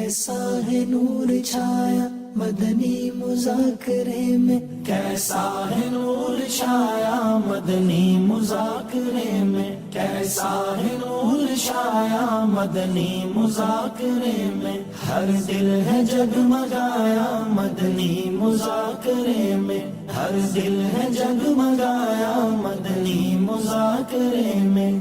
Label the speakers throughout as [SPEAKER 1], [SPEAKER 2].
[SPEAKER 1] کیسا ہے نور چھایا مدنی مذاکرے میں، کیسا ہے نور چھایا مدنی مذاکرے میں، کیسا ہے نور چھایا مدنی مذاکرے میں، ہر دل ہے جگمگایا مدنی مذاکرے میں، ہر دل ہے جگمگایا مدنی مذاکرے میں۔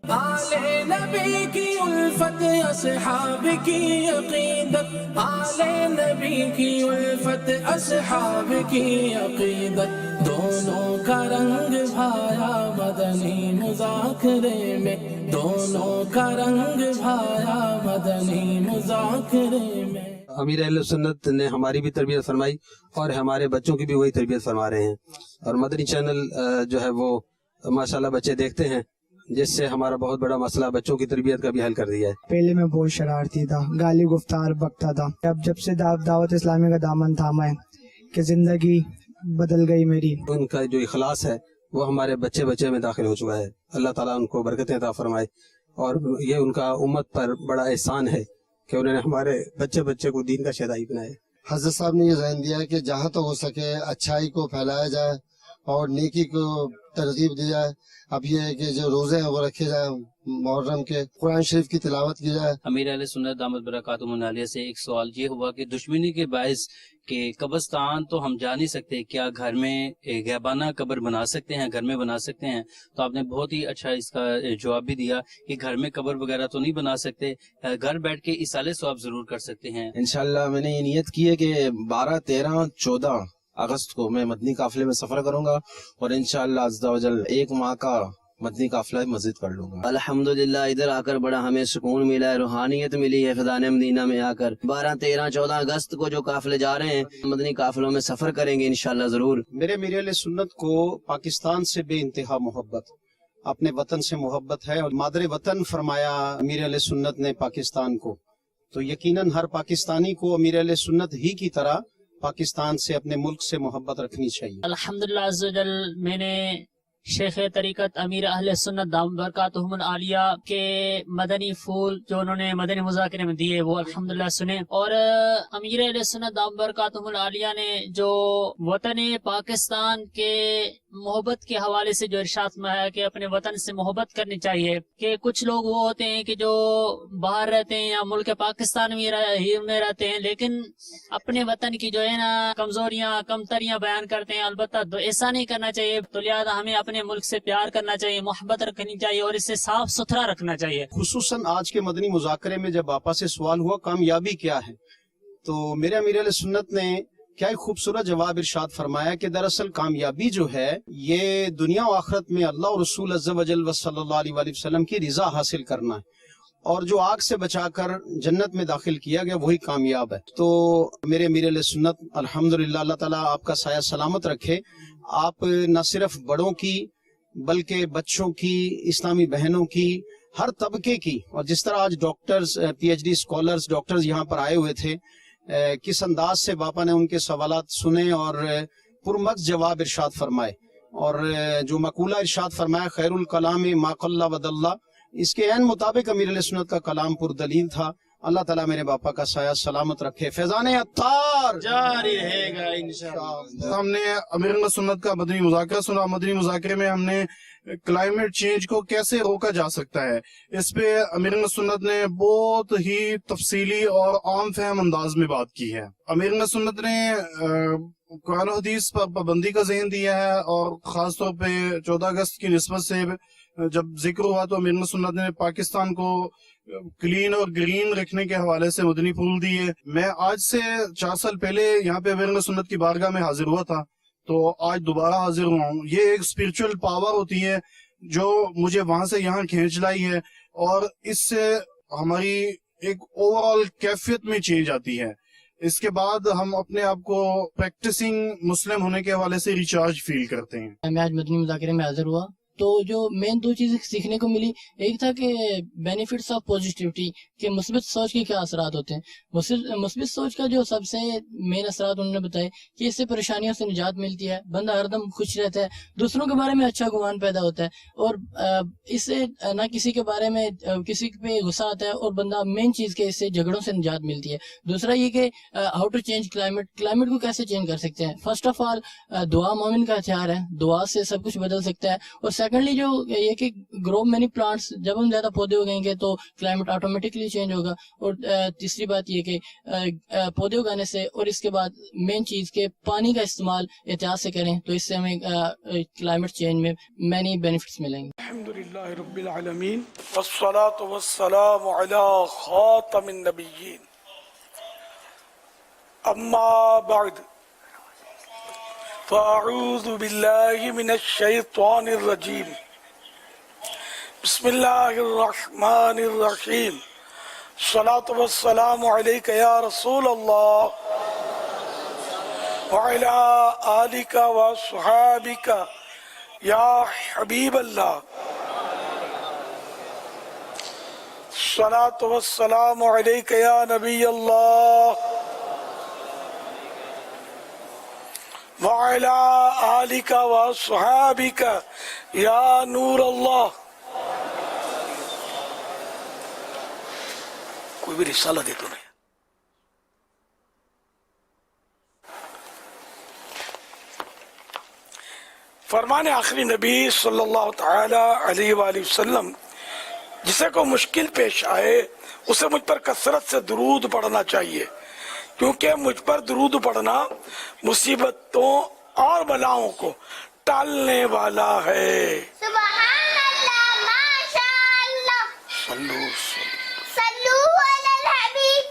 [SPEAKER 2] آل نبی کی الفت، اصحاب کی عقیدت، آل نبی کی الفت، اصحاب کی عقیدت، دونوں کا رنگ بھایا مدنی مذاکرے میں، دونوں کا رنگ بھایا مدنی مذاکرے میں۔
[SPEAKER 3] امیر اہل سنت نے ہماری بھی تربیت فرمائی اور ہمارے بچوں کی بھی وہی تربیت فرما رہے ہیں، اور مدنی چینل جو ہے وہ ماشاءاللہ بچے دیکھتے ہیں، جس سے ہمارا بہت بڑا مسئلہ بچوں کی تربیت کا بھی حل کر دیا ہے۔
[SPEAKER 4] پہلے میں بہت شرارتی تھا، گالی گفتار بکتا تھا، اب جب سے دعوت اسلامی کا دامن تھاما ہے کہ زندگی بدل گئی میری۔
[SPEAKER 3] ان کا جو اخلاص ہے وہ ہمارے بچے بچے میں داخل ہو چکا ہے۔ اللہ تعالیٰ ان کو برکتیں عطا فرمائے، اور یہ ان کا امت پر بڑا احسان ہے کہ انہوں نے ہمارے بچے بچے کو دین کا شہدائی بنایا۔
[SPEAKER 5] حضرت صاحب نے یہ ذہن دیا ہے کہ جہاں تک ہو سکے اچھائی کو پھیلایا جائے اور نیکی کو ترغیب دی جائے۔ اب یہ ہے کہ جو روزے ہیں وہ رکھے جائیں محرم کے، قرآن شریف کی تلاوت کی جائے۔
[SPEAKER 6] امیر اہل سنت دامت برکاتہم العالیہ سے ایک سوال یہ ہوا کہ دشمنی کے باعث کہ قبرستان تو ہم جا نہیں سکتے، کیا گھر میں غیبانہ قبر بنا سکتے ہیں، گھر میں بنا سکتے ہیں؟ تو آپ نے بہت ہی اچھا اس کا جواب بھی دیا کہ گھر میں قبر وغیرہ تو نہیں بنا سکتے، گھر بیٹھ کے اصالہ ثواب ضرور کر سکتے ہیں۔
[SPEAKER 7] انشاءاللہ میں نے یہ نیت کی ہے کہ 12، 13، 14 اگست کو میں مدنی قافلے میں سفر کروں گا، اور انشاءاللہ عز و جل 1 ماہ کا مدنی قافلہ مزید کر لوں گا۔
[SPEAKER 8] الحمدللہ ادھر آ کر بڑا ہمیں سکون ملا ہے، روحانیت ملی ہے فیضان مدینہ میں آ کر۔ 12، 13، 14 اگست کو جو قافلے جا رہے ہیں مدنی قافلوں میں سفر کریں گے انشاءاللہ ضرور۔
[SPEAKER 9] میرے امیر اہل سنت کو پاکستان سے بے انتہا محبت، اپنے وطن سے محبت ہے، اور مادر وطن فرمایا امیر اہل سنت نے پاکستان کو، تو یقیناً ہر پاکستانی کو امیر اہل سنت ہی کی طرح پاکستان سے، اپنے ملک سے محبت رکھنی چاہیے۔
[SPEAKER 10] الحمدللہ عز و جل میں نے شیخ طریقت امیر اہل سنت دامت برکاتہم العالیہ کے مدنی پھول جو انہوں نے مدنی مذاکرے میں دیے وہ الحمدللہ سنے، اور امیر اہل سنت دامت برکاتہم العالیہ نے جو وطن پاکستان کے محبت کے حوالے سے جو ارشاد فرمایا کہ اپنے وطن سے محبت کرنی چاہیے، کہ کچھ لوگ وہ ہوتے ہیں کہ جو باہر رہتے ہیں یا ملک پاکستان میں رہتے ہیں، لیکن اپنے وطن کی جو ہے نا کمزوریاں کمتریاں بیان کرتے ہیں، البتہ ایسا نہیں کرنا چاہیے۔ تو لہٰذا ہمیں اپنے ملک سے پیار کرنا چاہیے، محبت رکھنی چاہیے، اور اسے صاف ستھرا رکھنا چاہیے۔
[SPEAKER 9] خصوصاً آج کے مدنی مذاکرے میں جب آپا سے سوال ہوا کامیابی کیا ہے، تو میرے امیر اہل سنت نے کیا ایک خوبصورت جواب ارشاد فرمایا کہ دراصل کامیابی جو ہے یہ دنیا و آخرت میں اللہ اور رسول عز و جل صلی اللہ علیہ وآلہ وسلم کی رضا حاصل کرنا ہے، اور جو آگ سے بچا کر جنت میں داخل کیا گیا وہی کامیاب ہے۔ تو میرے امیر اہل سنت الحمدللہ، اللہ تعالیٰ آپ کا سایہ سلامت رکھے۔ آپ نہ صرف بڑوں کی بلکہ بچوں کی، اسلامی بہنوں کی، ہر طبقے کی، اور جس طرح آج doctors, P H D scholars, doctors یہاں پر آئے ہوئے تھے، کس انداز سے باپا نے ان کے سوالات سنے اور پرمغز جواب ارشاد فرمائے، اور جو مقولہ ارشاد فرمایا خیر الکلام ما قل ودل، اس کے عین مطابق امیر علیہ سنت کا کلام پردلیل تھا۔ اللہ تعالیٰ میرے باپا کا سایہ سلامت رکھے، فیضان عطار جاری رہے گا انشاءاللہ۔
[SPEAKER 11] ہم نے امیر علیہ سنت کا مدنی مذاکرہ سنا، مدنی مذاکرے میں ہم نے کلائمیٹ چینج کو کیسے روکا جا سکتا ہے، اس پہ امیر علیہ سنت نے بہت ہی تفصیلی اور عام فہم انداز میں بات کی ہے۔ امیر علیہ سنت نے قرآن و حدیث پر پابندی کا ذہن دیا ہے، اور خاص طور پہ 14 اگست کی نسبت سے جب ذکر ہوا تو امیر علیہ سنت نے پاکستان کو کلین اور گرین رکھنے کے حوالے سے مدنی پھول دیے۔ میں آج سے 4 سال پہلے یہاں پہ امیر علیہ سنت کی بارگاہ میں حاضر ہوا تھا، تو آج دوبارہ حاضر ہوا ہوں۔ یہ ایک اسپرچل پاور ہوتی ہے جو مجھے وہاں سے یہاں کھینچ لائی ہے، اور اس سے ہماری ایک اوور آل کیفیت میں چینج آتی ہے۔ اس کے بعد ہم اپنے آپ کو پریکٹسنگ مسلم ہونے کے حوالے سے ریچارج فیل کرتے ہیں۔
[SPEAKER 10] میں آج مدنی مذاکرے میں حاضر ہوا
[SPEAKER 12] تو جو مین دو چیزیں سیکھنے کو ملی، ایک تھا کہ بینیفٹس آف پوزیٹیوٹی، کہ مثبت سوچ کے کیا اثرات ہوتے ہیں. مثبت سوچ کا جو سب سے مین اثرات انہوں نے بتائے کہ اس سے پریشانیوں سے نجات ملتی ہے، بندہ ہر دم خوش رہتا ہے، دوسروں کے بارے میں اچھا گمان پیدا ہوتا ہے، اور اس سے نہ کسی کے بارے میں کسی پہ غصہ آتا ہے، اور بندہ مین چیز کے اس سے جھگڑوں سے نجات ملتی ہے. دوسرا یہ کہ ہاؤ ٹو چینج کلائمیٹ کو کیسے چینج کر سکتے ہیں. فرسٹ آف آل دعا مومن کا ہتھیار ہے، دعا سے سب کچھ بدل سکتا ہے. اور سیکنڈلی جو یہ کہ گرو مینی پلانٹس، جب ہم زیادہ پودے اگائیں گے تو کلائمیٹ آٹومیٹکلی چینج ہوگا. اور تیسری بات یہ کہ پودے اگانے سے، اور اس کے بعد مین چیز کہ پانی کا استعمال احتیاط سے کریں، تو اس سے ہمیں کلائمیٹ چینج میں مینی بینیفٹس ملیں گے.
[SPEAKER 13] الحمدللہ رب العالمین والصلاة والسلام علی خاتم النبیین، اما بعد فاعوذ باللہ من الشیطان الرجیم، بسم اللہ الرحمن الرحیم، الصلاة والسلام علیک یا رسول اللہ وعلی آلک وصحابک یا حبیب اللہ، الصلاة والسلام علیک یا نبی اللہ وعلی آلک وصحابک یا نور اللہ. کوئی بھی رسالہ دے تو نہیں. فرمان آخری نبی صلی اللہ تعالی علیہ وآلہ وسلم، جسے کو مشکل پیش آئے اسے مجھ پر کثرت سے درود پڑھنا چاہیے، کیونکہ مجھ پر درود پڑھنا مصیبتوں اور بلاؤں کو ٹالنے والا ہے.
[SPEAKER 14] سبحان اللہ، ماشاء اللہ، صلو علی الحبیب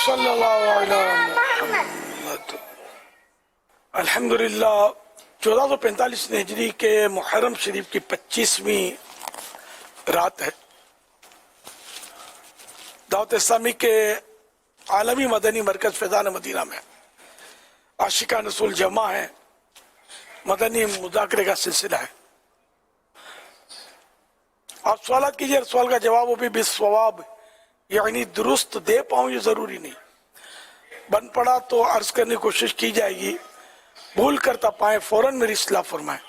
[SPEAKER 13] صلی اللہ علیہ محمد. الحمدللہ 1445 ہجری کے محرم شریف کی 25ویں رات ہے. دعوت اسلامی کے عالمی مدنی مرکز فیضان مدینہ میں عاشقان رسول جمع ہے، مدنی مذاکرے کا سلسلہ ہے. آپ سوالات کیجئے، سوال کا جواب وہ بھی بالصواب، یعنی درست دے پاؤں یہ ضروری نہیں. بن پڑا تو عرض کرنے کی کوشش کی جائے گی، بھول کرتا پائیں فوراً میری اصلاح فرمائیں.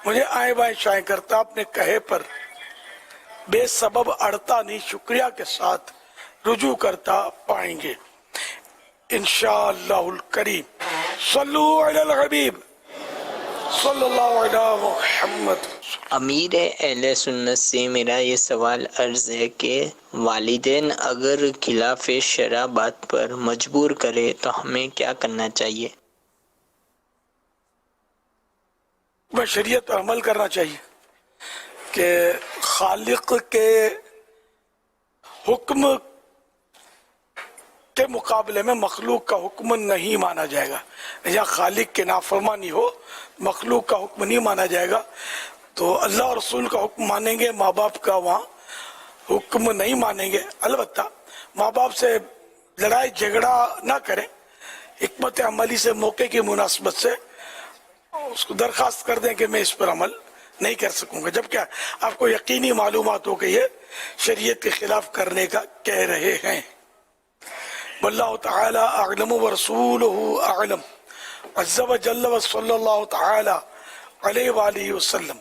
[SPEAKER 13] مجھے آئیں بائیں شائیں کرتا اپنے کہے پر بے سبب اڑتا نہیں، شکریہ کے ساتھ رجوع کرتا پائیں گے انشاءاللہ الکریم. صلو علی الحبیب صلی اللہ علی محمد.
[SPEAKER 15] امیر اہل سنت سے میرا یہ سوال عرض ہے کہ والدین اگر خلاف شرع بات پر مجبور کرے تو ہمیں کیا کرنا چاہیے؟
[SPEAKER 13] میں شریعت پر عمل کرنا چاہیے کہ خالق کے حکم کے مقابلے میں مخلوق کا حکم نہیں مانا جائے گا. یا خالق کے نافرمانی ہو، مخلوق کا حکم نہیں مانا جائے گا. تو اللہ اور رسول کا حکم مانیں گے، ماں باپ کا وہاں حکم نہیں مانیں گے. البتہ ماں باپ سے لڑائی جھگڑا نہ کریں، حکمت عملی سے موقع کی مناسبت سے اس کو درخواست کر دیں کہ میں اس پر عمل نہیں کر سکوں گا، جبکہ آپ کو یقینی معلومات ہو کہ یہ شریعت کے خلاف کرنے کا کہہ رہے ہیں. واللہ تعالی اعلم ورسولہ اعلم عز وجل وصلی اللہ تعالی علیہ وآلہ وسلم.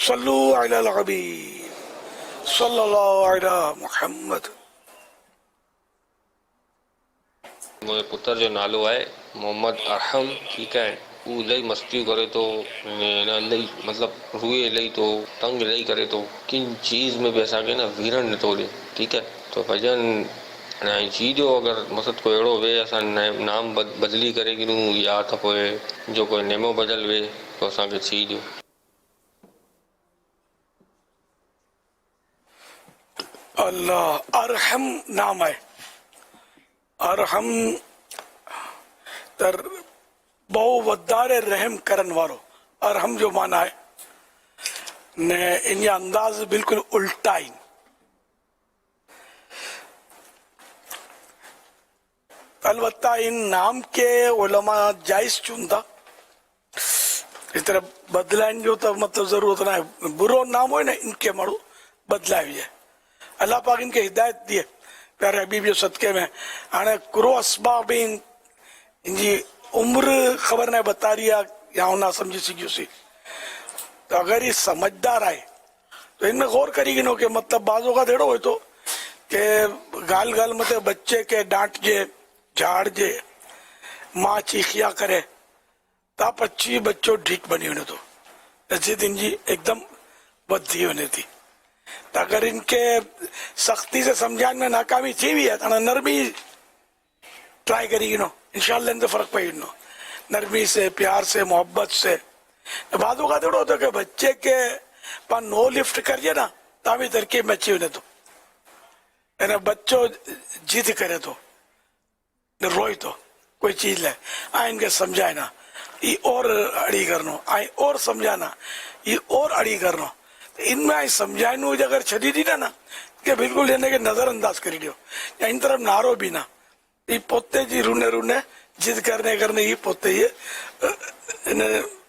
[SPEAKER 13] صلو علی الحبیب صلی اللہ علی محمد.
[SPEAKER 16] मुंहिंजे पुत्र जो नालो आहे मोहम्मद अरहम. ठीकु आहे, हू इलाही मस्तियूं करे थो, इलाही मतिलबु रूए इलाही थो, तंग इलाही करे थो, किन चीज़ में बि असांखे न वीरण नथो ॾिए. ठीकु आहे, तो भॼन हाणे जी ॾियो, अगरि मसद कोई अहिड़ो वे असां नाम बदिली करे गिनूं या त पोइ जो कोई नेमो बदल वे तो असांखे छी ॾियो.
[SPEAKER 13] اللہ ارحم نام ہے. ارحم تر بہو ودار رحم کرن وارو. ارحم جو مانا ہے نے ان یہ انداز بالکل الٹا ہی. البتہ ان نام کے علماء جائز چوندا इस तरह बदलाइन जो तो मतलब जरूरत ना है, बुरो नाम हो ना इनके माण्हू बदलाए जाए। अल्लाह पाक इनके हिदायत दिए प्यारे हबीब जो सदके में। हाणे कुरो असबाब इनजी उम्र ख़बर न बता रही है या ना समझी सघियोसीं, तो अगर ये समझदार आहे तो इनमें गौर करी गिनो कि मतलब बाज़ों का अहिड़ो हो तो कि गाल गाल मथे बच्चे के डांटजे झाड़जे माँ चीखिया करे ता पची बच्चो ठीक बनी वञे थो, नसीहत इनजी एकदम वधी वञे थी। तो अगर इनके सख्ती से समझाने में नाकामी थी भी है तो नरमी ट्राई करी गिनो, इंशाल्लाह इनसे फर्क पड़ी गिनो, नरमी से प्यार से मोहब्बत से। बातों का थोड़ा होता कि बच्चे के पा नो लिफ्ट करिए ना तामी तरकीब में अच्छी वञे थो, यानी बच्चो जिद करे तो रोई तो कोई चीज ले आ इनके समझाए ना ये और अड़ी करनो आई और समझाना ये और अड़ी करनो, इनमें आई समझाइनो अगर छड़ी दी ना कि बिल्कुल इन्हें के नजरअंदाज करी दियो या इन तरफ नारो भी ना, ये पोते जी रूने रूने जिद करने ये पोते ये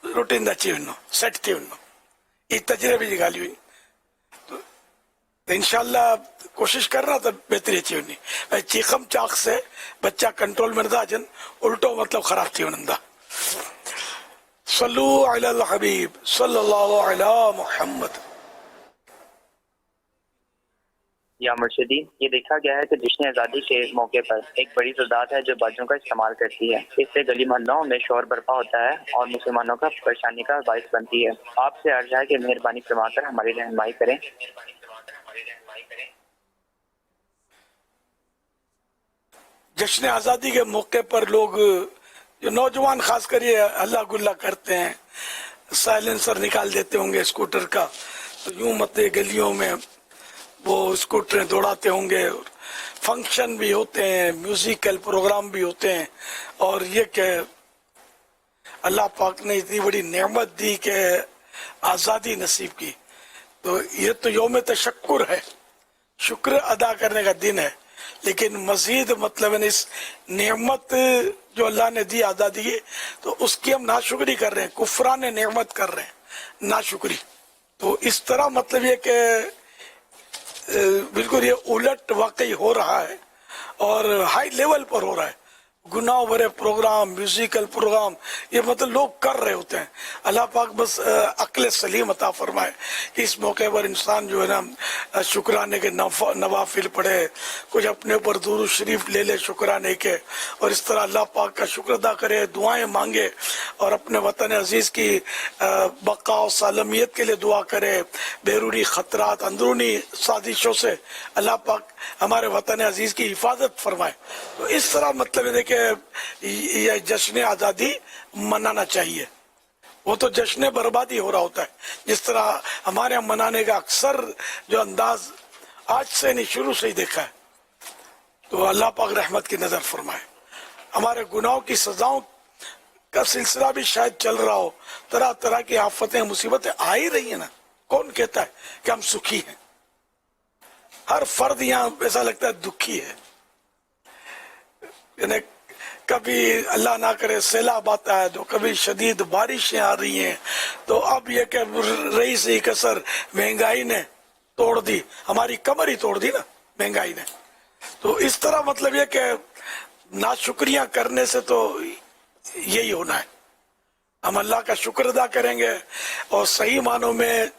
[SPEAKER 13] रूटीन अची वञो सेट थी वञो, ये तजरबे जी ॻाल्हि हुई। तो इंशाल्लाह कोशिश करना तो बेहतरी अची वञी। ऐं चीखम चाक से बच्चा कंट्रोल में नथा अचनि, उल्टो मतलब ख़राब थी वञनि था। सल्लू अलल हबीब सल्लल्लाहु अला मुहम्मद।
[SPEAKER 17] या मुर्शिदी, ये देखा गया है कि जश्न आज़ादी के मौके पर एक बड़ी तादाद है जो बाजों का इस्तेमाल करती है। इससे गली मोहल्लों में शोर बर्पा होता है और मुसलमानों का परेशानी का बायस बनती है। आपसे अर्ज है कि मेहरबानी फरमाकर हमारी रहनुमाई करें।
[SPEAKER 13] जश्न आज़ादी के मौके पर लोग जो नौजवान खास कर ये हल्ला गुल्ला करते हैं, साइलेंसर निकाल देते होंगे स्कूटर का, तो यूं मत गलियों में वो स्कूटरें दौड़ाते होंगे, फंक्शन भी होते हैं, म्यूजिकल प्रोग्राम भी होते हैं। और ये कि अल्लाह पाक ने इतनी बड़ी नेमत दी कि आज़ादी नसीब की, तो ये तो यौम तशक्कुर है, शुक्र अदा करने का दिन है। लेकिन मजीद मतलब इस नेमत जो अल्लाह ने दी आज़ादी की, तो उसकी हम नाशुक्री कर रहे हैं, कुफरान नेमत कर रहे हैं, नाशुक्री। तो इस तरह मतलब ये कि बिल्कुल ये उलट वाकई हो रहा है और हाई लेवल पर हो रहा है। गुनाह भरे प्रोग्राम, म्यूजिकल प्रोग्राम ये मतलब लोग कर रहे होते हैं। अल्लाह पाक बस अक्ल सलीम अता फरमाए कि इस मौके पर इंसान जो है ना शुक्राने के नवाफिल पढ़े, कुछ अपने ऊपर दुरूद शरीफ ले ले शुक्राने के, और इस तरह अल्लाह पाक का शुक्र अदा करे, दुआएं मांगे और अपने वतन अजीज़ की बका और सालमियत के लिए दुआ करे। बैरूनी ख़तरात, अंदरूनी साजिशों से अल्लाह पाक हमारे वतन अजीज़ की हिफाजत फरमाए। तो इस तरह मतलब देखिए ये जश्न आज़ादी मनाना चाहिए। वो तो जश्न बर्बादी हो रहा होता है, जिस तरह हमारे यहाँ मनाने का अक्सर जो अंदाज आज से नहीं शुरू से ही देखा है। तो अल्लाह पाक रहमत की नजर फरमाए। हमारे गुनाहों की सजाओं का सिलसिला भी शायद चल रहा हो, तरह तरह की आफतें मुसीबतें आ ही रही है ना। कौन कहता है कि हम सुखी हैं? हर फर्द यहाँ ऐसा लगता है दुखी है। यानी कभी अल्लाह ना करे सैलाब आता है, तो कभी शदीद बारिशें आ रही हैं, तो अब ये कि रही सी कसर महंगाई ने तोड़ दी, हमारी कमर ही तोड़ दी ना महंगाई ने। तो इस तरह मतलब ये कि नाशुक्रियां करने से तो यही होना है। हम अल्लाह का शुक्र अदा करेंगे और सही मानों में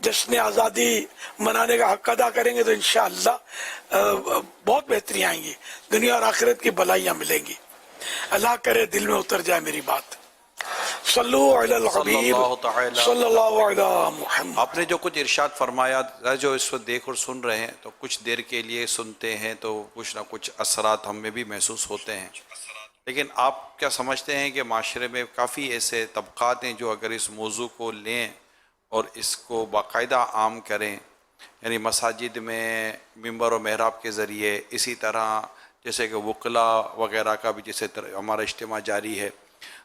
[SPEAKER 13] जश्न आज़ादी मनाने का हक अदा करेंगे तो इंशाअल्लाह बहुत बेहतरियां आएंगी, दुनिया और आखिरत की भलाइयां मिलेंगी। अल्लाह करे दिल में उतर जाए मेरी बात। सल्लू अलल हबीब सल्लल्लाहु अलैहि मुहम्मद।
[SPEAKER 18] आपने जो कुछ इरशाद फरमाया, जो इस वक्त देख और सुन रहे हैं, तो कुछ देर के लिए सुनते हैं तो कुछ ना कुछ असरात हमें भी महसूस होते हैं। लेकिन आप क्या समझते हैं कि माशरे में काफ़ी ऐसे तबक़ात हैं जो अगर इस मौजू को लें और इसको बाकायदा आम करें, यानी मसाजिद में मिंबर और महराब के ज़रिए, इसी तरह जैसे कि वकला वगैरह का भी जैसे हमारा इज्तिमा जारी है,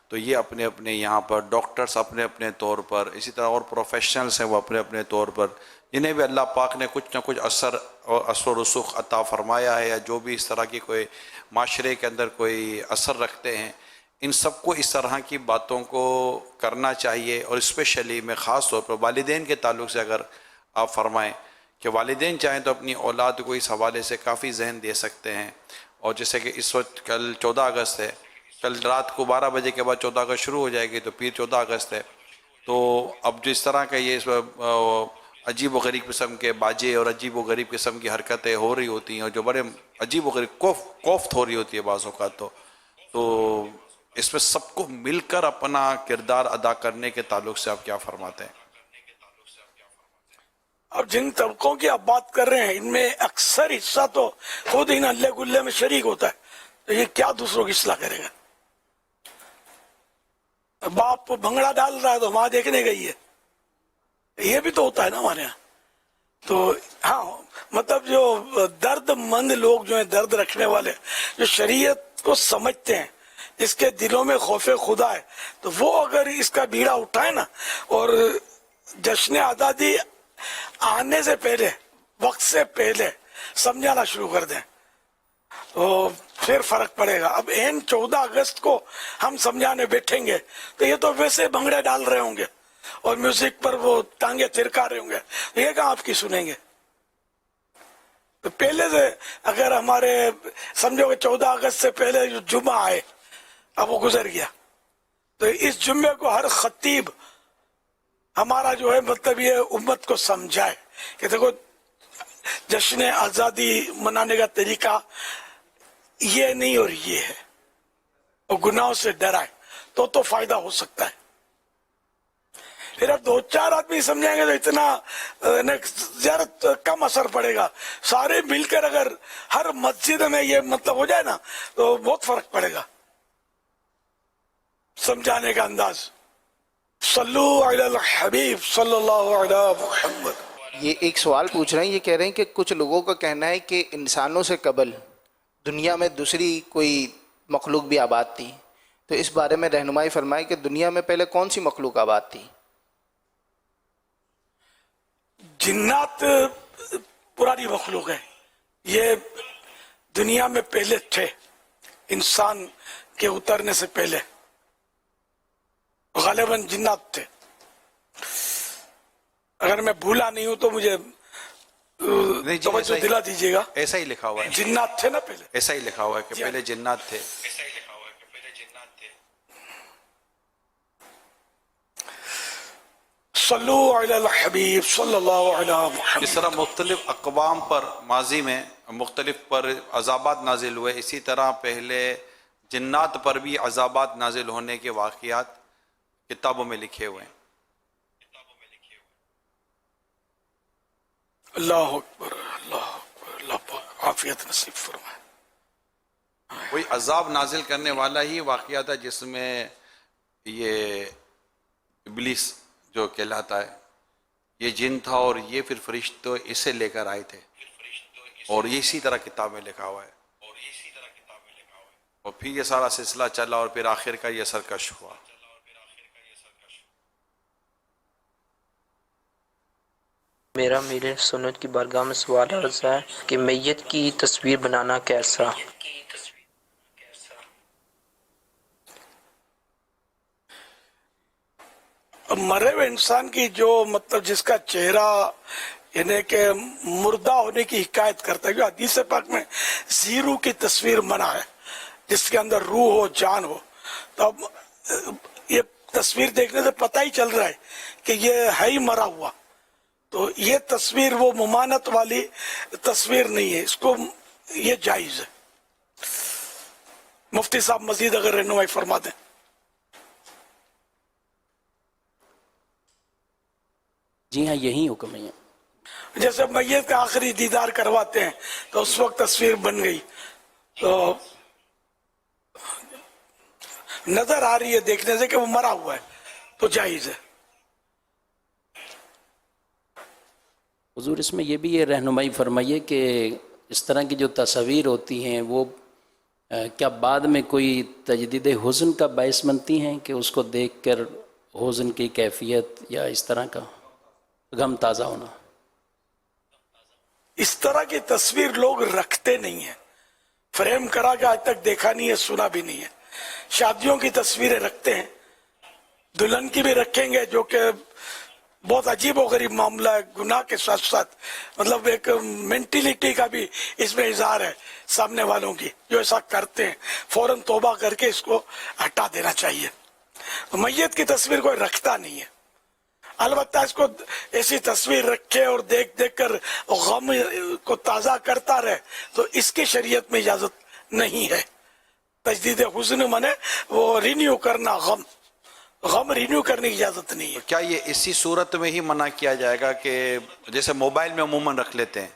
[SPEAKER 18] तो ये अपने अपने यहाँ पर डॉक्टर्स अपने अपने तौर पर, इसी तरह और प्रोफेशनल्स हैं वो अपने अपने तौर पर, जिन्हें भी अल्लाह पाक ने कुछ ना कुछ असर और असर रसूख अता फरमाया है, या जो भी इस तरह की कोई माशरे के अंदर कोई असर रखते हैं, इन सबको इस तरह की बातों को करना चाहिए। और स्पेशली मैं ख़ास तौर पर वालिदैन के ताल्लुक़ से अगर आप फरमाएं कि वालिदैन चाहें तो अपनी औलाद को इस हवाले से काफ़ी जहन दे सकते हैं। और जैसे कि इस वक्त कल 14 अगस्त है, कल रात को 12 बजे के बाद 14 अगस्त शुरू हो जाएगी, तो फिर 14 अगस्त है। तो अब जिस तरह का ये अजीब व गरीब किस्म के बाजे और अजीब व गरीब किस्म की हरकतें हो रही होती हैं और जो बड़े अजीब व गरीब कोफ्त हो रही होती है बाज़ औक़ात, तो इसमें सबको मिलकर अपना किरदार अदा करने के ताल्लुक से आप क्या फरमाते हैं?
[SPEAKER 13] अब जिन तबकों की आप बात कर रहे हैं इनमें अक्सर हिस्सा तो खुद इन अल्ले गुल्ले में शरीक होता है, तो ये क्या दूसरों की इस्लाह करेगा? बाप भंगड़ा डाल रहा है तो माँ देखने गई है, ये भी तो होता है ना हमारे यहाँ। तो हाँ, मतलब जो दर्दमंद लोग जो है, दर्द रखने वाले, जो शरीयत को समझते हैं, जिसके दिलों में खौफे खुदा है, तो वो अगर इसका बीड़ा उठाए ना और जश्न आज़ादी आने से पहले, वक्त से पहले समझाना शुरू कर दें तो फिर फर्क पड़ेगा। अब एन 14 अगस्त को हम समझाने बैठेंगे तो ये तो वैसे भंगड़े डाल रहे होंगे और म्यूजिक पर वो टांगे थिरका रहे होंगे, तो ये कहाँ आपकी सुनेंगे? तो पहले से अगर हमारे समझो कि 14 अगस्त से पहले जो जुम्मा आए, अब वो गुजर गया, तो इस जुम्मे को हर खतीब हमारा जो है मतलब ये उम्मत को समझाए कि देखो जश्न आज़ादी मनाने का तरीका ये नहीं और ये है, और गुनाहों से डराए तो फायदा हो सकता है। फिर अब 2-4 आदमी समझाएंगे तो इतना ज्यादा कम असर पड़ेगा। सारे मिलकर अगर हर मस्जिद में ये मतलब हो जाए ना तो बहुत फर्क पड़ेगा समझाने का अंदाज। सल्लु अलल हबीब सल्लल्लाहु अलैहि मुहम्मद।
[SPEAKER 19] ये एक सवाल पूछ रहे हैं, ये कह रहे हैं कि कुछ लोगों का कहना है कि इंसानों से कबल दुनिया में दूसरी कोई मखलूक भी आबाद थी, तो इस बारे में रहनुमाई फरमाए कि दुनिया में पहले कौन सी मखलूक आबाद थी?
[SPEAKER 13] जिन्नात पुरानी मखलूक है, ये दुनिया में पहले थे, इंसान के उतरने से पहले गालिबन जिन्नात थे। अगर मैं भूला नहीं हूं तो मुझे तवज्जो दिला दीजिएगा।
[SPEAKER 18] ऐसा ही लिखा हुआ है,
[SPEAKER 13] जिन्नात थे ना पहले,
[SPEAKER 18] ऐसा ही लिखा हुआ है कि पहले जिन्नात थे।
[SPEAKER 13] सल्लु अलल हबीब सल्लल्लाहु अलैहि मुहम्मद।
[SPEAKER 18] जिस तरह मुख्तलिफ अक़वाम पर माजी में मुख्तलिफ पर अज़ाबात नाजिल हुए, इसी तरह पहले जिन्नात पर भी अज़ाबात नाजिल होने के वाक़ियात किताबों में लिखे हुए हैं।
[SPEAKER 13] अल्लाह अकबर, अल्लाह अकबर, अल्लाह पाक आफियत नसीब फरमाए।
[SPEAKER 18] कोई अजाब नाजिल करने वाला ही वाक़िया था जिसमें ये इब्लीस जो कहलाता है ये जिन था और ये फिर फरिश्ते इसे लेकर आए थे, और ये इसी तरह किताब में लिखा हुआ है। और फिर ये सारा सिलसिला चला और फिर आखिर का ये सरकश हुआ।
[SPEAKER 15] मेरा मेरे सुन्नत की बारगाह में सवाल अर्ज़ है कि मैयत की तस्वीर बनाना कैसा?
[SPEAKER 13] मरे हुए इंसान की जो मतलब जिसका चेहरा यानी कि मुर्दा होने की हिकायत करता है, हदीस पाक में जीरू की तस्वीर मना है जिसके अंदर रूह हो, जान हो। तो अब ये तस्वीर देखने से पता ही चल रहा है कि ये है ही मरा हुआ, तो ये तस्वीर वो मुमानत वाली तस्वीर नहीं है, इसको ये जायज है। मुफ्ती साहब मजीद अगर रहनुमाई फरमा दें।
[SPEAKER 20] जी हाँ, यही हुक्म है।
[SPEAKER 13] जैसे मैयत का आखिरी दीदार करवाते हैं तो उस वक्त तस्वीर बन गई तो नजर आ रही है देखने से कि वो मरा हुआ है, तो जायज है।
[SPEAKER 20] हुजूर इसमें ये भी ये रहनुमाई फरमाइए कि इस तरह की जो तस्वीर होती हैं वो क्या बाद में कोई तजदीद हुज़्न का बायस बनती हैं कि उसको देखकर हुज़्न की कैफियत या इस तरह का गम ताज़ा होना?
[SPEAKER 13] इस तरह की तस्वीर लोग रखते नहीं है, फ्रेम करा के आज तक देखा नहीं है, सुना भी नहीं है। शादियों की तस्वीरें रखते हैं, दुल्हन की भी रखेंगे, जो कि बहुत अजीब और गरीब मामला है, गुनाह के साथ साथ मतलब एक मेंटिलिटी का भी इसमें इजहार है सामने वालों की, जो ऐसा करते हैं फौरन तौबा करके इसको हटा देना चाहिए। तो मैयत की तस्वीर कोई रखता नहीं है, अलबत्ता इसको ऐसी तस्वीर रखे और देख देख कर गम को ताज़ा करता रहे, तो इसकी शरीयत में इजाज़त नहीं है। तजदीद हुस्न माने वो रिन्यू करना, गम रिन्यू करने की इजाज़त नहीं है।
[SPEAKER 18] क्या ये इसी सूरत में ही मना किया जाएगा कि जैसे मोबाइल में अमूमन रख लेते हैं,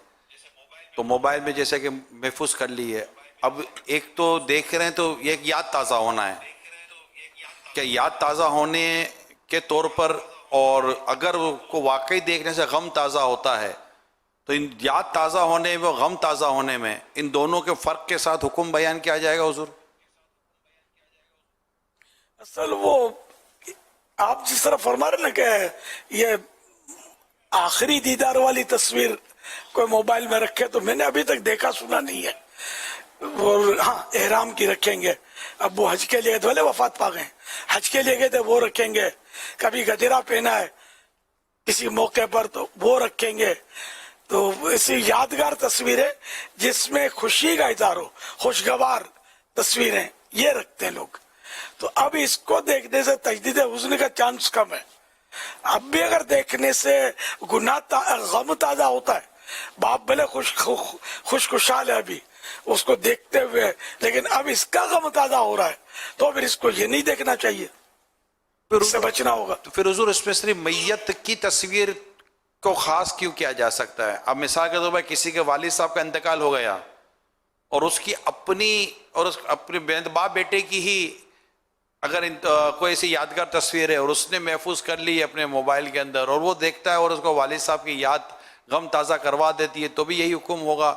[SPEAKER 18] तो मोबाइल में जैसे कि महफूज कर ली है, अब एक तो देख रहे हैं तो एक याद ताज़ा होना है, क्या याद ताज़ा होने के तौर पर, और अगर को वाकई देखने से गम ताज़ा होता है, तो इन याद ताज़ा होने में गम ताज़ा होने में इन दोनों के फ़र्क के साथ हुक्म बयान किया जाएगा हुजूर?
[SPEAKER 13] असल वो आप जिस तरह फरमा रहे ना कि ये आखिरी दीदार वाली तस्वीर कोई मोबाइल में रखे, तो मैंने अभी तक देखा सुना नहीं है। और हाँ, एहराम की रखेंगे, अब वो हज के लिए गए, भले वफात पा गए, हज के लिए गए थे वो रखेंगे, कभी गजरा पहना है किसी मौके पर तो वो रखेंगे। तो ऐसी यादगार तस्वीरें जिसमें खुशी का इज़हार हो, खुशगवार तस्वीरें, ये रखते हैं लोग। तो अब इसको देखने से तजदीद हुस्न का चांस कम है। अब भी अगर देखने से गम ताज़ा होता है, बाप भले खुशखुशाल है अभी उसको देखते हुए, लेकिन अब इसका गम ताज़ा हो रहा है, तो फिर इसको ये नहीं देखना चाहिए, इससे बचना होगा।
[SPEAKER 18] तो फिर हुजूर इसमें सिर्फ मैयत की तस्वीर को खास क्यों किया जा सकता है? अब मिसाल के तौर पर किसी के वालिद साहब का इंतकाल हो गया और उसकी अपनी बाप बेटे की ही अगर कोई ऐसी यादगार तस्वीर है और उसने महफूज कर ली अपने मोबाइल के अंदर, और वो देखता है और उसको वालिद साहब की याद गम ताज़ा करवा देती है, तो भी यही हुक्म होगा।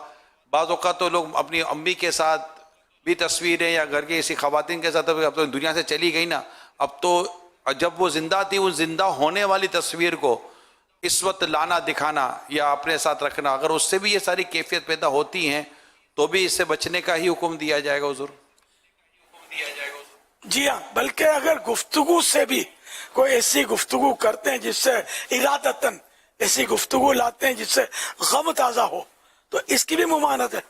[SPEAKER 18] बाज़ औक़ात तो लोग अपनी अम्मी के साथ भी तस्वीरें या घर की ऐसी ख़वातीन के साथ, अब तो दुनिया से चली गई ना, अब तो जब वो जिंदा थी उस जिंदा होने वाली तस्वीर को इस वक्त लाना दिखाना या अपने साथ रखना, अगर उससे भी ये सारी कैफियत पैदा होती हैं तो भी इससे बचने का ही हुक्म दिया जाएगा हुजूर?
[SPEAKER 13] जी हाँ, बल्कि अगर गुफ्तगू से भी कोई ऐसी गुफ्तगू करते हैं जिससे इरादतन ऐसी गुफ्तगू लाते हैं जिससे गम ताज़ा हो, तो इसकी भी मुमानत है।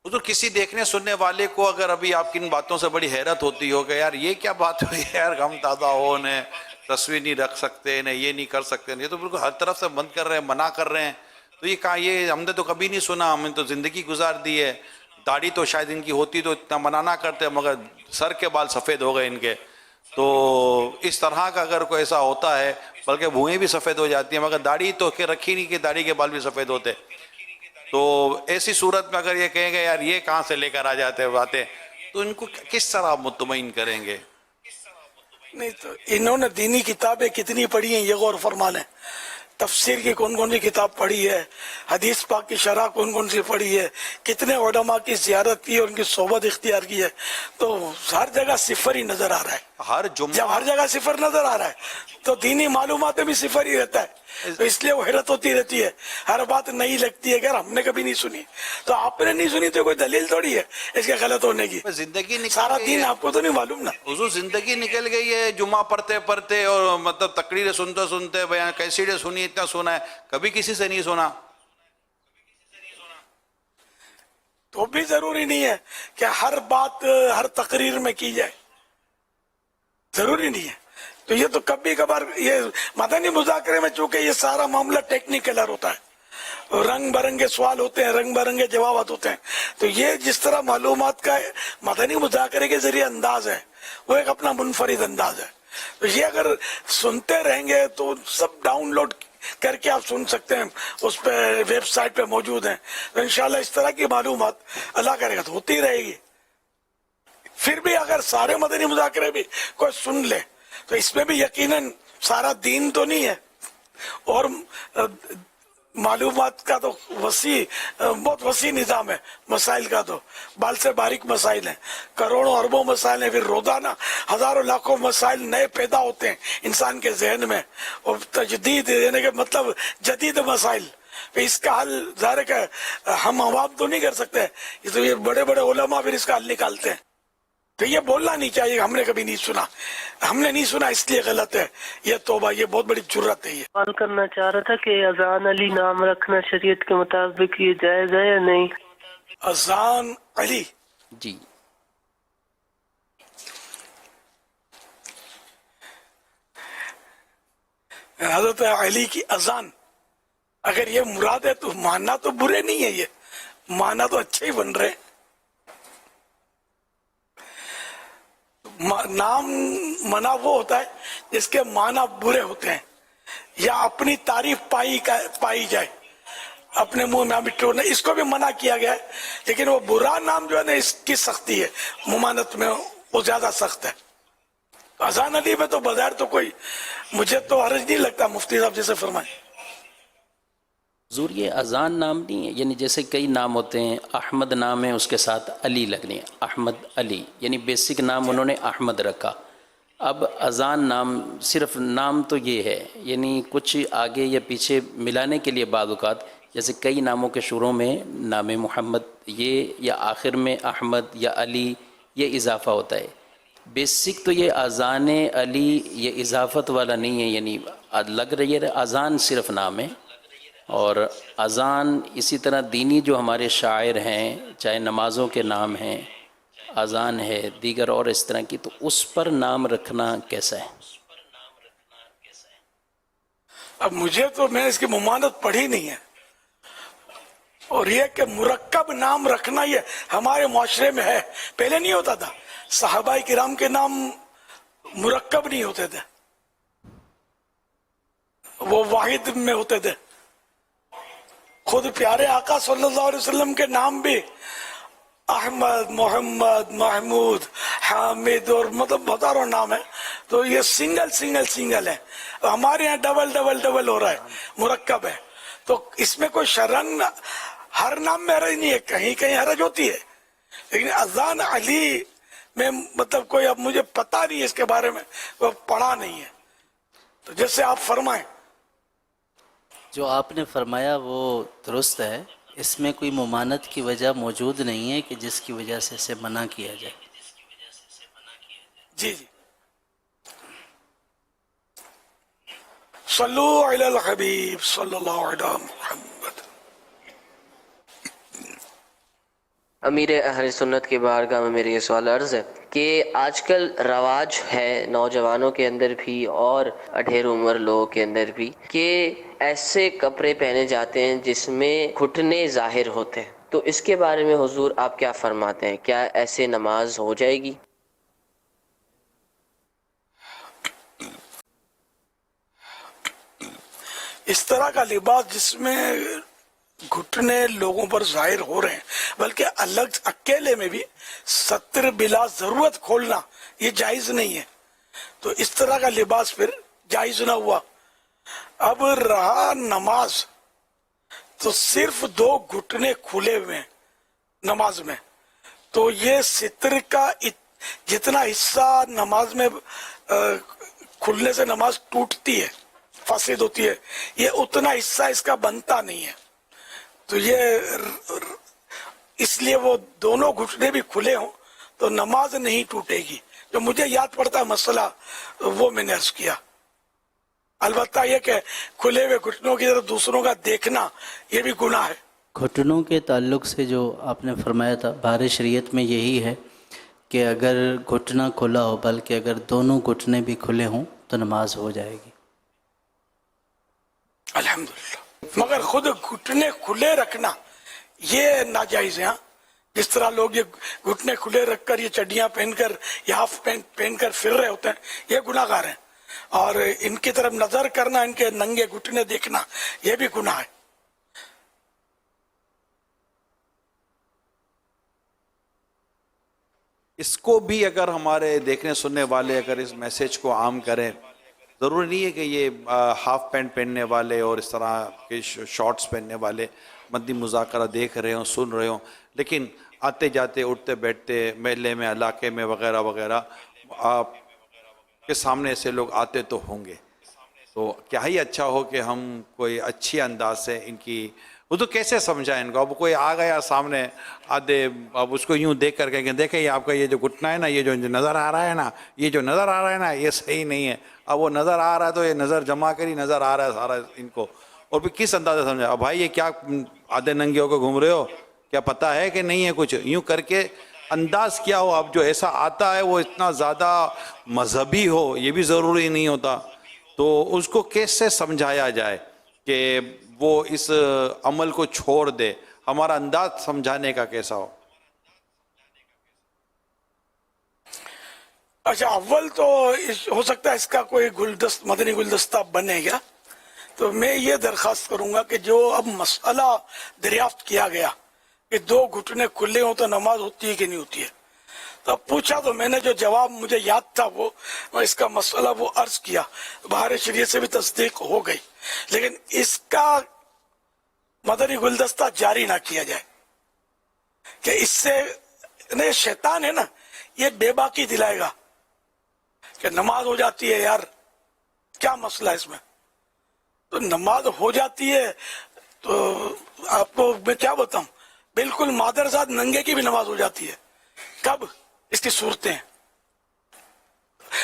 [SPEAKER 18] तो किसी देखने सुनने वाले को अगर अभी आपकी इन बातों से बड़ी हैरत होती हो कि यार ये क्या बात हुई यार, गम ताज़ा हो, ने तस्वीर नहीं रख सकते, ने ये नहीं कर सकते, ये तो बिल्कुल हर तरफ से बंद कर रहे हैं, मना कर रहे हैं, तो ये कहा, ये हमने तो कभी नहीं सुना, हमने तो ज़िंदगी गुजार दी है, दाढ़ी तो शायद इनकी होती तो इतना मना ना करते, मगर सर के बाल सफ़ेद हो गए इनके, तो इस तरह का अगर कोई ऐसा होता है, बल्कि भुएँ भी सफ़ेद हो जाती हैं, मगर दाढ़ी तो के रखी नहीं कि दाढ़ी के बाल भी सफ़ेद होते, तो ऐसी सूरत में अगर ये कहेंगे यार ये कहाँ से लेकर आ जाते हैं बातें, तो इनको किस तरह मुतमईन करेंगे?
[SPEAKER 13] नहीं तो इन्होंने दीनी किताबें कितनी पढ़ी हैं ये गौर फरमा लें, तफसीर की कौन कौन सी किताब पढ़ी है, हदीस पाक की शरह कौन कौन सी पढ़ी है, कितने उलमा की ज़ियारत की और उनकी सोबत इख्तियार की है, तो हर जगह सिफर ही नजर आ रहा है। जब हर जगह सिफर नजर आ रहा है तो दीनी मालूमात में भी सिफर ही रहता है, तो इसलिए वो हैरत होती रहती है, हर बात नई लगती है कि यार हमने कभी नहीं सुनी, तो आपने नहीं सुनी तो कोई दलील थोड़ी है इसके गलत होने की।
[SPEAKER 18] जिंदगी
[SPEAKER 13] सारा दिन आपको तो नहीं मालूम ना,
[SPEAKER 18] हुजूर जिंदगी निकल गई है जुमा पढ़ते पढ़ते और मतलब तकरीरें सुनते सुनते, बयान कैसेटें सुनी, इतना सुना है, कभी किसी से नहीं सुना,
[SPEAKER 13] तो भी जरूरी नहीं है कि हर बात हर तकरीर में की जाए, जरूरी नहीं है। तो ये तो कभी कभार ये मदनी मुज़ाकरे में चूंकि ये सारा मामला टेक्निकल होता है, रंग बिरंगे सवाल होते हैं, रंग बिरंगे जवाब होते हैं, तो ये जिस तरह मालूमात का मदनी मुज़ाकरे के जरिए अंदाज है वो एक अपना मुनफरिद अंदाज है। तो ये अगर सुनते रहेंगे तो सब डाउनलोड करके आप सुन सकते हैं, उस पर वेबसाइट पे मौजूद हैं, तो इंशाल्लाह इस तरह की मालूमात अल्लाह करेगा तो होती रहेगी। फिर भी अगर सारे मदनी मुज़ाकरे भी कोई सुन ले तो इसमें भी यकीनन सारा दीन तो नहीं है, और मालूमात का तो बहुत वसी निज़ाम है, मसाइल का तो बाल से बारीक मसाइल हैं, करोड़ों अरबों मसाइल हैं, फिर रोजाना हजारों लाखों मसाइल नए पैदा होते हैं इंसान के जहन में, और तजदीद यानी कि मतलब जदीद मसाइल, फिर इसका हल ज़ाहिर है हम आवाम तो नहीं कर सकते, ये तो ये बड़े बड़े उलमा फिर इसका हल निकालते हैं। تو یہ بولنا نہیں چاہیے ہم نے کبھی نہیں سنا، ہم نے نہیں سنا اس لیے غلط ہے، یہ توبہ، یہ بہت بڑی جرت ہے۔ یہ
[SPEAKER 21] سوال کرنا چاہ رہا تھا کہ اذان علی نام رکھنا شریعت کے مطابق یہ جائز ہے یا نہیں؟
[SPEAKER 13] اذان علی،
[SPEAKER 20] جی
[SPEAKER 13] حضرت علی کی اذان اگر یہ مراد ہے تو ماننا تو برے نہیں ہے، یہ ماننا تو اچھے ہی بن رہے۔ نام منع وہ ہوتا ہے جس کے معنی برے ہوتے ہیں یا اپنی تعریف پائی جائے، اپنے منہ میں مٹھو نہیں، اس کو بھی منع کیا گیا ہے، لیکن وہ برا نام جو ہے نا اس کی سختی ہے، ممانت میں وہ زیادہ سخت ہے۔ اذان علی میں تو بظاہر تو کوئی مجھے تو حرج نہیں لگتا، مفتی صاحب جیسے فرمائیں۔
[SPEAKER 20] حضور یہ اذان نام نہیں ہے، یعنی جیسے کئی نام ہوتے ہیں، احمد نام ہے اس کے ساتھ علی لگنے ہیں، احمد علی، یعنی بیسک نام انہوں نے احمد رکھا۔ اب اذان نام صرف نام تو یہ ہے، یعنی کچھ آگے یا پیچھے ملانے کے لیے بعض اوقات جیسے کئی ناموں کے شروع میں نام محمد یہ یا آخر میں احمد یا علی یہ اضافہ ہوتا ہے۔ بیسک تو یہ اذان علی یہ اضافت والا نہیں ہے، یعنی لگ رہی ہے اذان صرف نام ہے۔ اور اذان اسی طرح دینی جو ہمارے شاعر ہیں، چاہے نمازوں کے نام ہیں، اذان ہے دیگر اور اس طرح کی، تو اس پر نام رکھنا کیسا ہے؟
[SPEAKER 13] اب مجھے تو میں اس کی ممانت پڑھی نہیں ہے، اور یہ کہ مرکب نام رکھنا یہ ہمارے معاشرے میں ہے، پہلے نہیں ہوتا تھا، صحابہ کرام کے نام مرکب نہیں ہوتے تھے، وہ واحد میں ہوتے تھے۔ خود پیارے آقا صلی اللہ علیہ وسلم کے نام بھی احمد، محمد، محمود، حامد اور مطلب ہزاروں نام ہے، تو یہ سنگل ہے۔ ہمارے یہاں ڈبل ہو رہا ہے، مرکب ہے، تو اس میں کوئی شرن ہر نام میں حرج نہیں ہے، کہیں کہیں حرج ہوتی ہے، لیکن اذان علی میں مطلب کوئی اب مجھے پتا نہیں ہے اس کے بارے میں، وہ پڑھا نہیں ہے، تو جیسے آپ فرمائیں۔
[SPEAKER 22] جو آپ نے فرمایا وہ درست ہے، اس میں کوئی ممانت کی وجہ موجود نہیں ہے کہ جس کی وجہ سے اسے منع کیا جائے۔
[SPEAKER 13] جی صلو علی الحبیب صلی اللہ علیہ محمد۔
[SPEAKER 23] امیر اہل سنت کے بارگاہ میں میرے یہ سوال عرض ہے کہ آج کل رواج ہے نوجوانوں کے اندر بھی اور اڈھیر عمر لوگوں کے اندر بھی کہ ایسے کپڑے پہنے جاتے ہیں جس میں گھٹنے ظاہر ہوتے ہیں، تو اس کے بارے میں حضور آپ کیا فرماتے ہیں؟ کیا ایسے نماز ہو جائے گی؟
[SPEAKER 13] اس طرح کا لباس جس میں گھٹنے لوگوں پر ظاہر ہو رہے ہیں، بلکہ الگ اکیلے میں بھی ستر بلا ضرورت کھولنا یہ جائز نہیں ہے، تو اس طرح کا لباس پھر جائز نہ ہوا۔ اب رہا نماز، تو صرف 2 گھٹنے کھلے ہوئے ہیں نماز میں، تو یہ ستر کا جتنا حصہ نماز میں کھلنے سے نماز ٹوٹتی ہے، فاسد ہوتی ہے، یہ اتنا حصہ اس کا بنتا نہیں ہے، تو یہ اس لیے وہ دونوں گھٹنے بھی کھلے ہوں تو نماز نہیں ٹوٹے گی۔ جو مجھے یاد پڑتا ہے مسئلہ وہ میں نے عرض کیا۔ البتہ یہ کہ کھلے ہوئے گھٹنوں کی طرف دوسروں کا دیکھنا یہ بھی گناہ ہے۔
[SPEAKER 22] گھٹنوں کے تعلق سے جو آپ نے فرمایا تھا، بہار شریعت میں یہی ہے کہ اگر گھٹنا کھلا ہو، بلکہ اگر دونوں گھٹنے بھی کھلے ہوں تو نماز ہو جائے گی۔
[SPEAKER 13] الحمدللہ، مگر خود گھٹنے کھلے رکھنا یہ ناجائز ہے۔ جس طرح لوگ یہ گھٹنے کھلے رکھ کر یہ چڈیاں پہن کر یا ہاف پینٹ پہن کر پھر رہے ہوتے ہیں، یہ گناہ گار ہیں، اور ان کی طرف نظر کرنا، ان کے ننگے گھٹنے دیکھنا یہ بھی گناہ ہے۔
[SPEAKER 18] اس کو بھی اگر ہمارے دیکھنے سننے والے اگر اس میسج کو عام کریں، ضروری نہیں ہے کہ یہ ہاف پینٹ پہننے والے اور اس طرح کے شارٹس پہننے والے مدنی مذاکرہ دیکھ رہے ہوں، سن رہے ہوں، لیکن آتے جاتے اٹھتے بیٹھتے محلے میں، علاقے میں وغیرہ وغیرہ آپ کے سامنے ایسے لوگ آتے تو ہوں گے، تو کیا ہی اچھا ہو کہ ہم کوئی اچھی انداز سے ان کی वो तो कैसे समझाए इनको? अब कोई आ गया सामने आधे, अब उसको यूं देख कर के देखे, ये आपका ये जो घुटना है ना, ये जो नज़र आ रहा है ना, ये जो नज़र आ रहा है ना, ये सही नहीं है। अब वो नज़र आ रहा है तो ये नज़र जमा कर ही नज़र आ रहा है सारा इनको, और फिर किस अंदाज़े समझा? अब भाई ये क्या आधे नंगे होकर घूम रहे हो, क्या पता है कि नहीं है कुछ? यूं करके अंदाज क्या हो। अब जो ऐसा आता है वो इतना ज़्यादा मजहबी हो ये भी ज़रूरी नहीं होता, तो उसको कैसे समझाया जाए कि वो इस अमल को छोड़ दे? हमारा अंदाज समझाने का कैसा हो?
[SPEAKER 13] अच्छा, अव्वल तो हो सकता है इसका कोई मदनी गुलदस्ता बनेगा, तो मैं ये दरख्वास्त करूंगा कि जो अब मसला दरियाफ्त किया गया कि 2 घुटने खुले हो तो नमाज होती है कि नहीं होती है, तो अब पूछा तो मैंने जो जवाब मुझे याद था वो इसका मसला वो अर्ज किया, बाहर शरीयत से भी तस्दीक हो गई, लेकिन इसका मदनी गुलदस्ता जारी ना किया जाए कि इससे नहीं, शैतान है ना, ये बेबाकी दिलाएगा कि नमाज हो जाती है। यार क्या मसला है इसमें? तो नमाज हो जाती है तो आपको मैं क्या बताऊं, बिल्कुल मादरजात नंगे की भी नमाज हो जाती है। कब? इसकी सूरतें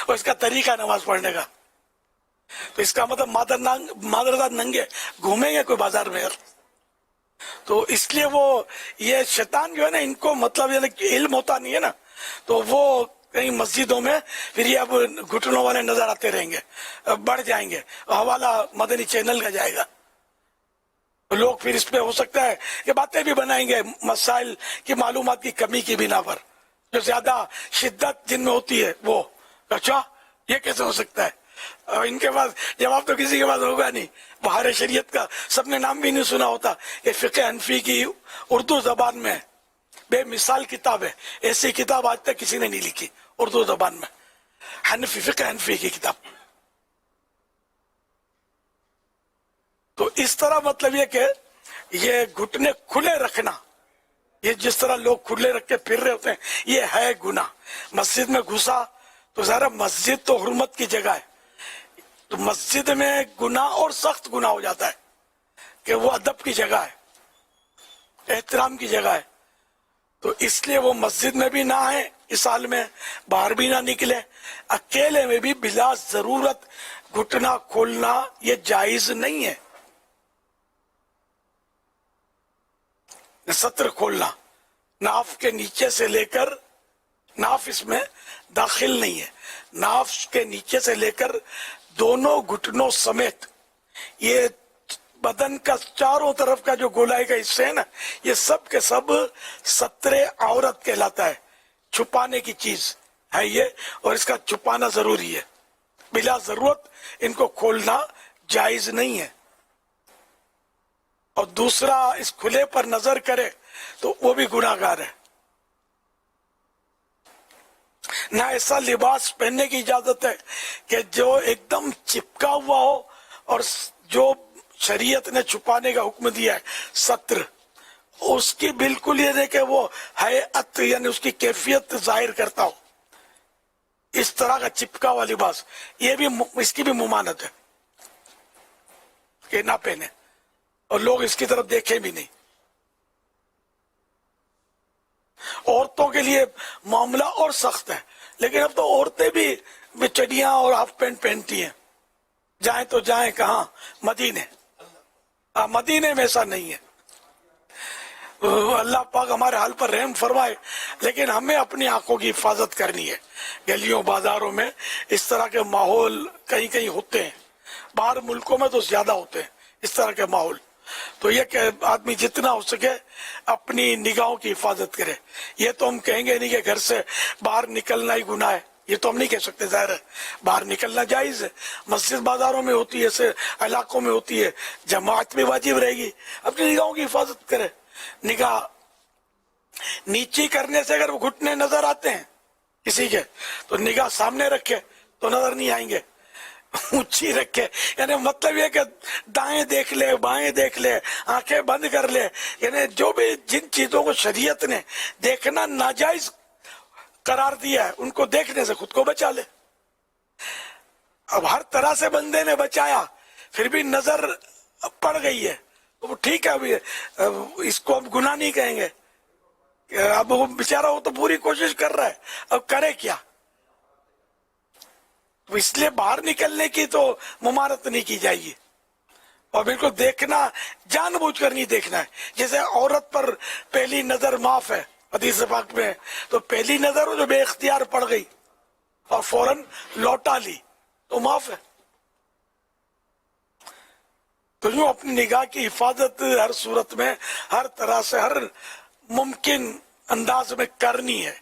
[SPEAKER 13] और इसका तरीका नमाज पढ़ने का। तो इसका मतलब मादरजात नंगे घूमेंगे कोई बाजार में यार? तो इसलिए वो ये शैतान जो है ना, इनको मतलब ये इल्म होता नहीं है ना, तो वो कहीं मस्जिदों में फिर ये अब घुटनों वाले नजर आते रहेंगे, बढ़ जाएंगे, हवाला मदनी चैनल का जाएगा, लोग फिर इस पे हो सकता है कि बातें भी बनाएंगे मसाइल की मालूमात की कमी की बिना पर, जो ज्यादा शिद्दत जिनमें होती है वो। अच्छा, ये कैसे हो सकता है? इनके पास जवाब तो किसी के पास होगा नहीं। बाहर शरीयत का सबने नाम भी नहीं सुना होता। ये फिक़े हनफी की उर्दू जबान में बेमिसाल किताब है, ऐसी किताब आज तक किसी ने नहीं लिखी उर्दू जबान में, फिक़े हनफी की किताब। तो इस तरह मतलब ये कि ये घुटने खुले रखना, ये जिस तरह लोग खुले रख के फिर रहे होते हैं, ये है गुनाह। मस्जिद में घुसा तो जरा, मस्जिद तो हुर्मत की जगह है, तो मस्जिद में गुनाह और सख्त गुनाह हो जाता है कि वो अदब की जगह है, एहतराम की जगह है। तो इसलिए वो मस्जिद में भी ना आए इस हाल में, बाहर भी ना निकले, अकेले में भी बिला जरूरत घुटना खोलना ये जायज नहीं है। सत्र खोलना नाफ के नीचे से लेकर, नाफ इसमें दाखिल नहीं है, नाफ के नीचे से लेकर दोनों घुटनों समेत ये बदन का चारों तरफ का जो गोलाई का हिस्से है ना, ये सब के सब सत्रे औरत कहलाता है, छुपाने की चीज है ये, और इसका छुपाना जरूरी है। बिला जरूरत इनको खोलना जायज नहीं है। और दूसरा, इस खुले पर नजर करे तो वो भी गुनाहगार है। ना ऐसा लिबास पहनने की इजाजत है कि जो एकदम चिपका हुआ हो, और जो शरीयत ने छुपाने का हुक्म दिया है सत्र, उसकी बिल्कुल ये देखे वो हैअत यानी उसकी कैफियत जाहिर करता हो, इस तरह का चिपका हुआ लिबास, ये भी इसकी भी मुमानत है कि ना पहने, और लोग इसकी तरफ देखे भी नहीं। औरतों के लिए मामला और सख्त है, लेकिन अब तो औरतें भी चड्डियां और हाफ पैंट पहनती हैं। जाएं तो जाएं कहां? मदीने। मदीने में ऐसा नहीं है। अल्लाह पाक हमारे हाल पर रहम फरमाए, लेकिन हमें अपनी आंखों की हिफाजत करनी है। गलियों बाजारों में इस तरह के माहौल कहीं कहीं होते हैं, बाहर मुल्कों में तो ज्यादा होते हैं इस तरह के माहौल। तो ये कि आदमी जितना हो सके अपनी निगाहों की हिफाजत करे। ये तो हम कहेंगे नहीं कि घर से बाहर निकलना ही गुनाह है, ये तो हम नहीं कह सकते, जाहिर है बाहर निकलना जायज है, मस्जिद बाजारों में होती है, ऐसे इलाकों में होती है, जमात में वाजिब रहेगी, अपनी निगाहों की हिफाजत करे। निगाह नीचे करने से अगर वो घुटने नजर आते हैं किसी के, तो निगाह सामने रखे तो नजर नहीं आएंगे, ऊंची रखे, यानी मतलब ये कि दाएं देख ले, बाएं देख ले, आंखें बंद कर ले, यानी जो भी जिन चीजों को शरीयत ने देखना नाजायज करार दिया है, उनको देखने से खुद को बचा ले। अब हर तरह से बंदे ने बचाया, फिर भी नजर पड़ गई है, तो वो ठीक है, अभी इसको हम गुनाह नहीं कहेंगे। अब वो बेचारा वो तो पूरी कोशिश कर रहा है, अब करे क्या? तो इसलिए बाहर निकलने की तो मुमारत नहीं की जाएगी, और बिल्कुल देखना जानबूझकर नहीं देखना है। जैसे औरत पर पहली नजर माफ है हदीस पाक में, तो पहली नजर वो जो बेइख्तियार पड़ गई और फौरन लौटा ली तो माफ है। तो यूं अपनी निगाह की हिफाजत हर सूरत में, हर तरह से, हर मुमकिन अंदाज में करनी है।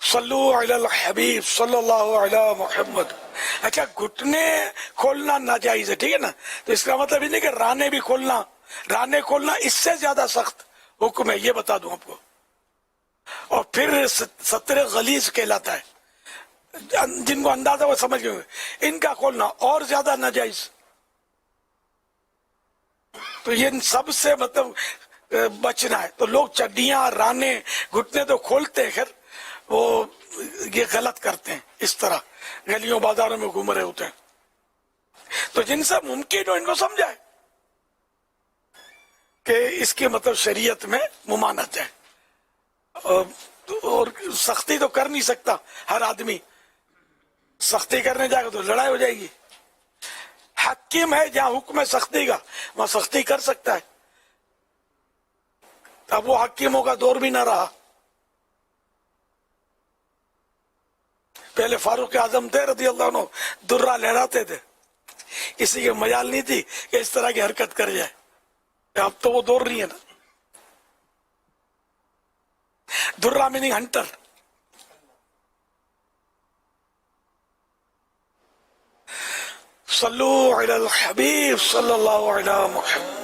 [SPEAKER 13] सल्लु अलल हबीब सल्लल्लाहु अलैहि मुहम्मद। अच्छा, घुटने खोलना नाजायज है, ठीक है ना? तो इसका मतलब ये नहीं कि राने भी खोलना, राने खोलना इससे ज्यादा सख्त हुक्म है, ये बता दूं आपको। और फिर सत्रे गलीज कहलाता है, जिनको अंदाजा वो समझ गए, इनका खोलना और ज्यादा नाजायज। तो ये सब से मतलब बचना है। तो लोग चड्डियां, राने, घुटने तो खोलते हैं, खैर वो ये गलत करते हैं, इस तरह गलियों बाजारों में घूम रहे होते हैं। तो जिनसे मुमकिन हो इनको समझाए कि इसके मतलब शरीयत में मुमानत है, और सख्ती तो कर नहीं सकता हर आदमी। सख्ती करने जाएगा तो लड़ाई हो जाएगी। हकीम है जहां हुक्म है सख्ती का, वहां सख्ती कर सकता है। अब वो हकीमों का दौर भी ना रहा। पहले फारूक आजम थे रज़ी अल्लाह अन्हु, दुर्रा लहराते थे, किसी के मजाल नहीं थी कि इस तरह की हरकत कर जाए। अब तो वो दौर नहीं है ना। दुर्रा मीनिंग हंटर। सल्लु अलल हबीब सल्लल्लाहु अलैहि मुहम्मद।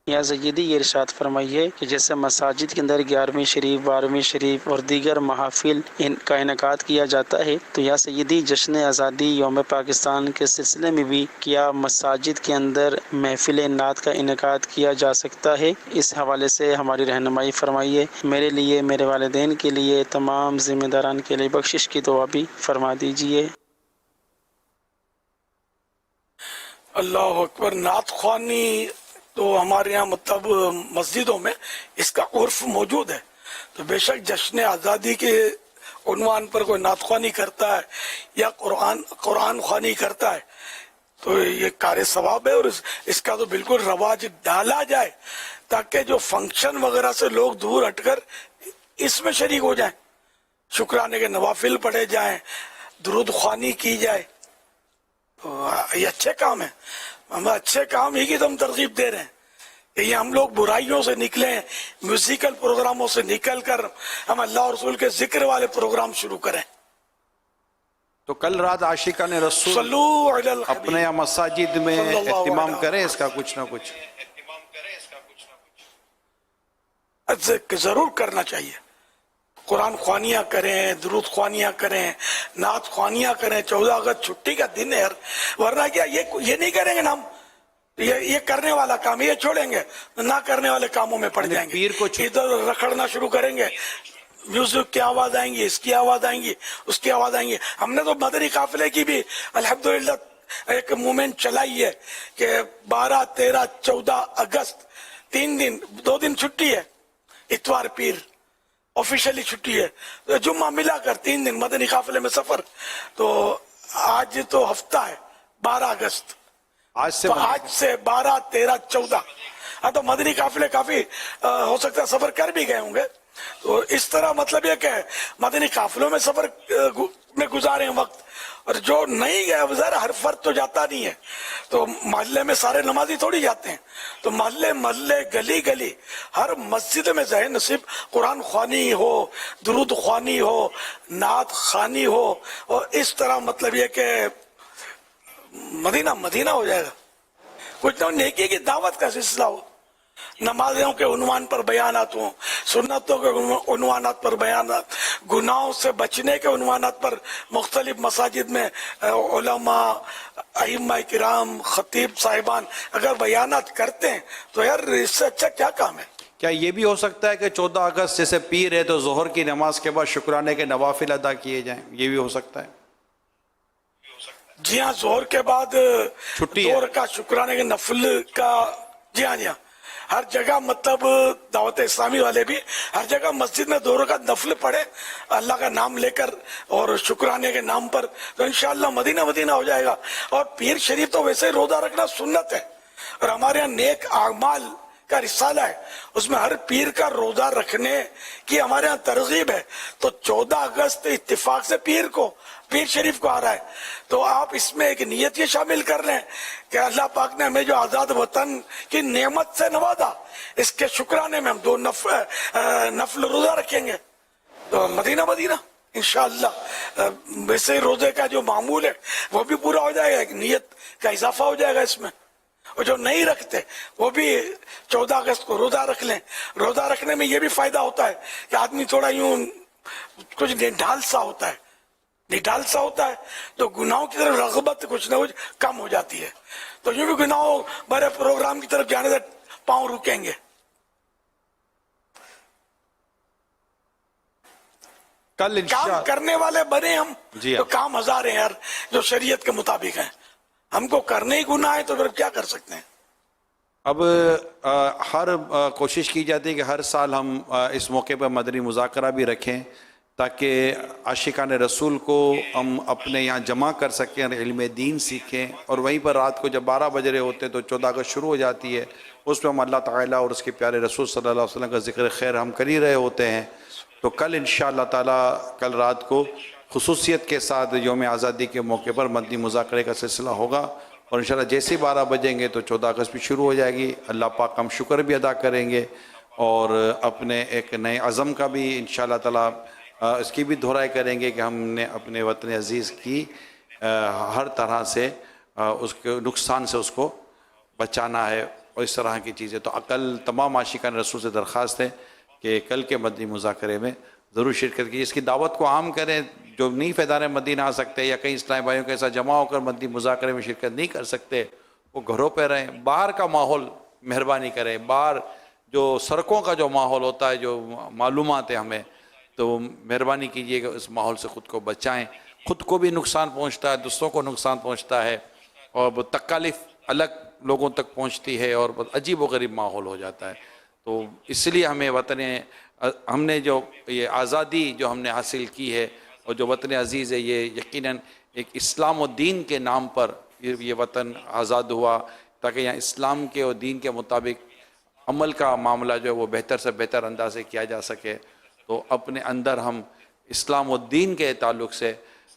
[SPEAKER 1] यहाँ सय्यदी ये इरशाद फरमाइए कि जैसे मसाजिद के अंदर 11वीं शरीफ, 12वीं शरीफ और दीगर महाफिल इनका इनेकाद किया जाता है, तो यहाँ सय्यदी जश्न आज़ादी यौम पाकिस्तान के सिलसिले में भी क्या मसाजिद के अंदर महफिल नात का इनेकाद किया जा सकता है? इस हवाले से हमारी रहनुमाई फरमाइए। मेरे लिए, मेरे वालिदैन के लिए, तमाम जिम्मेदारान के लिए बख्शिश की दुआ भी फरमा दीजिए।
[SPEAKER 13] अल्लाह अकबर। नात ख्वानी तो हमारे यहाँ मतलब मस्जिदों में इसका उर्फ मौजूद है। तो बेशक जश्न आज़ादी के उन्वान पर कोई नात ख्वानी करता है या कुरान ख्वानी करता है तो ये कार्य सवाब है, और इसका तो बिल्कुल रवाज डाला जाए ताकि जो फंक्शन वगैरह से लोग दूर हटकर इसमें शरीक हो जाएं, शुक्राने के नवाफिल पढ़े जाएं, दुरूद ख्वानी की जाए। तो ये अच्छे काम है, हम अच्छे काम ही की तो हम तरगीब दे रहे हैं। ये हम लोग बुराइयों से निकले, म्यूजिकल प्रोग्रामों से निकल कर हम अल्लाह और रसूल के जिक्र वाले प्रोग्राम शुरू करें।
[SPEAKER 18] तो कल रात आशिकाने रसूल अपने यहाँ मसाजिद में एहतिमाम करें इसका कुछ ना कुछ।
[SPEAKER 13] जरूर करना चाहिए। कुरान ख्वानियाँ करें, दुरूद ख्वानियाँ करें, नात ख्वानियाँ करें। 14 अगस्त छुट्टी का दिन है, वरना क्या ये नहीं करेंगे ना हम, ये करने वाला काम ये छोड़ेंगे, ना करने वाले कामों में पड़ जाएंगे। पीर को इधर रखड़ना शुरू करेंगे, म्यूजिक की आवाज आएंगी, इसकी आवाज आएंगी, उसकी आवाज आएंगी। हमने तो मदनी काफिले की भी अल्हम्दुलिल्लाह एक मूवमेंट चलाई है कि 12, 13, 14 अगस्त 3 दिन, 2 दिन छुट्टी है, इतवार पीर ऑफिशियली छुट्टी है, तो जुम्मा मिलाकर 3 दिन मदनी काफिले में सफर। तो आज तो हफ्ता है 12 अगस्त, आज से 12, 13, 14। हाँ, तो मदनी काफिले काफी हो सकता है सफर कर भी गए होंगे। तो इस तरह मतलब ये क्या है, मदनी काफिलों में सफर में गुजारे वक्त, और जो नहीं गया वज़ार हर फर्द तो जाता नहीं है। तो मोहल्ले में सारे नमाजी थोड़ी जाते हैं, तो मोहल्ले मोहल्ले, गली गली, हर मस्जिद में जाए नसीब कुरान ख्वानी हो, दुरूद ख्वानी हो, नात ख्वानी हो, और इस तरह मतलब ये कि मदीना मदीना हो जाएगा। कुछ ना नेकी की दावत का सिलसिला हो, नमाजों के उन्वान पर बयानात हो, सुन्नतों के उन्वानात पर बयानात, गुनाहों से बचने के उन्वानात पर मुख्तलिफ मसाजिद में उलमा, अइम्मा किराम, खतीब साहिबान अगर बयानात करते हैं तो यार इससे अच्छा क्या काम है।
[SPEAKER 18] کیا یہ بھی ہو سکتا ہے کہ 14 اگست جیسے پیر ہے تو ظہر کی نماز کے بعد شکرانے کے نوافل ادا کیے جائیں؟ یہ بھی ہو سکتا ہے؟
[SPEAKER 13] جی ہاں، ظہر کے بعد
[SPEAKER 18] چھٹی
[SPEAKER 13] دو رکعت شکرانے کے نفل کا، جی ہاں جی ہاں، ہر جگہ مطلب دعوت اسلامی والے بھی ہر جگہ مسجد میں 2 رکعت نفل پڑھے اللہ کا نام لے کر اور شکرانے کے نام پر، تو انشاءاللہ مدینہ مدینہ ہو جائے گا۔ اور پیر شریف تو ویسے ہی روزہ رکھنا سنت ہے، اور ہمارے یہاں نیک اعمال کا رسالہ ہے، اس میں ہر پیر کا روزہ رکھنے کی ہمارے ہاں ترغیب ہے۔ تو 14 اگست اتفاق سے پیر شریف کو آ رہا ہے، تو آپ اس میں ایک نیت یہ شامل کر لیں کہ اللہ پاک نے ہمیں جو آزاد وطن کی نعمت سے نوازا، اس کے شکرانے میں ہم 2 نفل روزہ رکھیں گے، تو مدینہ مدینہ انشاءاللہ۔ ویسے روزے کا جو معمول ہے وہ بھی پورا ہو جائے گا، ایک نیت کا اضافہ ہو جائے گا اس میں۔ اور جو نہیں رکھتے وہ بھی 14 اگست کو روزہ رکھ لیں۔ روزہ رکھنے میں یہ بھی فائدہ ہوتا ہے کہ آدمی تھوڑا یوں کچھ نڈھال سا ہوتا ہے تو گناہوں کی طرف رغبت کچھ نہ کچھ کم ہو جاتی ہے، تو یوں بھی گناہوں بڑے پروگرام کی طرف جانے سے پاؤں رکیں گے۔
[SPEAKER 18] کل
[SPEAKER 13] کام کرنے والے بنے ہم،
[SPEAKER 18] جی
[SPEAKER 13] تو کام 1000 ہیں یار جو شریعت کے مطابق ہیں، ہم کو کرنے ہی گناہ ہے تو پھر کیا کر سکتے ہیں۔
[SPEAKER 18] اب ہر کوشش کی جاتی ہے کہ ہر سال ہم اس موقع پر مدنی مذاکرہ بھی رکھیں تاکہ عاشقان رسول کو ہم اپنے یہاں جمع کر سکیں اور علم دین سیکھیں، اور وہیں پر رات کو جب 12 بج رہے ہوتے ہیں تو 14 اگست شروع ہو جاتی ہے، اس پہ ہم اللہ تعالیٰ اور اس کے پیارے رسول صلی اللہ علیہ وسلم کا ذکر خیر ہم کر ہی رہے ہوتے ہیں۔ تو کل انشاءاللہ تعالیٰ کل رات کو خصوصیت کے ساتھ یوم آزادی کے موقع پر مدنی مذاکرے کا سلسلہ ہوگا، اور انشاءاللہ جیسے 12 بجیں گے تو 14 اگست بھی شروع ہو جائے گی۔ اللہ پاک ہم شکر بھی ادا کریں گے اور اپنے ایک نئے عزم کا بھی انشاءاللہ تعالیٰ اس کی بھی دہرائی کریں گے کہ ہم نے اپنے وطن عزیز کی ہر طرح سے اس کے نقصان سے اس کو بچانا ہے، اور اس طرح کی چیزیں۔ تو کل تمام عاشقان رسول سے درخواست ہے کہ کل کے مدنی مذاکرے میں ضرور شرکت کیجیے، اس کی دعوت کو عام کریں۔ جو نہیں فیضان مدینہ آ سکتے یا کئی اسلامی بھائیوں کے ساتھ جمع ہو کر مدنی مذاکرے میں شرکت نہیں کر سکتے، وہ گھروں پہ رہیں، باہر کا ماحول مہربانی کریں، باہر جو سڑکوں کا جو ماحول ہوتا ہے، جو معلومات ہے ہمیں، تو مہربانی کیجیے کہ اس ماحول سے خود کو بچائیں۔ خود کو بھی نقصان پہنچتا ہے، دوسروں کو نقصان پہنچتا ہے، اور وہ تکالیف الگ لوگوں تک پہنچتی ہے، اور بہت عجیب و غریب ماحول ہو جاتا ہے۔ تو اس لیے ہمیں ہم نے جو یہ آزادی جو ہم نے حاصل کی ہے اور جو وطن عزیز ہے، یہ یقیناً ایک اسلام و دین کے نام پر یہ وطن آزاد ہوا، تاکہ یہاں اسلام کے اور دین کے مطابق عمل کا معاملہ جو ہے وہ بہتر سے بہتر انداز سے کیا جا سکے۔ تو اپنے اندر ہم اسلام و دین کے تعلق سے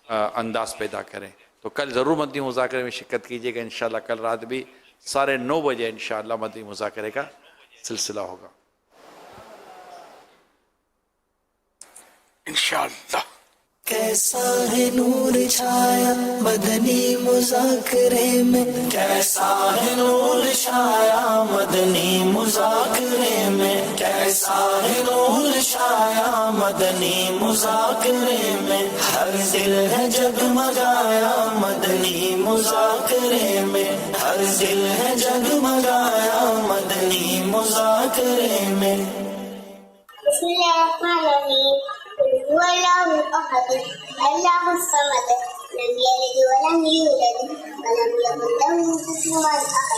[SPEAKER 18] انداز پیدا کریں۔ تو کل ضرور مدنی مذاکرے میں شرکت کیجیے گا، انشاءاللہ کل رات بھی 9:30 بجے انشاءاللہ مدنی مذاکرے کا سلسلہ ہوگا
[SPEAKER 13] انشاءاللہ۔
[SPEAKER 2] کیسا ہے نور چھایا مدنی مذاکرے میں، کیسا ہے نور چھایا مدنی مذاکرے میں، کیسا ہے نور چھایا مدنی مذاکرے میں، ہر دل ہے جگمگایا مدنی مذاکرے میں، ہر دل ہے جگمگایا مدنی مذاکرے میں۔
[SPEAKER 14] بسم اللہ الرحمن الرحیم۔ هو الله الأحد الله الصمد لم يلد ولم يولد ولم يكن له كفوا أحد۔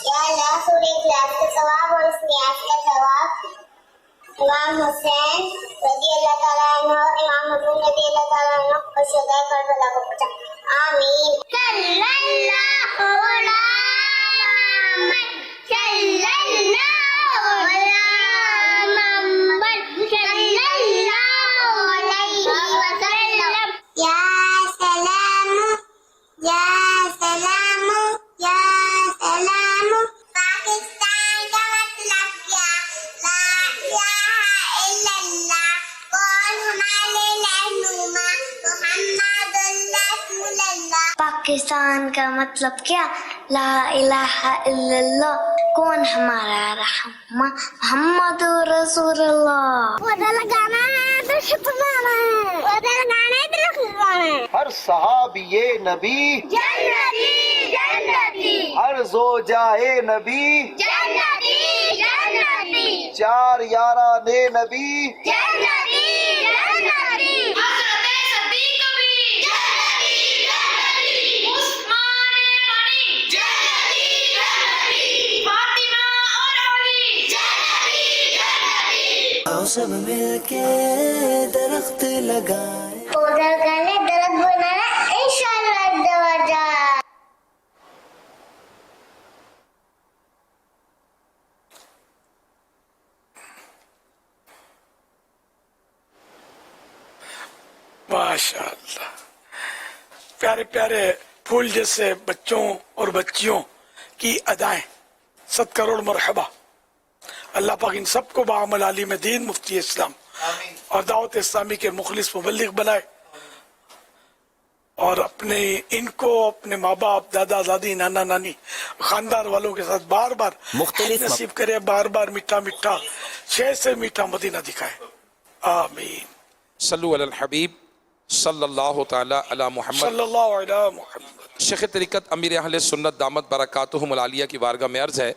[SPEAKER 14] یا اللہ سورہ اخلاص کا ثواب اور اس نیاز کا ثواب امام حسین رضی اللہ تعالیٰ عنہ، امام حسین رضی اللہ تعالیٰ عنہ اور شہداء کربلا کو پہنچا۔ آمین۔ صلی اللہ علی محمد، صلی اللہ علی محمد، صلی اللہ یا سلام یا سلام یا سلام۔ پاکستان کا مطلب کیا؟ لا الہ الا اللہ۔ کون ہمارے رہنما؟ محمد رسول اللہ۔ پاکستان کا مطلب کیا؟ لا الہ الا اللہ۔ کون ہمارا رہنما؟ محمد رسول اللہ۔ وعدہ لگانا ہے تو چھپانا ہے، وعدہ لگانا ہے تو چھپانا ہے۔
[SPEAKER 3] ہر صحابی نبی
[SPEAKER 14] جنتی جنتی،
[SPEAKER 3] ہر زوجہ نبی
[SPEAKER 14] جنتی جنتی۔
[SPEAKER 3] चार याराने नबी
[SPEAKER 2] आओ सब मिलके दरख्त लगाए,
[SPEAKER 14] उधर गले दरख्त बनाना इंशाल्लाह दवाजा।
[SPEAKER 13] माशाअल्लाह, प्यारे प्यारे फूल जैसे बच्चों और बच्चियों की अदाएं, 7 करोड़ मरहबा। अल्लाह पाक इन सबको बाअमल आलिम दीन, मुफ्ती इस्लाम और दावत इस्लामी के मुखलिस मुबल्लिग बनाए, और अपने इनको अपने माँ बाप, दादा दादी, नाना नानी, खानदान वालों के साथ बार बार नसीब करे, बार बार मीठा मीठा शहर से मीठा मदीना दिखाए। आमीन।
[SPEAKER 4] सल्लु अलल हबीब सल्लल्लाहु ताला अला मुहम्मद
[SPEAKER 13] सल्लल्लाहु अलैहि मुहम्मद।
[SPEAKER 4] शेख तरीक़त अमीर अहले सुन्नत दामत बरकातुहुमुल आलिया की बारगाह में अर्ज़ है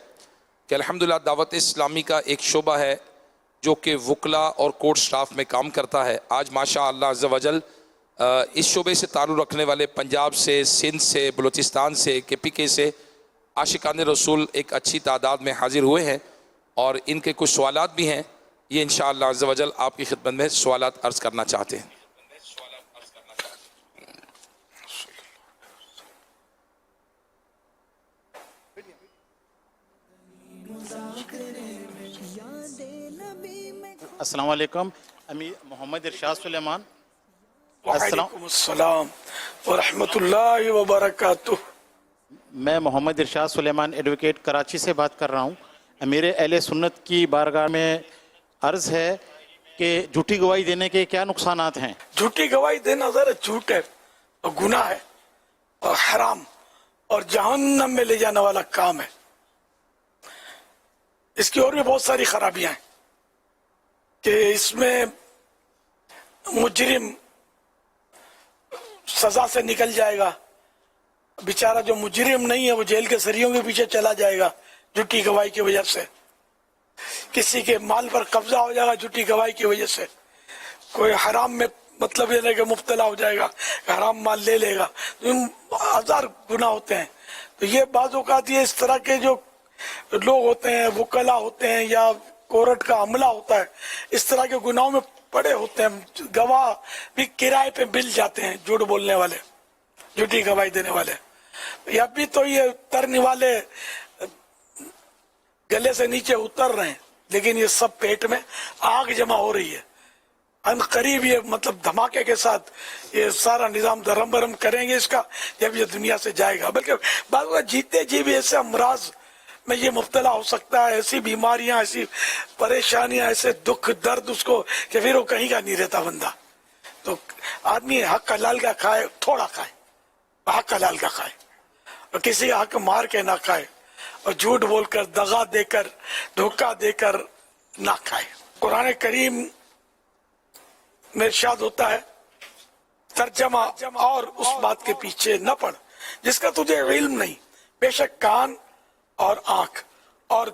[SPEAKER 4] कि अल्हम्दुलिल्लाह दावत इस्लामी का एक शोबा है जो कि वकला और कोर्ट स्टाफ में काम करता है। आज माशा अल्लाह अज़्ज़ वजल इस शोबे से ताल्लुक़ रखने वाले पंजाब से, सिंध से, बलूचिस्तान से, KPK से आशिकान रसूल एक अच्छी तादाद में हाजिर हुए हैं, और इनके कुछ सवालात भी हैं। ये इंशाअल्लाह अज़्ज़ वजल आपकी खिदमत में सवालात अर्ज़ करना चाहते हैं।
[SPEAKER 5] अस्सलाम वालेकुम। अमीर मोहम्मद इरशाद सुलेमान।
[SPEAKER 13] वालेकुम अस्सलाम व रहमतुल्लाहि व बरकातुह।
[SPEAKER 5] मैं मोहम्मद इरशाद सुलेमान एडवोकेट कराची से बात कर रहा हूँ। अमीर अहले सुन्नत की बारगाह में अर्ज़ है कि झूठी गवाही देने के क्या नुकसानात हैं?
[SPEAKER 13] झूठी गवाही देना ज़रा झूठ है और गुनाह है और हराम और जहन्नम में ले जाने वाला काम है। इसकी और भी बहुत सारी खराबियां हैं कि इसमें मुजरिम सजा से निकल जाएगा, बेचारा जो मुजरिम नहीं है वो जेल के सरियों के पीछे चला जाएगा झूठी गवाही की वजह से। किसी के माल पर कब्जा हो जाएगा झूठी गवाही की वजह से। कोई हराम में मतलब ये नहीं कि मुब्तला हो जाएगा, हराम माल ले लेगा, तो 1000 गुनाह होते हैं। तो ये बाज़ औक़ात ये इस तरह के जो लोग होते हैं, वकला होते हैं या कोर्ट का अमला होता है, इस तरह के गुनाहों में पड़े होते हैं। गवाह भी किराए पे मिल जाते हैं, झूठ बोलने वाले, झूठी गवाही देने वाले। या भी तो ये उतरने वाले गले से नीचे उतर रहे हैं, लेकिन ये सब पेट में आग जमा हो रही है। अनकरीब ये मतलब धमाके के साथ ये सारा निजाम धर्म भरम करेंगे इसका, जब ये दुनिया से जाएगा। बल्कि बाद जीते जी भी ऐसे अमराज में ये मुब्तला हो सकता है, ऐसी बीमारियां, ऐसी परेशानियां, ऐसे दुख दर्द उसको कि फिर वो कहीं का नहीं रहता बंदा। तो आदमी हक हलाल का खाए, थोड़ा खाए, हक हलाल का खाए, और किसी का हक मार के ना खाए, और झूठ बोलकर, दगा देकर, धोखा देकर ना खाए। कुरान करीम में इरशाद होता है, तर्जमा और उस बात के पीछे न पड़ जिसका तुझे इल्म नहीं। बेशक कान और आंख और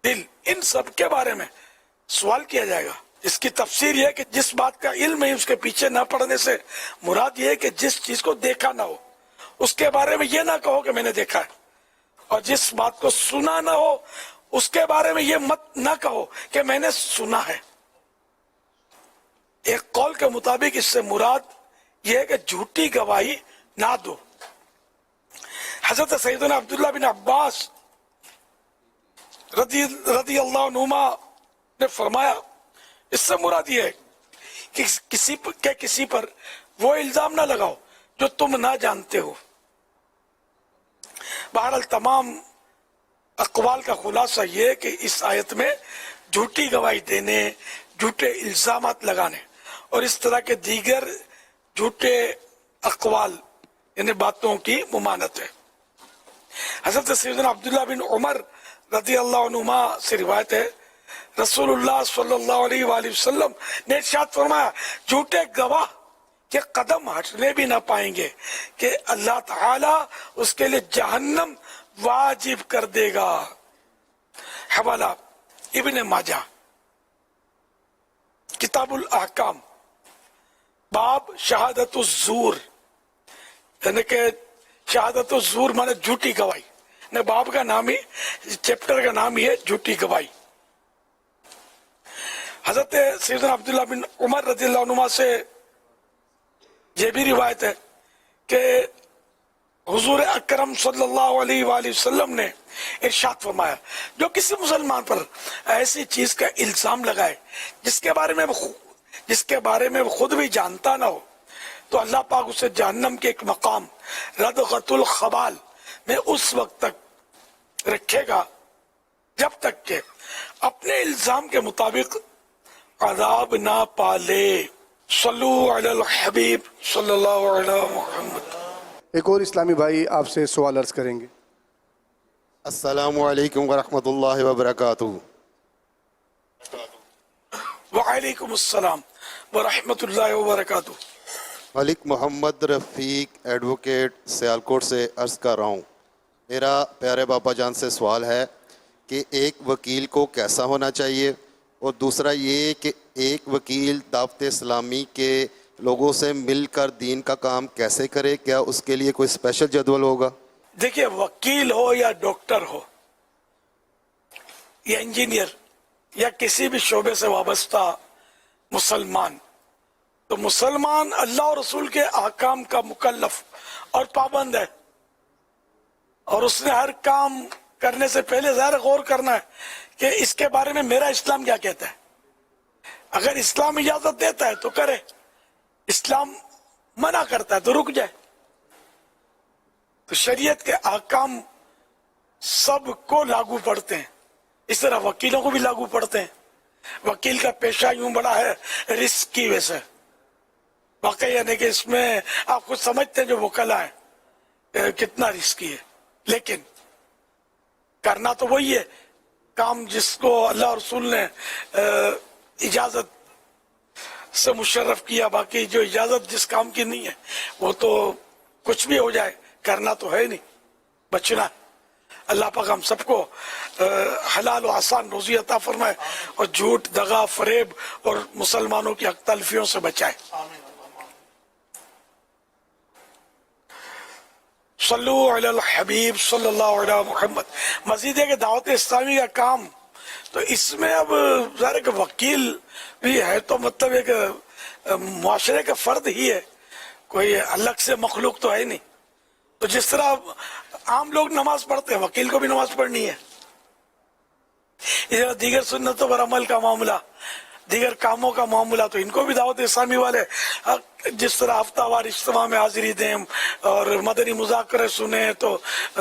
[SPEAKER 13] दिल, इन सब के बारे में सवाल किया जाएगा। इसकी तफसीर यह है कि जिस बात का इल्म है उसके पीछे न पड़ने से मुराद ये है कि जिस चीज को देखा ना हो उसके बारे में ये ना कहो कि मैंने देखा है, और जिस बात को सुना ना हो उसके बारे में ये मत ना कहो कि मैंने सुना है। एक कौल के मुताबिक इससे मुराद यह है कि झूठी गवाही ना दो। हजरत सैयदना अब्दुल्लाह बिन अब्बास रदी अल्लाह नुमा ने फरमाया, इससे मुराद ये है कि किसी पर वो इल्जाम ना लगाओ जो तुम ना जानते हो। बहरहाल तमाम अक़वाल का खुलासा ये है कि इस आयत में झूठी गवाही देने, झूठे इल्जामात लगाने और इस तरह के दीगर झूठे अक़वाल यानी बातों की मुमानत है। हज़रत सैयदना अब्दुल्लाह बिन उमर रज़ी अल्लाह अन्हुमा से रिवायत है, रसूलुल्लाह सल्लल्लाहु अलैहि वसल्लम ने इरशाद फरमाया, झूठे गवाह के कदम हटने भी ना पाएंगे कि अल्लाह ताला उसके लिए जहन्नम वाजिब कर देगा। हवाला ابن ماجہ کتاب الاحکام باب شہادت الزور، یعنی کہ شہادت الزور مانے جھوٹی گواہی، باب کا نام ہی، چیپٹر کا نام ہی ہے جھوٹی گواہی۔ حضرت سیدنا عبداللہ بن عمر رضی اللہ عنہ سے یہ بھی روایت ہے کہ حضور اکرم صلی اللہ علیہ وآلہ وسلم نے ارشاد فرمایا، جو کسی مسلمان پر ایسی چیز کا الزام لگائے جس کے بارے میں وہ خود بھی جانتا نہ ہو، تو اللہ پاک اسے جہنم کے ایک مقام ردغۃ الخبال میں اس وقت تک رکھے گا جب تک کہ اپنے الزام کے مطابق عذاب نہ پالے۔ صلو علی الحبیب صلی اللہ علیہ محمد۔
[SPEAKER 6] ایک اور اسلامی بھائی آپ سے سوال عرض کریں گے۔
[SPEAKER 7] السلام علیکم ورحمۃ اللہ وبرکاتہ۔
[SPEAKER 13] وعلیکم السلام ورحمۃ اللہ وبرکاتہ۔
[SPEAKER 7] ملک محمد رفیق ایڈوکیٹ سیالکوٹ سے عرض کر رہا ہوں، میرا پیارے باپا جان سے سوال ہے کہ ایک وکیل کو کیسا ہونا چاہیے، اور دوسرا یہ کہ ایک وکیل دعوت اسلامی کے لوگوں سے مل کر دین کا کام کیسے کرے، کیا اس کے لیے کوئی اسپیشل جدول ہوگا؟
[SPEAKER 13] دیکھیے، وکیل ہو یا ڈاکٹر ہو یا انجینئر یا کسی بھی شعبے سے وابستہ مسلمان، تو مسلمان اللہ اور رسول کے احکام کا مکلف اور پابند ہے، اور اس نے ہر کام کرنے سے پہلے ظاہر غور کرنا ہے کہ اس کے بارے میں میرا اسلام کیا کہتا ہے۔ اگر اسلام اجازت دیتا ہے تو کرے، اسلام منع کرتا ہے تو رک جائے۔ تو شریعت کے احکام سب کو لاگو پڑتے ہیں، اس طرح وکیلوں کو بھی لاگو پڑتے ہیں۔ وکیل کا پیشہ یوں بڑا ہے رسک کی وجہ سے، واقعی یعنی کہ اس میں آپ خود سمجھتے ہیں جو وکلا ہے کتنا رسکی ہے، لیکن کرنا تو وہی ہے کام جس کو اللہ اور رسول نے اجازت سے مشرف کیا، باقی جو اجازت جس کام کی نہیں ہے وہ تو کچھ بھی ہو جائے، کرنا تو ہے نہیں، بچنا ہے۔ اللہ پاک ہم سب کو حلال و آسان روزی عطا فرمائے اور جھوٹ، دغا، فریب اور مسلمانوں کی حق تلفیوں سے بچائے۔ صلو علی الحبیب صلی اللہ علیہ محمد۔ مزید ہے کہ دعوت اسلامی کا کام تو اس میں اب ظاہر ہے کہ وکیل بھی ہے تو مطلب ایک معاشرے کا فرد ہی ہے، کوئی الگ سے مخلوق تو ہے نہیں۔ تو جس طرح عام لوگ نماز پڑھتے ہیں وکیل کو بھی نماز پڑھنی ہے، اس طرح دیگر سنتوں پر عمل کا معاملہ، دیگر کاموں کا معاملہ تو ان کو بھی دعوت اسلامی والے جس طرح ہفتہ وار اجتماع میں حاضری دیں اور مدنی مذاکرے سنیں، تو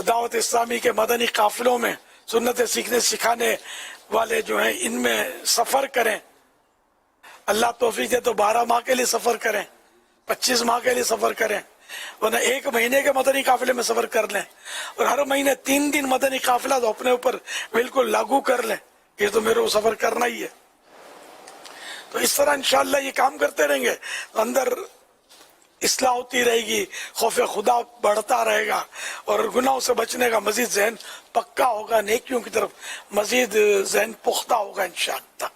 [SPEAKER 13] دعوت اسلامی کے مدنی قافلوں میں سنتیں سیکھنے سکھانے والے جو ہیں ان میں سفر کریں۔ اللہ توفیق دے تو 12 ماہ کے لیے سفر کریں، 25 ماہ کے لیے سفر کریں، ورنہ 1 مہینے کے مدنی قافلے میں سفر کر لیں، اور ہر مہینے 3 دن مدنی قافلہ تو اپنے اوپر بالکل لاگو کر لیں کہ تو میرے کو سفر کرنا ہی ہے۔ تو اس طرح انشاءاللہ یہ کام کرتے رہیں گے، اندر اصلاح ہوتی رہے گی، خوف خدا بڑھتا رہے گا، اور گناہوں سے بچنے کا مزید ذہن پکا ہوگا، نیکیوں کی طرف مزید ذہن پختہ ہوگا انشاءاللہ۔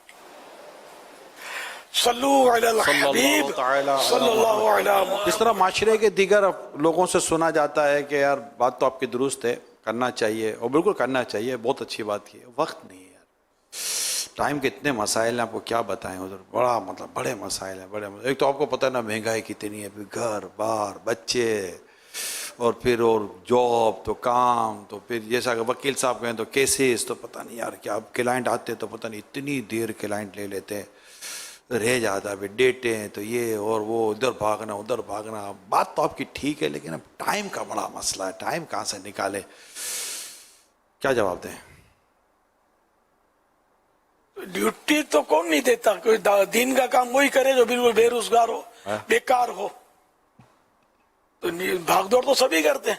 [SPEAKER 13] صلو علی الحبیب صلی اللہ علیہ وسلم۔
[SPEAKER 18] جس طرح معاشرے کے دیگر لوگوں سے سنا جاتا ہے کہ یار بات تو آپ کی درست ہے، کرنا چاہیے، اور بالکل کرنا چاہیے، بہت اچھی بات کی ہے، وقت نہیں ہے یار، ٹائم کے اتنے مسائل ہیں، آپ کو کیا بتائیں، ادھر بڑا مطلب بڑے مسائل ہیں، بڑے مسائل۔ ایک تو آپ کو پتہ ہے نا مہنگائی کتنی ہے، پھر گھر بار بچے، اور پھر اور جاب تو کام، تو پھر جیسا کہ وکیل صاحب کہیں تو کیسز، تو پتہ نہیں یار کیا، کلائنٹ آتے تو پتہ نہیں اتنی دیر کلائنٹ لے لیتے ہیں، رہ جاتا ہے، پھر ڈیٹیں تو یہ اور وہ، ادھر بھاگنا ادھر بھاگنا۔ بات تو آپ کی ٹھیک ہے، لیکن اب ٹائم کا بڑا مسئلہ ہے، ٹائم کہاں سے نکالے، کیا جواب دیں؟
[SPEAKER 13] ڈیوٹی تو کون نہیں دیتا، کوئی دین کا کام وہی کرے جو بالکل بے روزگار ہو، بیکار ہو۔ تو بھاگ دوڑ تو سبھی کرتے ہیں،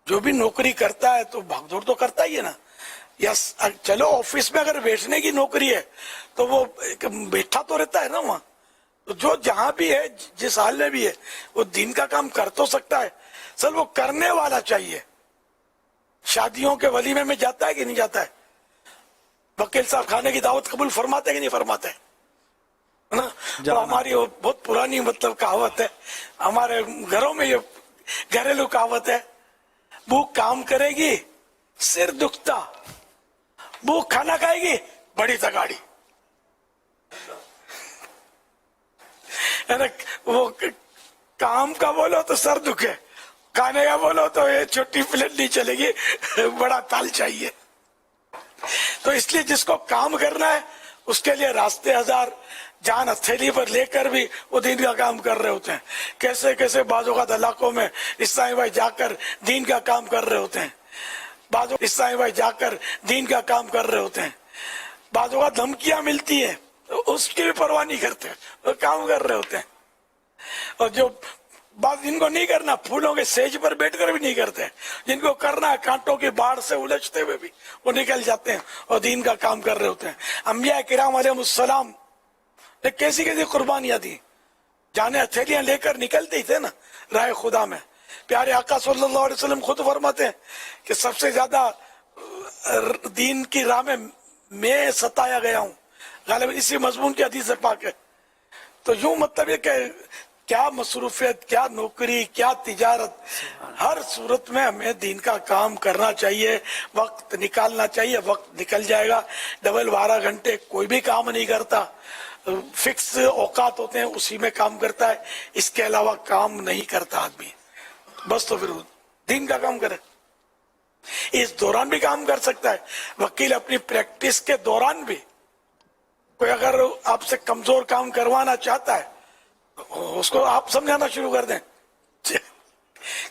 [SPEAKER 13] جو بھی نوکری کرتا ہے تو بھاگ دوڑ تو کرتا ہی ہے نا۔ یا چلو آفس میں اگر بیٹھنے کی نوکری ہے تو وہ بیٹھا تو رہتا ہے نا وہاں، تو جو جہاں بھی ہے جس حال میں بھی ہے وہ دین کا کام کر تو سکتا ہے، سر وہ کرنے والا چاہیے۔ شادیوں کے ولیمے میں جاتا ہے کہ نہیں جاتا ہے؟ वकील साहब खाने की दावत कबूल फरमाते हैं कि नहीं फरमाते, है ना? तो हमारी वो बहुत पुरानी मतलब कहावत है, हमारे घरों में ये घरेलू कहावत है, भूख काम करेगी सिर दुखता, भूख खाना खाएगी बड़ी तगाड़ी, है ना? वो काम का बोलो तो सर दुखे, खाने का बोलो तो ये छोटी प्लेट नहीं चलेगी, बड़ा ताल चाहिए। तो इसलिए जिसको काम करना है उसके लिए रास्ते हजार, जान हथेली पर लेकर भी वो दीन का काम कर रहे होते हैं। कैसे कैसे बाजों का इलाकों में इस्लामी भाई जाकर दीन का काम कर रहे होते हैं, बाजों इस्लामी भाई जाकर दीन का काम कर रहे होते हैं। बाजों का धमकियां मिलती है तो उसकी भी परवाह नहीं करते, वो काम कर रहे होते हैं। और जो बात जिनको नहीं करना, फूलों के सेज पर बैठकर भी नहीं करते, जिनको करना है कांटों की बाढ़ से उलझते हुए भी वो निकल जाते हैं और दीन का काम कर रहे होते हैं। अंबिया किराम अलैहिमुस्सलाम ने कैसी कैसी कुर्बानियां दी, जाने हथेलियां लेकर निकलते ही थे ना राह खुदा में। प्यारे आका सल्लल्लाहु अलैहि वसल्लम खुद फरमाते हैं कि सबसे ज्यादा दीन की राह में मैं सताया गया हूँ, गालिब इसी मजमून की हदीस पाक है। तो यूं मतलब ये कि क्या मसरूफियत, क्या नौकरी, क्या तिजारत, हर सूरत में हमें दीन का काम करना चाहिए, वक्त निकालना चाहिए। वक्त निकल जाएगा, डबल 12 घंटे कोई भी काम नहीं करता, फिक्स औकात होते हैं उसी में काम करता है, इसके अलावा काम नहीं करता आदमी। बस तो फिर दीन का काम करे। इस दौरान भी काम कर सकता है वकील, अपनी प्रैक्टिस के दौरान भी कोई अगर आपसे कमजोर काम करवाना चाहता है उसको आप समझाना शुरू कर दें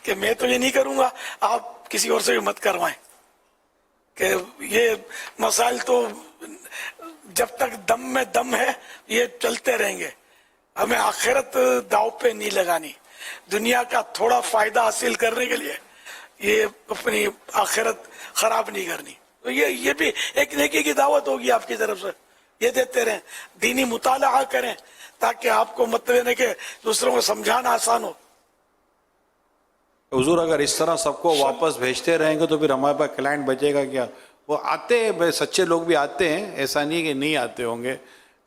[SPEAKER 13] कि मैं तो ये नहीं करूंगा, आप किसी और से भी मत करवाएं, कि ये मसाइल तो जब तक दम में दम है ये चलते रहेंगे, हमें आखिरत दाव पे नहीं लगानी, दुनिया का थोड़ा फायदा हासिल करने के लिए ये अपनी आखिरत खराब नहीं करनी। तो ये भी एक नेकी की दावत होगी आपकी तरफ से, ये देते रहें, दीनी मुताला करें ताकि आपको मतलब कि दूसरों को समझाना आसान हो।
[SPEAKER 18] हुजूर अगर इस तरह सबको वापस भेजते रहेंगे तो फिर हमारे पास क्लाइंट बचेगा क्या? वो आते हैं, सच्चे लोग भी आते हैं, ऐसा नहीं कि नहीं आते होंगे,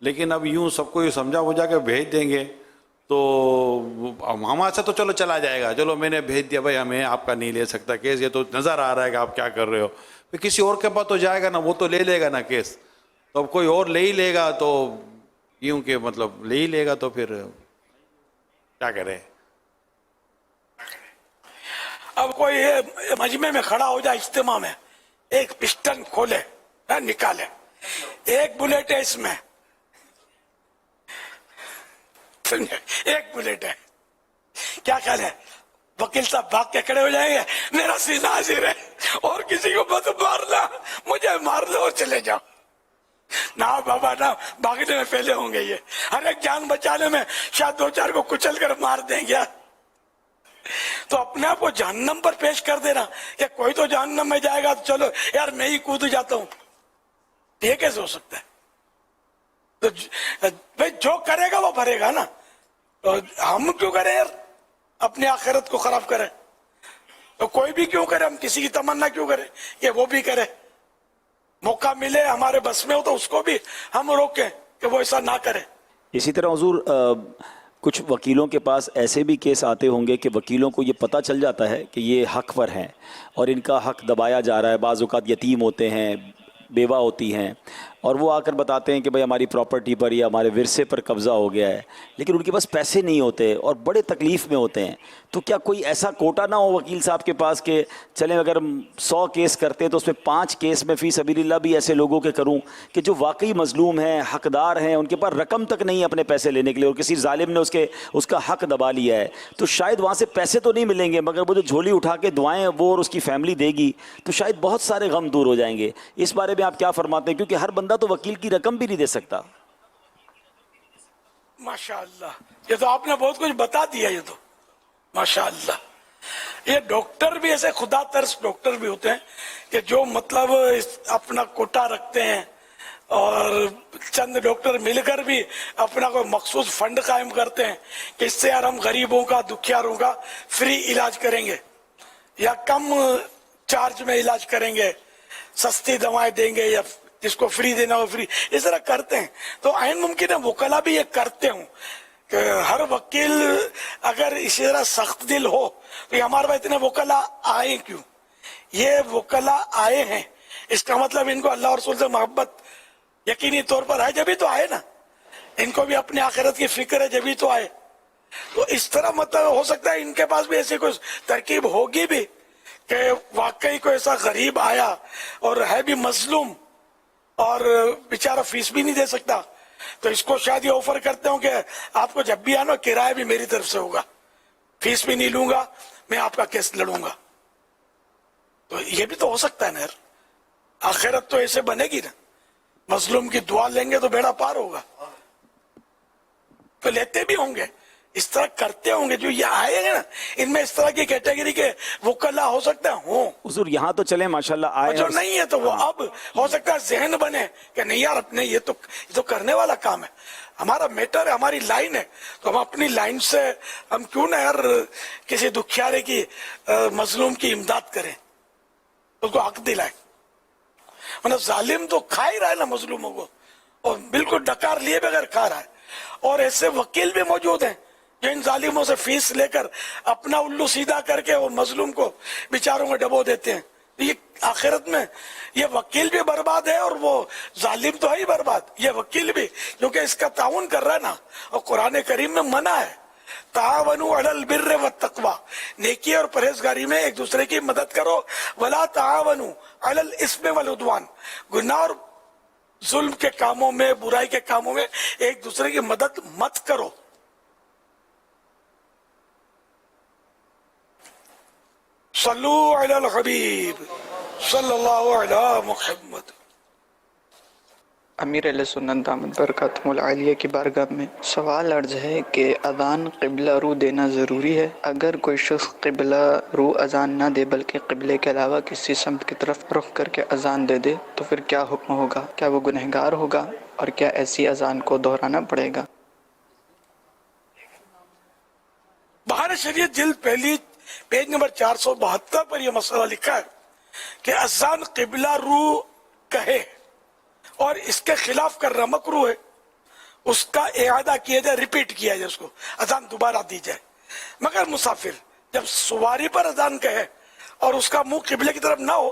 [SPEAKER 18] लेकिन अब यूं सबको यूँ समझा बुझा के भेज देंगे तो हमारे से तो चलो चला जाएगा, चलो मैंने भेज दिया भाई, हमें आपका नहीं ले सकता केस, ये तो नज़र आ रहा है कि आप क्या कर रहे हो, फिर किसी और के पास तो जाएगा ना, वो तो ले लेगा ना केस, तो अब कोई और ले ही लेगा, तो यूं के मतलब ले ही लेगा, तो फिर क्या करें?
[SPEAKER 13] अब कोई मजमे में खड़ा हो जाए, इज्तिमा में, एक पिस्टन खोले निकाले, एक बुलेट है इसमें, एक बुलेट है, क्या ख्याल है? वकील साहब भाग के खड़े हो जाएंगे, मेरा सीना हाजिर है और किसी को मत मारना, मुझे मार लो और चले जाओ। ना बाबा ना, भागने में पहले होंगे ये, हर एक जान बचाने में शायद 2-4 को कुचल कर मार देंगे। तो अपने आप को जहन्नम पर पेश कर देना कि कोई तो जहन्नम में जाएगा तो चलो यार मैं ही कूद जाता हूं, ये कैसे हो सकता है? तो भाई जो करेगा वो भरेगा ना, तो हम क्यों करें यार, अपनी आखिरत को खराब करें? तो कोई भी क्यों करे, हम किसी की तमन्ना क्यों करें कि वो भी करे? मौका मिले हमारे बस में हो तो उसको भी हम रोकें कि वो ऐसा ना करे।
[SPEAKER 8] इसी तरह हुजूर कुछ वकीलों के पास ऐसे भी केस आते होंगे कि वकीलों को ये पता चल जाता है कि ये हक पर हैं और इनका हक दबाया जा रहा है, बाज़ औक़ात यतीम होते हैं, बेवा होती हैं, और वो आकर बताते हैं कि भाई हमारी प्रॉपर्टी पर या हमारे विरसे पर कब्ज़ा हो गया है, लेकिन उनके पास पैसे नहीं होते और बड़े तकलीफ़ में होते हैं। तो क्या कोई ऐसा कोटा ना हो वकील साहब के पास कि चलें अगर 100 केस करते हैं तो उसमें 5 केस में फ़ी सबीलिल्लाह भी ऐसे लोगों के करूं कि जो वाकई मज़लूम हैं, हकदार हैं, उनके पास रकम तक नहीं है अपने पैसे लेने के लिए और किसी जालिम ने उसका हक दबा लिया है, तो शायद वहाँ से पैसे तो नहीं मिलेंगे मगर वो जो झोली उठा के दुआएँ वो और उसकी फैमिली देगी तो शायद बहुत सारे गम दूर हो जाएंगे। इस बारे में आप क्या फरमाते हैं? क्योंकि हर बंदा तो वकील की रकम भी नहीं दे सकता।
[SPEAKER 13] माशाअल्लाह, ये तो आपने बहुत कुछ बता दिया, ये तो माशाअल्लाह। ये डॉक्टर भी ऐसे खुदा तर्स डॉक्टर भी होते हैं कि जो मतलब अपना कोटा रखते हैं और चंद डॉक्टर मिलकर भी अपना कोई मखसूस फंड कायम करते हैं कि इससे यार हम गरीबों का, दुखियारों का फ्री इलाज करेंगे या कम चार्ज में इलाज करेंगे, सस्ती दवाएं देंगे या जिसको फ्री देना हो फ्री, इस तरह करते हैं। तो आइन मुमकिन है वकला भी ये करते हूँ कि हर वकील अगर इसी तरह सख्त दिल हो तो ये हमारे पास इतने वकला आए क्यों? ये वकला आए हैं, इसका मतलब इनको अल्लाह और रसूल से मोहब्बत यकीनी तौर पर है, जब भी तो आए ना। इनको भी अपनी आखिरत की फिक्र है, जब भी तो आए। तो इस तरह मतलब हो सकता है इनके पास भी ऐसी कुछ तरकीब होगी भी कि वाकई कोई ऐसा गरीब आया और है भी मजलूम और बेचारा फीस भी नहीं दे सकता, तो इसको शायद ये ऑफर करते हो कि आपको जब भी आना किराया भी मेरी तरफ से होगा, फीस भी नहीं लूंगा, मैं आपका केस लड़ूंगा। तो ये भी तो हो सकता है ना यार, आखिरत तो ऐसे बनेगी ना, मजलूम की दुआ लेंगे तो बेड़ा पार होगा। तो लेते भी होंगे, इस तरह करते होंगे। जो ये आएंगे ना, इनमें इस तरह की कैटेगरी के वकला हो सकता है हो।
[SPEAKER 8] हुजूर यहाँ तो चले माशाल्लाह आए,
[SPEAKER 13] जो नहीं है तो वो अब हो सकता है जहन बने कि नहीं यार अपने ये तो करने वाला काम है, हमारा मैटर है, हमारी लाइन है, तो हम अपनी लाइन से हम क्यों ना यार किसी दुखियारे की मजलूम की इमदाद करें, उसको हक दिलाए। मतलब जालिम तो खा ही रहा है ना मजलूमों को, और बिल्कुल डकार लिए बगैर खा रहा है। और ऐसे वकील भी मौजूद हैं जो इन जालिमों से फीस लेकर अपना उल्लू सीधा करके वो मजलूम को बेचारों को डबो देते हैं। ये आखिरत में ये वकील भी बर्बाद है और वो जालिम तो है ही बर्बाद, ये वकील भी, क्योंकि इसका ताउन कर रहा है ना। और कुरान करीम में मना है, तावनु अलल बिर्र व तक़वा, नेकी और परहेजगारी में एक दूसरे की मदद करो, वला तावनु अलल इस्म वल उद्वान, गुनाह और जुल्म के कामों में, बुराई के कामों में एक दूसरे की मदद मत करो। सल्लु अलल हबीब सल्लल्लाहु अलैहि मुहम्मद।
[SPEAKER 9] अमीर अहले सुन्नत दामत बरकातुहुल आलिया की बारगाह में सवाल अर्ज है कि अज़ान क़िबला रू देना ज़रूरी है? अगर कोई शख्स क़िबला रू अज़ान ना दे बल्कि क़िबले के अलावा किसी समत की तरफ रुख करके अज़ान दे दे तो फिर क्या हुक्म होगा? क्या वो गुनहगार होगा और क्या ऐसी अज़ान को दोहराना पड़ेगा?
[SPEAKER 13] बहार शरीयत जिल्द पहली पेज नंबर 472 पर यह मसला लिखा है कि अज़ान क़िबला रू कहे और इसके खिलाफ करना मकरूह है, उसका इआदा किया जाए, रिपीट किया जाए, उसको अजान दोबारा दी जाए। मगर मुसाफिर जब सवारी पर अजान कहे और उसका मुंह किबले की तरफ ना हो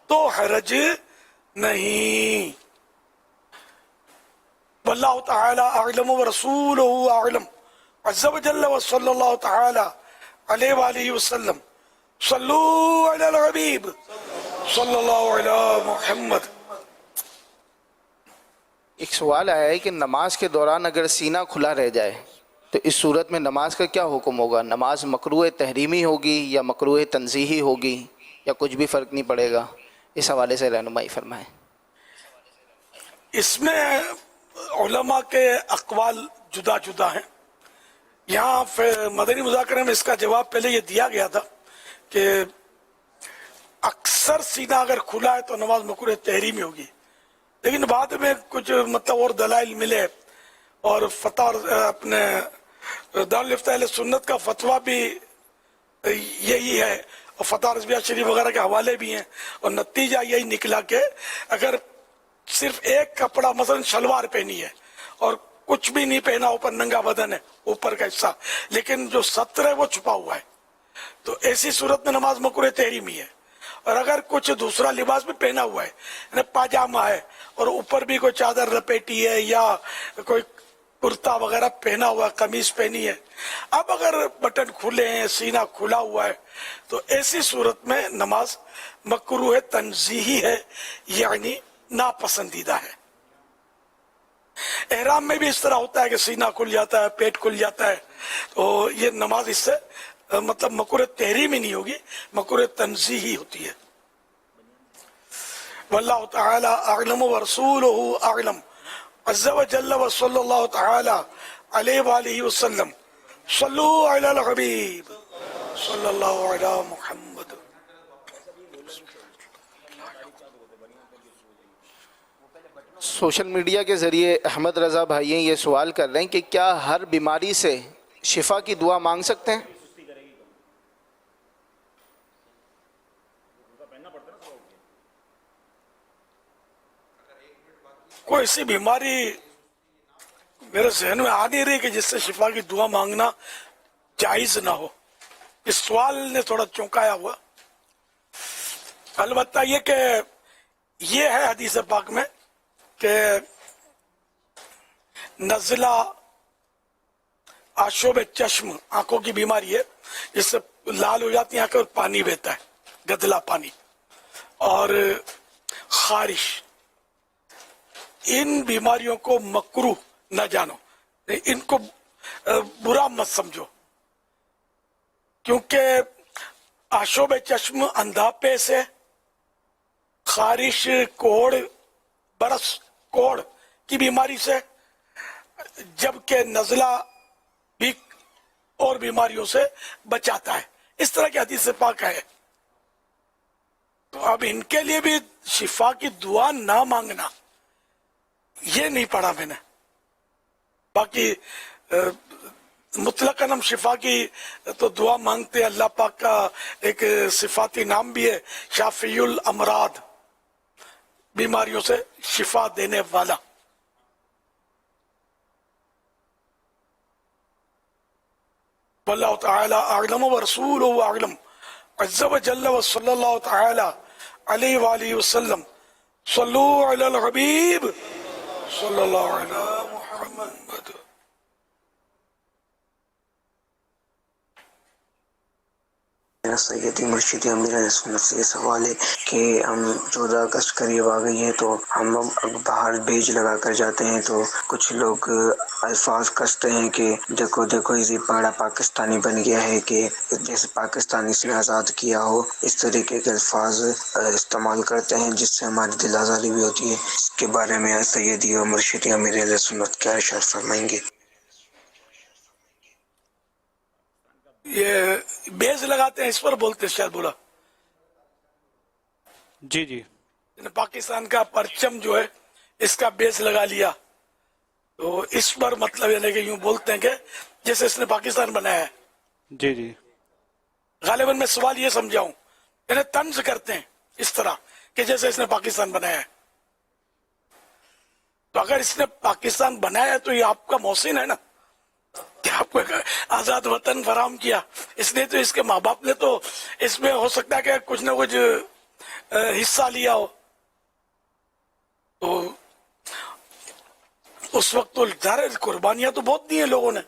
[SPEAKER 13] तो हरज नहीं। वल्लाहु तआला अअलम व रसूलुहु अअलम अज़्ज़ा व जल्ल व सल्लल्लाहु तआला अलैहि व आलिहि वसल्लम। सल्लू अलल हबीब सल्लल्लाहु अलैहि मुहम्मद।
[SPEAKER 19] एक सवाल आया है कि नमाज के दौरान अगर सीना खुला रह जाए तो इस सूरत में नमाज का क्या हुक्म होगा? नमाज मकरूह तहरीमी होगी या मकरूह तंज़ीही होगी या कुछ भी फ़र्क नहीं पड़ेगा? इस हवाले से रहनुमाई फरमाएं।
[SPEAKER 13] इसमें उलमा के अक़वाल जुदा जुदा हैं। यहाँ मदनी मुज़ाकरे में इसका जवाब पहले ये दिया गया था कि अक्सर सीना अगर खुला है तो नमाज मकरूह तहरीमी होगी, लेकिन बाद में कुछ मतलब और दलाइल मिले और फतवा अपने दारुल इफ्ता अहले सुन्नत का फतवा भी यही है और फतवा रज़विया शरीफ वगैरह के हवाले भी हैं, और नतीजा यही निकला कि अगर सिर्फ एक कपड़ा मसलन शलवार पहनी है और कुछ भी नहीं पहना, ऊपर नंगा बदन है, ऊपर का हिस्सा, लेकिन जो सत्र है वो छुपा हुआ है, तो ऐसी सूरत में नमाज मकरूह तहरीमी है। और अगर कुछ दूसरा लिबास भी पहना हुआ है, पाजामा है और ऊपर भी कोई चादर लपेटी है या कोई कुर्ता वगैरह पहना हुआ है, कमीज पहनी है, अब अगर बटन खुले हैं, सीना खुला हुआ है, तो ऐसी सूरत में नमाज मकरूह तंज़ीही है, यानी नापसंदीदा है। एहराम में भी इस तरह होता है कि सीना खुल जाता है, पेट खुल जाता है, तो ये नमाज इससे मतलब मकरूह तहरीमी नहीं होगी, मकरूह तंज़ीही होती है। वल्लाहु तआला अअलम व रसूलुहु अअलम अज़्ज़ा व जल्ल व सल्लल्लाहु तआला अलैहि व आलिहि वसल्लम। सल्लू अलल हबीब सल्लल्लाहु अलैहि मुहम्मद।
[SPEAKER 19] सोशल मीडिया के ज़रिए अहमद रज़ा भाई ये सवाल कर रहे हैं कि क्या हर बीमारी से शिफा की दुआ मांग सकते हैं?
[SPEAKER 13] कोई सी बीमारी मेरे जहन में आ नहीं रही कि जिससे शिफा की दुआ मांगना जायज ना हो। इस सवाल ने थोड़ा चौंकाया हुआ। अलबत्ता ये कि ये है हदीस पाक में कि नज़ला आशोब चश्म आंखों की बीमारी है, जिससे लाल हो जाती है आंखें और पानी बहता है, गदला पानी, और खारिश, इन बीमारियों को मकरूह न जानो, इनको बुरा मत समझो, क्योंकि आशोब चश्म अंधापे से, खारिश कोढ़ बरस कोढ़ की बीमारी से, जबकि नज़ला भी और बीमारियों से बचाता है। इस तरह की हदीस पाक है। तो अब इनके लिए भी शिफा की दुआ ना मांगना, ये नहीं पढ़ा मैंने। बाकी मुतलकन हम शिफा की तो दुआ मांगते हैं। अल्लाह पाक का एक सिफाती नाम भी है शाफियुल अमराद, बीमारियों से शिफा देने वाला। वल्लाहु तआला अअलम व रसूलुहु अअलम अज़्ज़ व जल्ल व सल्लल्लाहु तआला अलैहि व आलिहि वसल्लम सल्लु अलल हबीब सल्लल्लाहु अलैहि मुहम्मद।
[SPEAKER 10] मेरा सैयदी मुर्शिदी अमीर सुन्नत से सवाल है कि हम 14 अगस्त करीब आ गई है, तो हम अब बाहर बेज लगा कर जाते हैं, तो कुछ लोग अल्फाज कसते हैं कि देखो देखो ये बड़ा पाकिस्तानी बन गया है, कि जैसे पाकिस्तानी से आज़ाद किया हो, इस तरीके के अल्फाज इस्तेमाल करते हैं जिससे हमारी दिल आज़ादी भी होती है। इसके बारे में सैयदी और मुर्शिदी अमीर सुन्नत क्या इरशाद फरमाएंगे?
[SPEAKER 13] ये बेज लगाते हैं, इस पर बोलते शायद बोला
[SPEAKER 5] जी जी।
[SPEAKER 13] पाकिस्तान का परचम जो है इसका बेस लगा लिया, तो इस पर मतलब यानी कि यूं बोलते हैं कि जैसे इसने पाकिस्तान बनाया है।
[SPEAKER 5] जी जी।
[SPEAKER 13] गालिबन मैं सवाल ये समझाऊं, यानी तंज करते हैं इस तरह कि जैसे इसने पाकिस्तान बनाया है। तो अगर इसने पाकिस्तान बनाया है तो ये आपका मोहसिन है ना, कि आपको आजाद वतन फराम किया इसने, तो इसके माँ बाप ने तो इसमें हो सकता है कि कुछ ना कुछ हिस्सा लिया हो। तो उस वक्त तो ज़ाहिर कुर्बानियां तो बहुत दी हैं लोगों ने,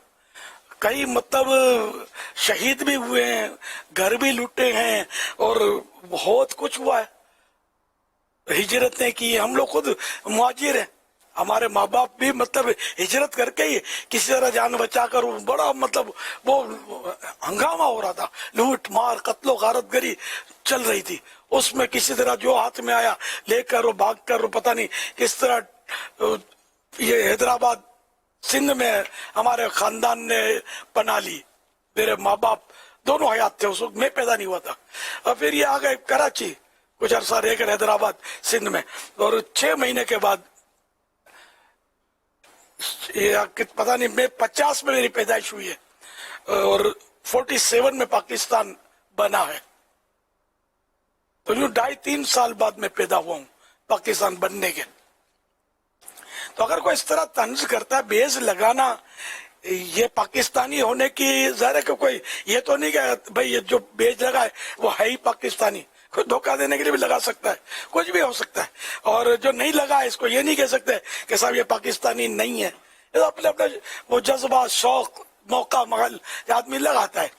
[SPEAKER 13] कई मतलब शहीद भी हुए हैं, घर भी लूटे हैं और बहुत कुछ हुआ है। हिजरतें की, हम लोग खुद मुहाजिर हैं, हमारे माँ बाप भी मतलब हिजरत करके ही किसी तरह जान बचा कर, बड़ा मतलब वो हंगामा हो रहा था, लूट मार कत्लो गारतगरी चल रही थी, उसमें किसी तरह जो हाथ में आया लेकर वो भाग कर, वो पता नहीं किस तरह ये हैदराबाद सिंध में हमारे खानदान ने पना ली। मेरे माँ बाप दोनों हयात थे उस वक्त, मैं पैदा नहीं हुआ था। और फिर ये आ गए कराची, कुछ अरसा रह कर हैदराबाद सिंध में, और 6 महीने के बाद ये पता नहीं, मैं 50 में मेरी पैदाइश हुई है और 47 में पाकिस्तान बना है, तो यूं 2.5-3 साल बाद मैं पैदा हुआ हूँ पाकिस्तान बनने के। तो अगर कोई इस तरह तंज करता है, बेज लगाना, ये पाकिस्तानी होने की ज़ाहिर है कि कोई ये तो नहीं कि भाई ये जो बेज लगा है वो है ही पाकिस्तानी, कोई धोखा देने के लिए भी लगा सकता है, कुछ भी हो सकता है। और जो नहीं लगा है इसको ये नहीं कह सकते कि साहब ये पाकिस्तानी नहीं है, ये तो अपने अपने वो जज्बा, शौक, मौका, महल आदमी लगाता है।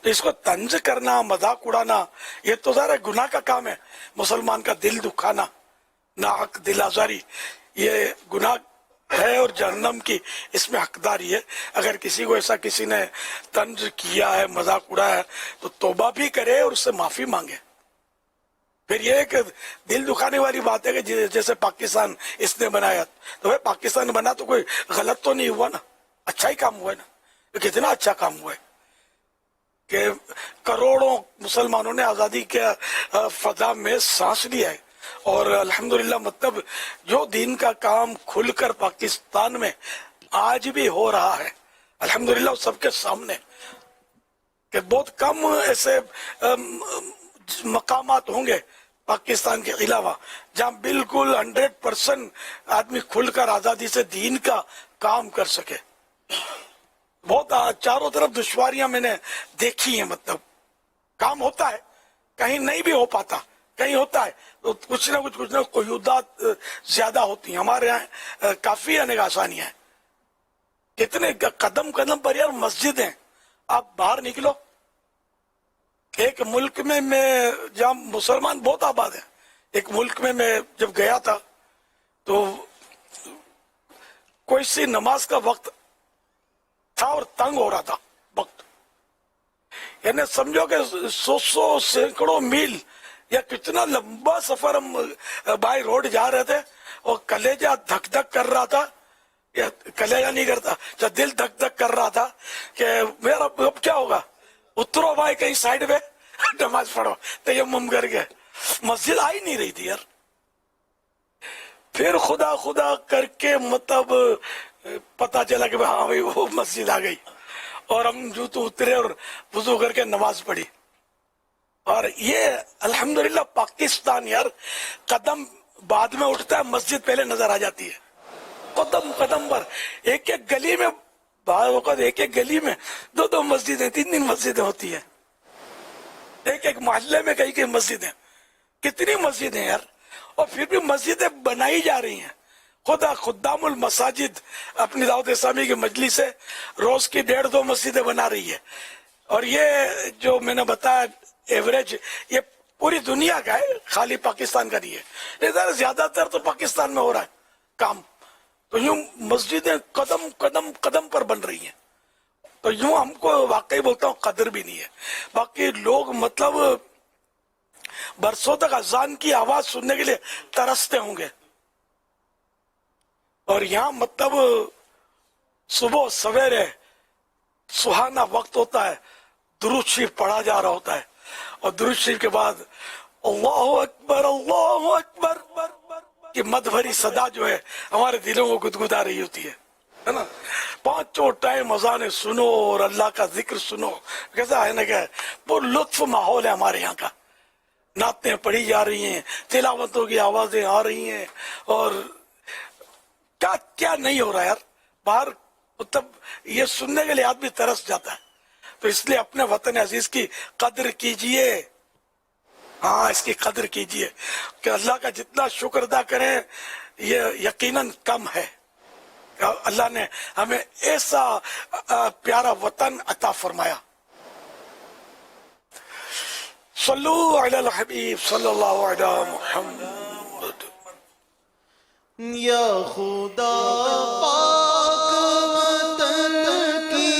[SPEAKER 13] तो इसको तंज करना, मजाक उड़ाना, ये तो ज़रा गुनाह का काम है। मुसलमान का दिल दुखाना, नाहक दिल आजारी, ये गुनाह है और जहन्नम की इसमें हकदारी है। अगर किसी को ऐसा किसी ने तंज किया है, मजाक उड़ाया है, तो तौबा भी करे और उससे माफी मांगे। फिर ये एक दिल दुखाने वाली बात है कि जैसे पाकिस्तान इसने बनाया, तो भाई पाकिस्तान बना तो कोई गलत तो नहीं हुआ ना, अच्छा ही काम हुआ है ना। तो कितना अच्छा काम हुआ है कि करोड़ों मुसलमानों ने आज़ादी के फजा में सांस लिया है। और अल्हम्दुलिल्लाह मतलब जो दीन का काम खुलकर पाकिस्तान में आज भी हो रहा है, अल्हम्दुलिल्लाह सबके सामने, कि बहुत कम ऐसे मकामात होंगे पाकिस्तान के अलावा, जहाँ बिल्कुल 100% आदमी खुलकर आज़ादी से दीन का काम कर सके। बहुत चारों तरफ दुश्वारियां मैंने देखी हैं, मतलब काम होता है, कहीं नहीं भी हो पाता, कहीं होता है तो कुछ ना कुछ क़ुयूदात ज्यादा होती हैं। हमारे यहाँ काफी अनेक आसानियां हैं, कितने कदम कदम पर यार मस्जिद हैं। आप बाहर निकलो, एक मुल्क में मैं जहाँ मुसलमान बहुत आबाद है, एक मुल्क में मैं जब गया था तो कोई सी नमाज का वक्त था और तंग हो रहा था वक्त, यानी समझो कि 100 सैकड़ों मील या कितना लंबा सफर हम बाई रोड जा रहे थे और कलेजा धक धक कर रहा था, या कलेजा नहीं करता, जब दिल धक धक कर रहा था कि मेरा अब क्या होगा, उतरो भाई कहीं साइड में नमाज पढ़ो, तयम्मुम करके। मस्जिद आ ही नहीं रही थी यार। फिर खुदा खुदा करके मतलब पता चला कि हाँ भाई वो मस्जिद आ गई, और हम जो तो उतरे और वुजू करके नमाज पढ़ी। और ये अल्हम्दुलिल्लाह पाकिस्तान यार, कदम बाद में उठता है, मस्जिद पहले नजर आ जाती है। कदम कदम पर एक एक गली में, एक एक गली में 2-2 मस्जिदें, 3-3 मस्जिदें होती है, एक एक मोहल्ले में कई कई मस्जिदें। कितनी मस्जिदें यार, और फिर भी मस्जिदें बनाई जा रही हैं। खुदा खुद्दामुल मसाजिद अपनी दावत इस्लामी की मजलिस से रोज की 1.5-2 मस्जिदें बना रही है। और ये जो मैंने बताया एवरेज, ये पूरी दुनिया का है, खाली पाकिस्तान का नहीं है। लेकिन ज्यादातर तो पाकिस्तान में हो रहा है काम। तो यूं मस्जिदें कदम कदम कदम पर बन रही हैं, तो यूं हमको वाकई बोलता हूँ कदर भी नहीं है। बाकी लोग मतलब बरसों तक अजान की आवाज सुनने के लिए तरसते होंगे, और यहाँ मतलब सुबह सवेरे सुहाना वक्त होता है, दुरूद शरीफ पढ़ा जा रहा होता है, और दुरूद शरीफ के बाद अल्लाहु अकबर की मद भरी सदा जो है हमारे दिलों को गुदगुदा रही होती है ना। 5 टाइम अजाने सुनो और अल्लाह का जिक्र सुनो, कैसा है ना, क्या वो लुत्फ माहौल है हमारे यहाँ का। नातें पढ़ी जा रही हैं, तिलावतों की आवाजें आ रही हैं, और क्या क्या नहीं हो रहा यार बाहर, मतलब ये सुनने के लिए आदमी तरस जाता है। तो इसलिए अपने वतन अजीज की कदर कीजिए, हाँ इसकी कदर कीजिए कि अल्लाह का जितना शुक्र अदा करें ये यकीनन कम है। अल्लाह ने हमें ऐसा प्यारा वतन अता फरमाया। सल्लु अलल हबीब सल्लल्लाहु अलैहि मुहम्मद।
[SPEAKER 2] या खुदा पाक वतन की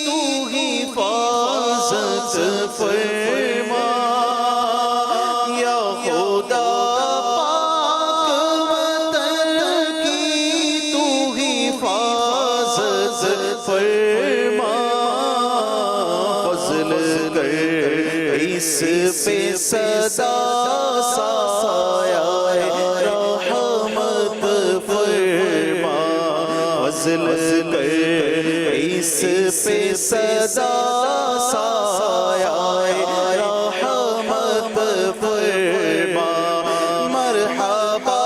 [SPEAKER 2] तू हिफाजत फरमा, या खुदा पाक वतन की तू हिफाजत फरमा। फज़ल कर इस पे सदा साया रहमत फरमा। फज़ल कर इस पे सदा साया रहमत फरमा। मरहबा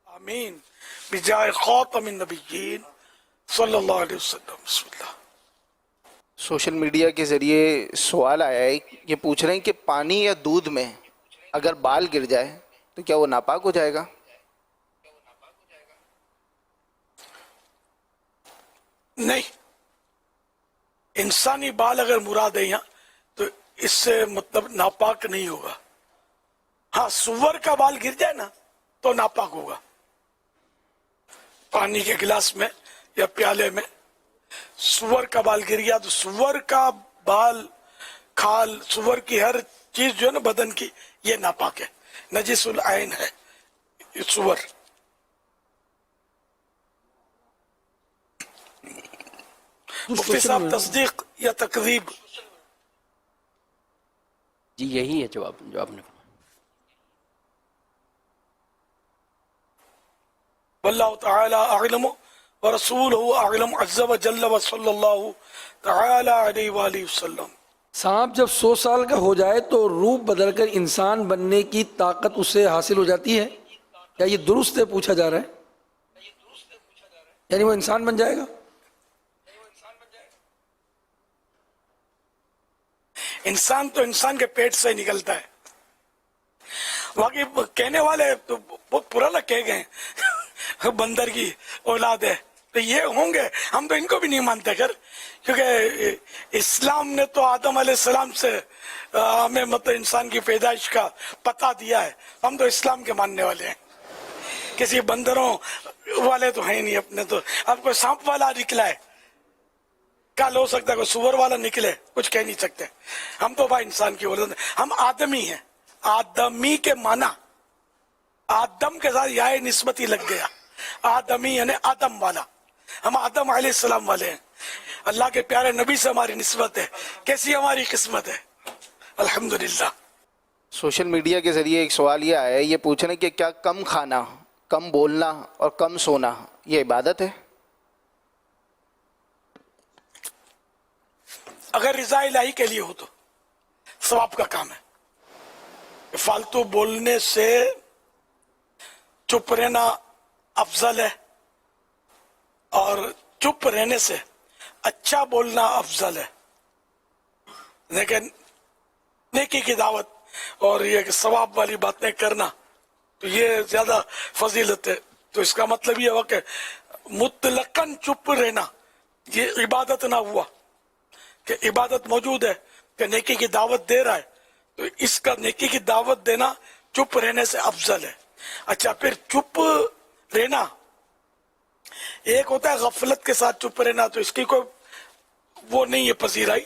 [SPEAKER 13] आमीन बिजाय खातमिन नबिय्यीन सल्लल्लाहु अलैहि वसल्लम। बिस्मिल्लाह।
[SPEAKER 19] सोशल मीडिया के ज़रिए सवाल आया है, ये पूछ रहे हैं कि पानी या दूध में अगर बाल गिर जाए तो क्या वो नापाक हो जाएगा?
[SPEAKER 13] نہیں، انسانی بال اگر مراد ہے یہاں تو اس سے مطلب ناپاک نہیں ہوگا. ہاں سور کا بال گر جائے نا تو ناپاک ہوگا. پانی کے گلاس میں یا پیالے میں سور کا بال گر گیا تو سور کا بال، کھال، سور کی ہر چیز جو ہے نا بدن کی، یہ ناپاک ہے، نجس العین ہے یہ سور. مفتی صاحب تصدیق یا تکذیب؟
[SPEAKER 20] جی یہی ہے جواب جو آپ نے فرمایا.
[SPEAKER 13] واللہ تعالی اعلم ورسولہ اعلم عز وجل وصلی اللہ تعالی علیہ وآلہ وسلم.
[SPEAKER 11] سانپ جب 100 سال کا ہو جائے تو روپ بدل کر انسان بننے کی طاقت اسے حاصل ہو جاتی ہے؟ کیا یہ درست ہے پوچھا جا رہا ہے؟ یعنی وہ انسان بن جائے گا؟
[SPEAKER 13] انسان تو انسان کے پیٹ سے نکلتا ہے. باقی کہنے والے تو بہت پرانا کہہ گئے بندر کی اولاد ہے تو یہ ہوں گے، ہم تو ان کو بھی نہیں مانتے خیر، کیونکہ اسلام نے تو آدم علیہ السلام سے ہمیں مطلب انسان کی پیدائش کا پتہ دیا ہے. ہم تو اسلام کے ماننے والے ہیں، کسی بندروں والے تو ہیں نہیں اپنے. تو اب کوئی سانپ والا نکلا ہے، کل ہو سکتا ہے کوئی سور والا نکلے، کچھ کہہ نہیں سکتے. ہم تو بھائی انسان کی اولاد ہیں، ہم آدمی ہیں. آدمی کے معنی آدم کے ساتھ یا نسبتی لگ گیا، آدمی یعنی آدم والا. ہم آدم علیہ السلام والے ہیں. اللہ کے پیارے نبی سے ہماری نسبت ہے. کیسی ہماری قسمت ہے، الحمدللہ.
[SPEAKER 19] سوشل میڈیا کے ذریعے ایک سوال یہ آیا ہے، یہ پوچھ رہے ہیں کہ کیا کم کھانا، کم بولنا اور کم سونا یہ عبادت ہے؟
[SPEAKER 13] اگر رضا الہی کے لیے ہو تو ثواب کا کام ہے. فالتو بولنے سے چپ رہنا افضل ہے، اور چپ رہنے سے اچھا بولنا افضل ہے. لیکن نیکی کی دعوت اور یہ ثواب والی باتیں کرنا تو یہ زیادہ فضیلت ہے. تو اس کا مطلب یہ ہوا کہ مطلقاً چپ رہنا یہ عبادت نہ ہوا، کہ عبادت موجود ہے کہ نیکی کی دعوت دے رہا ہے تو اس کا نیکی کی دعوت دینا چپ رہنے سے افضل ہے. اچھا پھر چپ رہنا ایک ہوتا ہے غفلت کے ساتھ چپ رہنا، تو اس کی کوئی وہ نہیں ہے پذیرائی.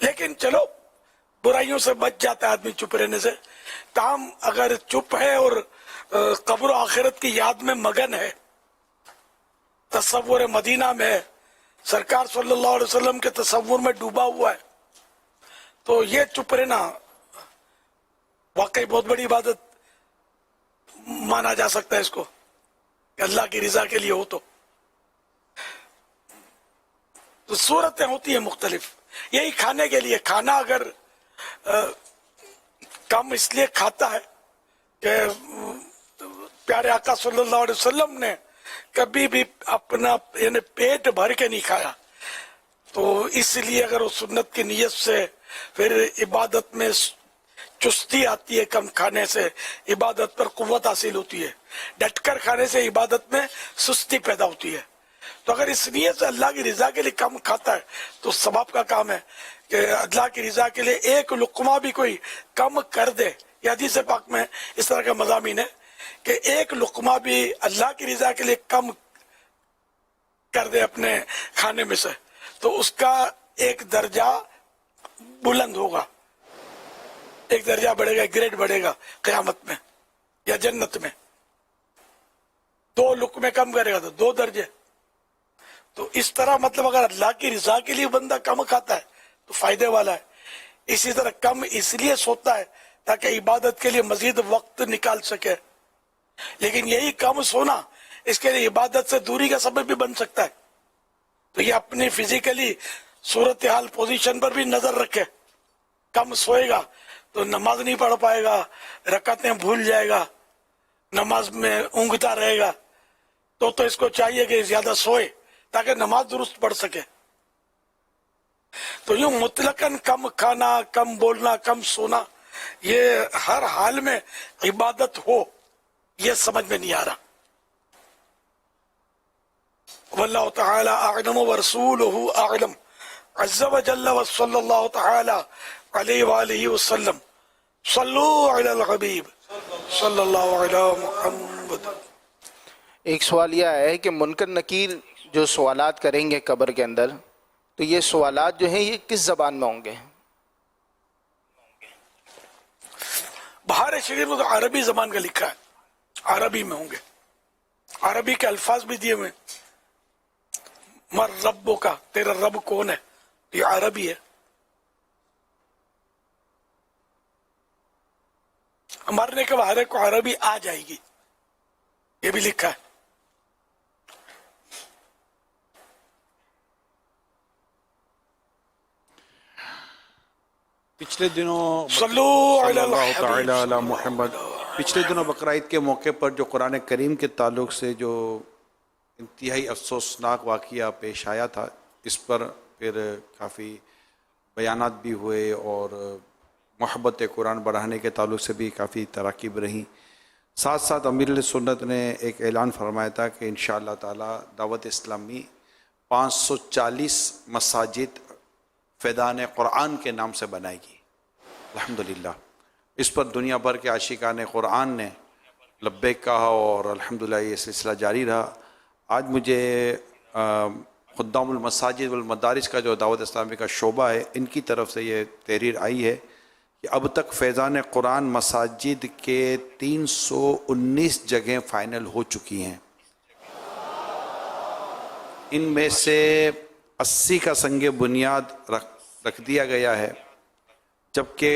[SPEAKER 13] لیکن چلو برائیوں سے بچ جاتا ہے آدمی چپ رہنے سے. تاہم اگر چپ ہے اور قبر و آخرت کی یاد میں مگن ہے، تصور مدینہ میں سرکار صلی اللہ علیہ وسلم کے تصور میں ڈوبا ہوا ہے، تو یہ چپ رہنا واقعی بہت بڑی عبادت مانا جا سکتا ہے اس کو، کہ اللہ کی رضا کے لیے ہو. تو صورتیں ہوتی ہیں مختلف. یہی کھانے کے لیے، کھانا اگر کم اس لیے کھاتا ہے کہ پیارے آقا صلی اللہ علیہ وسلم نے کبھی بھی اپنا یعنی پیٹ بھر کے نہیں کھایا، تو اس لیے اگر وہ سنت کی نیت سے پھر عبادت میں چستی آتی ہے، کم کھانے سے عبادت پر قوت حاصل ہوتی ہے، ڈٹ کر کھانے سے عبادت میں سستی پیدا ہوتی ہے. تو اگر اس نیت سے اللہ کی رضا کے لیے کم کھاتا ہے تو ثواب کا کام ہے کہ اللہ کی رضا کے لیے ایک لقمہ بھی کوئی کم کر دے. یہ حدیث پاک میں اس طرح کے مضامین ہے کہ ایک لقمہ بھی اللہ کی رضا کے لیے کم کر دے اپنے کھانے میں سے، تو اس کا ایک درجہ بلند ہوگا، ایک درجہ بڑھے گا، گریڈ بڑھے گا قیامت میں یا جنت میں. 2 لقمے کم کرے گا تو 2 درجے. تو اس طرح مطلب اگر اللہ کی رضا کے لیے بندہ کم کھاتا ہے تو فائدے والا ہے. اسی طرح کم اس لیے سوتا ہے تاکہ عبادت کے لیے مزید وقت نکال سکے. لیکن یہی کم سونا اس کے لیے عبادت سے دوری کا سبب بھی بن سکتا ہے. تو یہ اپنی فزیکلی صورتحال پوزیشن پر بھی نظر رکھے. کم سوئے گا تو نماز نہیں پڑھ پائے گا، رکعتیں بھول جائے گا، نماز میں اونگتا رہے گا. تو اس کو چاہیے کہ زیادہ سوئے تاکہ نماز درست پڑھ سکے. تو یوں مطلقاً کم کھانا، کم بولنا، کم سونا یہ ہر حال میں عبادت ہو، یہ سمجھ میں نہیں آ رہا. वल्लाहु ताला अअलम व रसूलुहु अअलम अज़्ज़ व जल्ल व सल्लल्लाहु ताला अलैहि व आलिहि वसल्लम सल्लू अलल हबीब सल्लल्लाहु अला मुहम्मद।
[SPEAKER 19] एक सवाल यह है कि मुनकर नकीर जो सवालात करेंगे कब्र के अंदर, तो ये सवालात जो हैं ये किस ज़बान में होंगे?
[SPEAKER 13] बहार शरीफ में तो अरबी ज़बान का लिखा है, अरबी में होंगे, अरबी के अल्फाज भी दिए हुए हैं। मर रब्बो का, तेरा रब कौन है, ये अरबी है। मरने के बाद को अरबी आ जाएगी, ये भी लिखा है।
[SPEAKER 18] पिछले दिनों
[SPEAKER 13] सल्लल्लाहु
[SPEAKER 18] ताला मुहम्मद, पिछले दिनों बकरीद के मौके पर जो कुरान करीम के ताल्लुक़ से जो इंतहाई अफसोसनाक वाक़या पेश आया था, इस पर फिर काफ़ी बयानात भी हुए और मोहब्बत कुरान बढ़ाने के ताल्लुक़ से भी काफ़ी तराकीब रहीं। साथ साथ अमीर सुन्नत ने एक ऐलान फरमाया था कि इंशाअल्लाह ताला दावत इस्लामी 540 मसाजिद फ़ैज़ान कुरान के नाम से बनाएगी। अल्हम्दुलिल्लाह, इस पर दुनिया भर के आशिकान कुरान ने लब्बैक कहा और अल्हम्दुलिल्लाह ये सिलसिला जारी रहा। आज मुझे खुद्दामुल मसाजिद वल मदारिस का जो दावत इस्लामी का शोबा है, इनकी तरफ से ये तहरीर आई है कि अब तक फ़ैज़ान कुरान मसाजिद के 319 जगहें फ़ाइनल हो चुकी हैं। इनमें से 80 का संगे बुनियाद रख दिया गया है, जबकि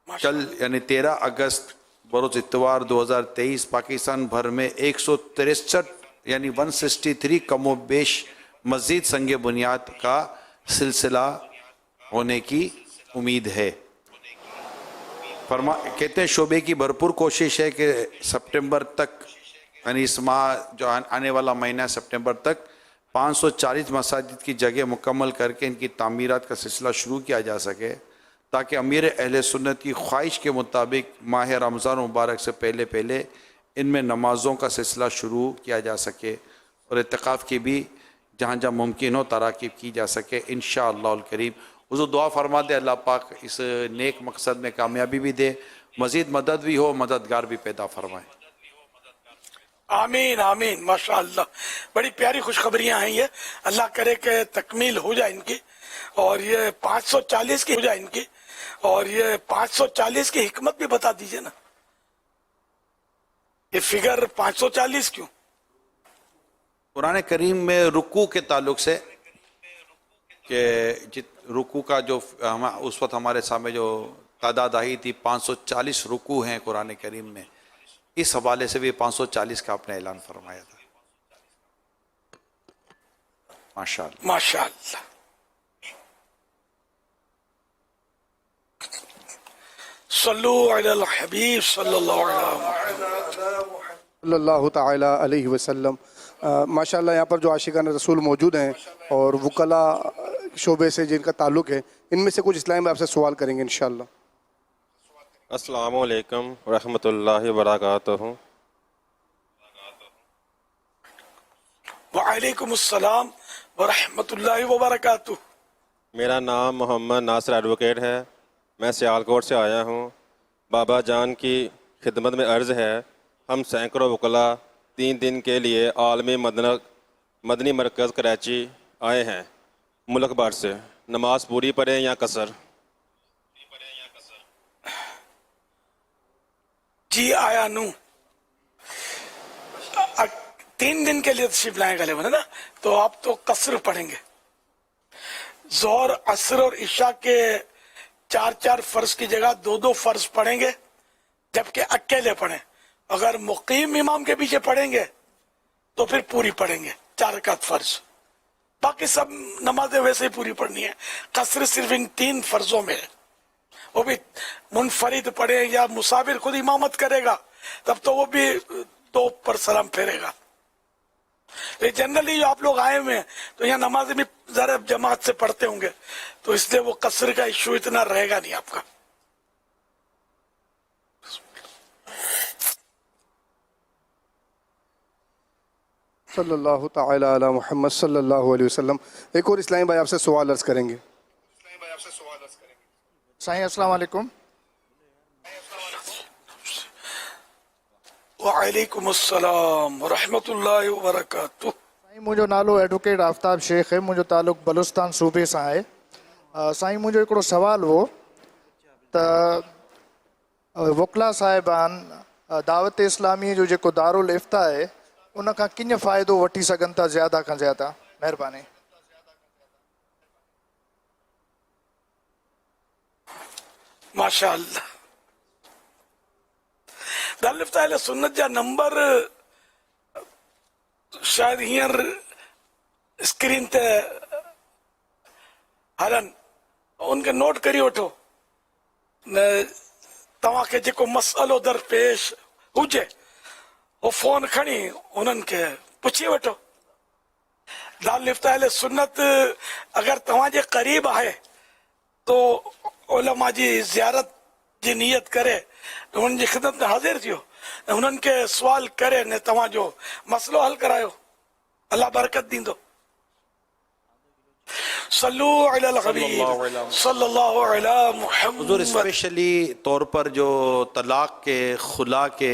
[SPEAKER 18] कल यानी 13 अगस्त बरोज़ इतवार 2023 पाकिस्तान भर में 163 यानी 163 कमो बेश मज़ीद संगे बुनियाद का सिलसिला होने की उम्मीद है। कहते हैं शोबे की भरपूर कोशिश है कि सितंबर तक यानी इस माह जो आने वाला महीना सितंबर तक 540 मसाजिद की जगह मुकम्मल करके इनकी तामीरात का सिलसिला शुरू किया जा सके, ताकि अमीर अहले सुन्नत की ख्वाहिश के मुताबिक माह रमज़ान मुबारक से पहले पहले इनमें नमाज़ों का सिलसिला शुरू किया जा सके और इत्तिकाफ़ की भी जहाँ जहाँ मुमकिन हो तराकीब की जा सके इंशाअल्लाह करीम। हुज़ूर दुआ फरमा दे अल्लाह पाक इस नेक मकसद में कामयाबी भी दे, मज़ीद मदद भी हो, मददगार भी पैदा फरमाए।
[SPEAKER 13] आमीन आमीन, माशाअल्लाह, बड़ी प्यारी खुशखबरियां हैं ये। अल्लाह करे कि तकमील हो जाए इनकी, और ये 540 की हो जाए इनकी, और ये 540 की हिकमत भी बता दीजिए ना, ये फिगर 540 क्यों?
[SPEAKER 18] कुरान करीम में रुकू के ताल्लुक से कि रुकू का जो उस वक्त हमारे सामने जो तादाद आई थी 540 रुकू हैं कुरान करीम में, इस हवाले से भी 540 का आपने ऐलान फरमाया था। माशाअल्लाह
[SPEAKER 13] माशाअल्लाह। सल्लू अलल हबीब
[SPEAKER 6] सल्लल्लाहु ताला अलैहि वसल्लम। माशाअल्लाह यहाँ पर जो आशिकान रसूल मौजूद हैं और वकला शोबे से जिनका ताल्लुक़ है, इनमें से कुछ इस्लाम में आपसे सवाल करेंगे इंशाअल्लाह।
[SPEAKER 12] अस्सलामु अलैकुम रहमतुल्लाहि व बरकातुहू।
[SPEAKER 13] वालेकुम अस्सलाम व रहमतुल्लाहि व बरकातुहू।
[SPEAKER 12] मेरा नाम मोहम्मद नासिर एडवोकेट है, मैं सियालकोट से आया हूँ। बाबा जान की खिदमत में अर्ज़ है, हम सैकड़ों वकला 3 दिन के लिए आलमी मदनी मरकज़ कराची आए हैं मुल्क भर से। नमाज पूरी पढ़ें या कसर?
[SPEAKER 13] जी आया नू 3 दिन के लिए तशरीफ लाए गले बने ना, तो आप तो कसर पढ़ेंगे। जोहर असर और इशा के 4-4 फर्ज की जगह 2-2 फर्ज पढ़ेंगे, जबकि अकेले पढ़ें। अगर मुकीम इमाम के पीछे पढ़ेंगे तो फिर पूरी पढ़ेंगे 4 रकात फर्ज, बाकी सब नमाजें वैसे ही पूरी पढ़नी है। कसर सिर्फ इन 3 फर्जों में है, वो भी मुनफरिद पढ़े या मुसाफिर खुद इमामत करेगा तब तो वो भी 2 पर सलाम फेरेगा। लेकिन जनरली जो आप लोग आए हुए हैं तो यहाँ नमाजें भी जरा जमात से पढ़ते होंगे, तो इसलिए वो कसर का इशू इतना रहेगा नहीं आपका।
[SPEAKER 6] صلی اللہ تعالی علی محمد صلی اللہ علیہ وسلم. ایک اور اسلامی بھائی آپ سے سوال عرض کریں گے.
[SPEAKER 15] سائیں السلام علیکم.
[SPEAKER 13] وعلیکم السلام ورحمۃ اللہ وبرکاتہ.
[SPEAKER 15] سائیں मुंहिंजो नालो एडवोकेट आफ्ताब शेख है. मुंहिंजो तालुक़ बलूचिस्तान सूबे सां आहे. साईं मुंहिंजो हिकिड़ो सुवालु हो त वकला साहिबान दावत इस्लामी जो जेको दारुल इफ्ता आहे उन खां कीअं फ़ाइदो वठी सघनि था ज़्यादा खां ज़्यादा. महिरबानी.
[SPEAKER 13] माशा अल्लाह. दारुल इफ्ता अहले सुन्नत जा नंबर शायदि हींअर स्क्रीन ते हलनि, उनखे नोट करी वठो. न तव्हांखे जेको मसइलो दरपेश हुजे वो फ़ोन खणी उन्हनि खे पुछी वठो. दारुल इफ्ता अहले सुन्नत अगर तव्हांजे क़रीब आहे तो उलमा जी ज़ियारत जी नियत करे उन्हनि जी ख़िदमत में हाज़िर थियो ऐं उन्हनि खे सुवाल करे ने तव्हांजो मसइलो हल करायो. अल्लाह बरकत दींदो. सल्लू अलल हबीब सल्लल्लाहु अलैहि
[SPEAKER 18] हुजूर,
[SPEAKER 13] मुहम्मद.
[SPEAKER 18] स्पेशली तौर पर जो तलाक के खुला के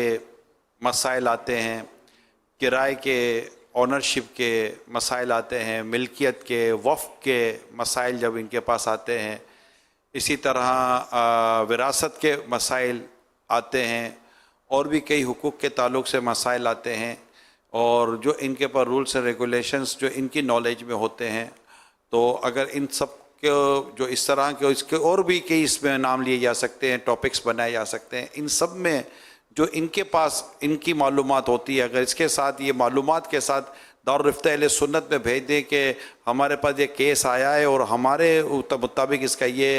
[SPEAKER 18] मसाइल आते हैं, किराए के ऑनरशिप के मसाइल आते हैं, मिल्कियत के वफ़्क़ के मसाइल जब इनके पास आते हैं, इसी तरह विरासत के मसाइल आते हैं और भी कई हुकूक़ के ताल्लुक़ से मसाइल आते हैं. और जो इनके पर रूल्स एंड रेगुलेशंस जो इनकी नॉलेज में होते हैं, तो अगर इन सब के जो इस तरह के इसके और भी कई इसमें नाम लिए जा सकते हैं, टॉपिक्स बनाए जा सकते हैं. इन सब में जो इनके पास इनकी मालूमात होती है, अगर इसके साथ ये मालूमात के साथ दारुल इफ्ता अहले सुन्नत में भेज दें कि हमारे पास ये केस आया है और हमारे मुताबिक इसका ये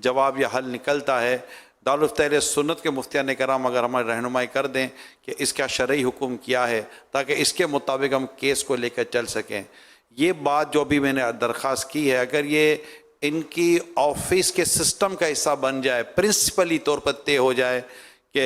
[SPEAKER 18] जवाब या हल निकलता है, दारुल इफ्ता अहले सुन्नत के मुफ्तियान कराम अगर हमारी रहनुमाई कर दें कि इसका शरई हुक्म क्या है ताकि इसके मुताबिक हम केस को लेकर चल सकें. ये बात जो भी मैंने दरख्वास्त की है, अगर ये इनकी ऑफिस के सिस्टम का हिस्सा बन जाए, प्रिंसिपली तौर पर तय हो जाए कि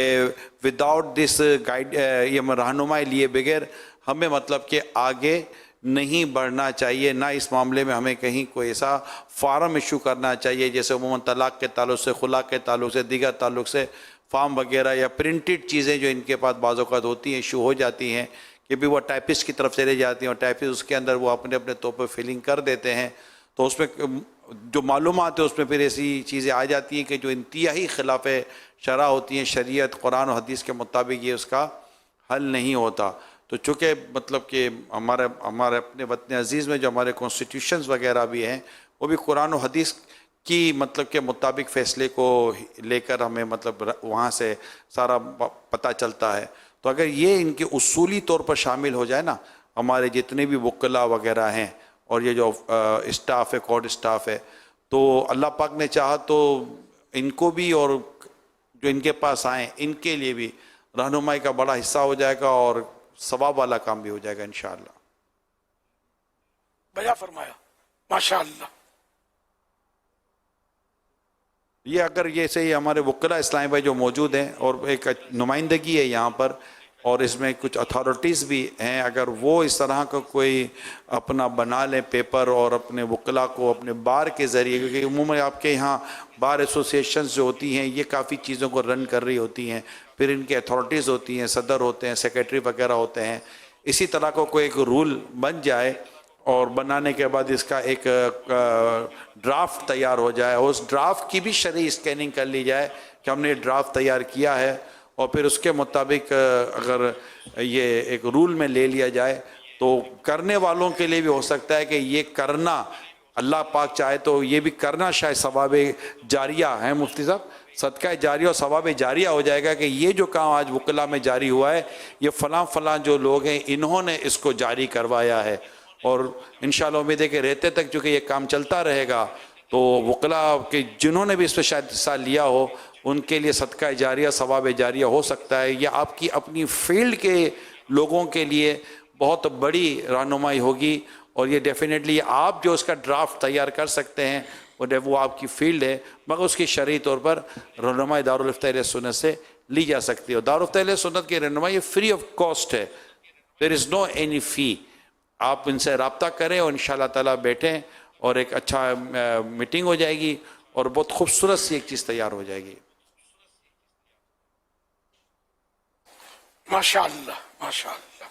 [SPEAKER 18] विदाउट दिस गाइड ये रहनुमाई लिए बगैर हमें मतलब कि आगे नहीं बढ़ना चाहिए, ना इस मामले में हमें कहीं कोई ऐसा फार्म इशू करना चाहिए जैसे उमूमन तलाक के ताल्लुक़ से, खुला के ताल्लुक़ से, दीगर ताल्लुक़ से फार्म वगैरह या प्रिंटेड चीज़ें जो इनके पास बाज़ औक़ात होती हैं इशू हो जाती हैं कि भी वो टाइपिस्ट की तरफ चले जाती हैं और टाइपिस्ट उसके अंदर वो अपने अपने तौर पर फिलिंग कर देते हैं. तो उसमें जो मालूमात है उसमें फिर ऐसी चीज़ें आ जाती हैं कि जो इंतहाई ख़िलाफ़ शरअ होती हैं, शरीयत कुरान और हदीस के मुताबिक ये उसका हल नहीं होता. तो चूँकि मतलब कि हमारे अपने वतन अज़ीज़ में जो हमारे कॉन्स्टिट्यूशंस वगैरह भी हैं वो भी कुरान और हदीस की मतलब के मुताबिक फ़ैसले को लेकर हमें मतलब वहाँ से सारा पता चलता है. तो अगर ये इनके उसूली तौर पर शामिल हो जाए ना, हमारे जितने भी वकला वगैरह हैं और ये जो स्टाफ है, कोर्ट स्टाफ है, तो अल्लाह पाक ने चाहा तो इनको भी और जो इनके पास आए इनके लिए भी रहनुमाई का बड़ा हिस्सा हो जाएगा और सवाब वाला काम भी हो जाएगा इंशाअल्लाह.
[SPEAKER 13] बया फरमाया. माशाअल्लाह.
[SPEAKER 18] ये अगर ये सही हमारे वकला इस्लामी भाई जो मौजूद हैं और एक नुमाइंदगी है यहाँ पर और इसमें कुछ अथॉरिटीज़ भी हैं, अगर वो इस तरह का कोई अपना बना लें पेपर और अपने वकला को अपने बार के ज़रिए, क्योंकि उम्मूमन आपके यहाँ बार एसोसिएशंस जो होती हैं ये काफ़ी चीज़ों को रन कर रही होती हैं, फिर इनके अथॉरिटीज़ होती हैं, सदर होते हैं, सेक्रेटरी वगैरह होते हैं. इसी तरह का कोई एक रूल बन जाए और बनाने के बाद इसका एक ड्राफ्ट तैयार हो जाए, उस ड्राफ्ट की भी शरई स्कैनिंग कर ली जाए कि हमने ड्राफ्ट तैयार किया है और फिर उसके मुताबिक अगर ये एक रूल में ले लिया जाए तो करने वालों के लिए भी हो सकता है कि ये करना अल्लाह पाक चाहे तो ये भी करना शायद सवाब जारिया है. मुफ्ती साहब, सदका जारिया और सवाब जारिया हो जाएगा कि ये जो काम आज वकला में जारी हुआ है ये फ़लाँ जो लोग हैं इन्होंने इसको जारी करवाया है. और इंशाअल्लाह उम्मीद है कि रहते तक चूँकि ये काम चलता रहेगा तो वकला के जिन्होंने भी इस पर शायद हिस्सा लिया हो उनके लिए सदका जारिया, सवाब जारिया हो सकता है. ये आपकी अपनी फील्ड के लोगों के लिए बहुत बड़ी रहनुमाई होगी और ये डेफिनेटली आप जो उसका ड्राफ्ट तैयार कर सकते हैं वो आपकी फील्ड है, मगर उसकी शरई तौर पर रहनुमाई दारुल इफ्ता अहले सुन्नत से ली जा सकती है. दारुल इफ्ता अहले सुन्नत की रहनुमाई फ्री ऑफ कॉस्ट है, देयर इज़ नो एनी फ़ी. آپ ان سے رابطہ کریں اور انشاءاللہ تعالیٰ بیٹھیں اور ایک اچھا میٹنگ ہو جائے گی اور بہت خوبصورت سی ایک چیز تیار ہو جائے گی.
[SPEAKER 13] ماشاءاللہ ماشاءاللہ.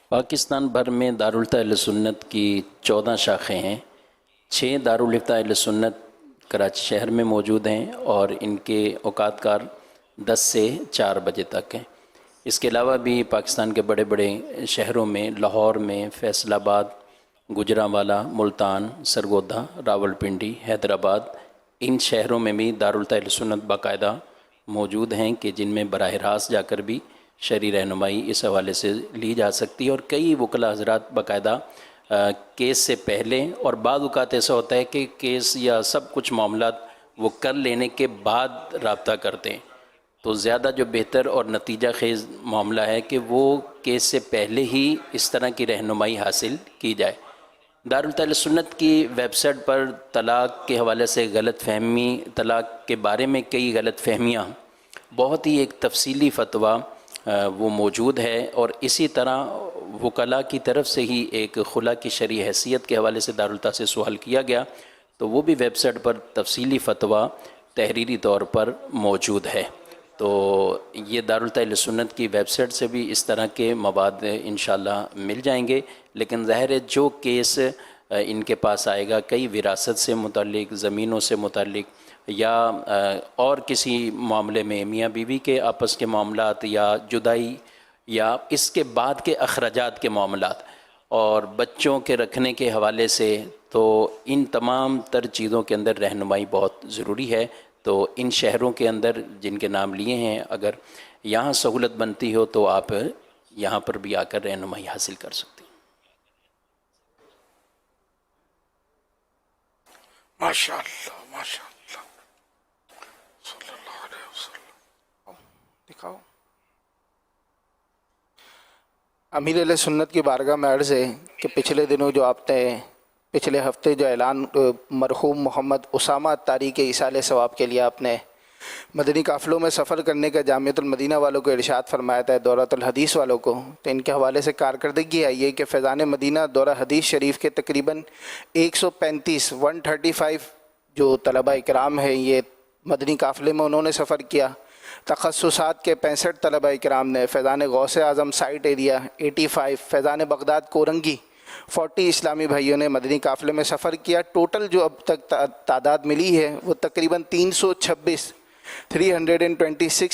[SPEAKER 20] پاکستان بھر میں دارالفتہ اہل سنت کی 14 شاخیں ہیں. 6 دارالفتہ اہل سنت کراچی شہر میں موجود ہیں اور ان کے اوقات کار 10 سے 4 بجے تک ہیں. اس کے علاوہ بھی پاکستان کے بڑے بڑے شہروں میں، لاہور میں، فیصل آباد، گجرانوالہ، ملتان، سرگودا، راولپنڈی، حیدرآباد، ان شہروں میں بھی دارالفتہ اہل سنت باقاعدہ موجود ہیں کہ جن میں براہ راست جا کر بھی شرعی رہنمائی اس حوالے سے لی جا سکتی ہے. اور کئی وکلاء حضرات باقاعدہ کیس سے پہلے، اور بعض اوقات ایسا ہوتا ہے کہ کیس یا سب کچھ معاملات وہ کر لینے کے بعد رابطہ کرتے ہیں، تو زیادہ جو بہتر اور نتیجہ خیز معاملہ ہے کہ وہ کیس سے پہلے ہی اس طرح کی رہنمائی حاصل کی جائے. دارالفتہ اہل سنت کی ویب سائٹ پر طلاق کے حوالے سے غلط فہمی، طلاق کے بارے میں کئی غلط فہمیاں، بہت ہی ایک تفصیلی فتویٰ وہ موجود ہے. اور اسی طرح وکلاء کی طرف سے ہی ایک خلا کی شرعی حیثیت کے حوالے سے دارالفتہ سے سوال کیا گیا، تو وہ بھی ویب سائٹ پر تفصیلی فتویٰ تحریری طور پر موجود ہے. تو یہ دارالفتہ اہل سنت کی ویب سائٹ سے بھی اس طرح کے مواد انشاءاللہ مل جائیں گے. لیکن ظاہر ہے جو کیس ان کے پاس آئے گا، کئی وراثت سے متعلق، زمینوں سے متعلق، یا اور کسی معاملے میں میاں بیوی کے آپس کے معاملات، یا جدائی، یا اس کے بعد کے اخراجات کے معاملات، اور بچوں کے رکھنے کے حوالے سے، تو ان تمام تر چیزوں کے اندر رہنمائی بہت ضروری ہے. تو ان شہروں کے اندر جن کے نام لیے ہیں، اگر یہاں سہولت بنتی ہو تو آپ یہاں پر بھی آ کر رہنمائی حاصل کر سکتے ہیں.
[SPEAKER 13] ماشاءاللہ ماشاءاللہ. صلی اللہ علیہ وسلم.
[SPEAKER 19] دکھاؤ. امیر علیہ سنت کی بارگاہ میں عرض ہے کہ پچھلے دنوں جو آپ نے پچھلے ہفتے جو اعلان مرحوم محمد اسامہ اتاری کے ایصال ثواب کے لیے آپ نے مدنی قافلوں میں سفر کرنے کا جامعۃ المدینہ والوں کو ارشاد فرمایا تھا، دورۃ الحدیث والوں کو، تو ان کے حوالے سے کارکردگی آئی ہے کہ فیضان مدینہ دورہ حدیث شریف کے تقریباً 135 جو طلبہ اکرام ہیں یہ مدنی قافلے میں انہوں نے سفر کیا. تخصصات کے 65 طلبہ اکرام نے، فیضان غوث اعظم سائٹ ایریا 85، فیضان بغداد کورنگی 40 اسلامی بھائیوں نے مدنی قافلے میں سفر کیا. ٹوٹل جو اب تک تعداد ملی ہے وہ تقریباً 326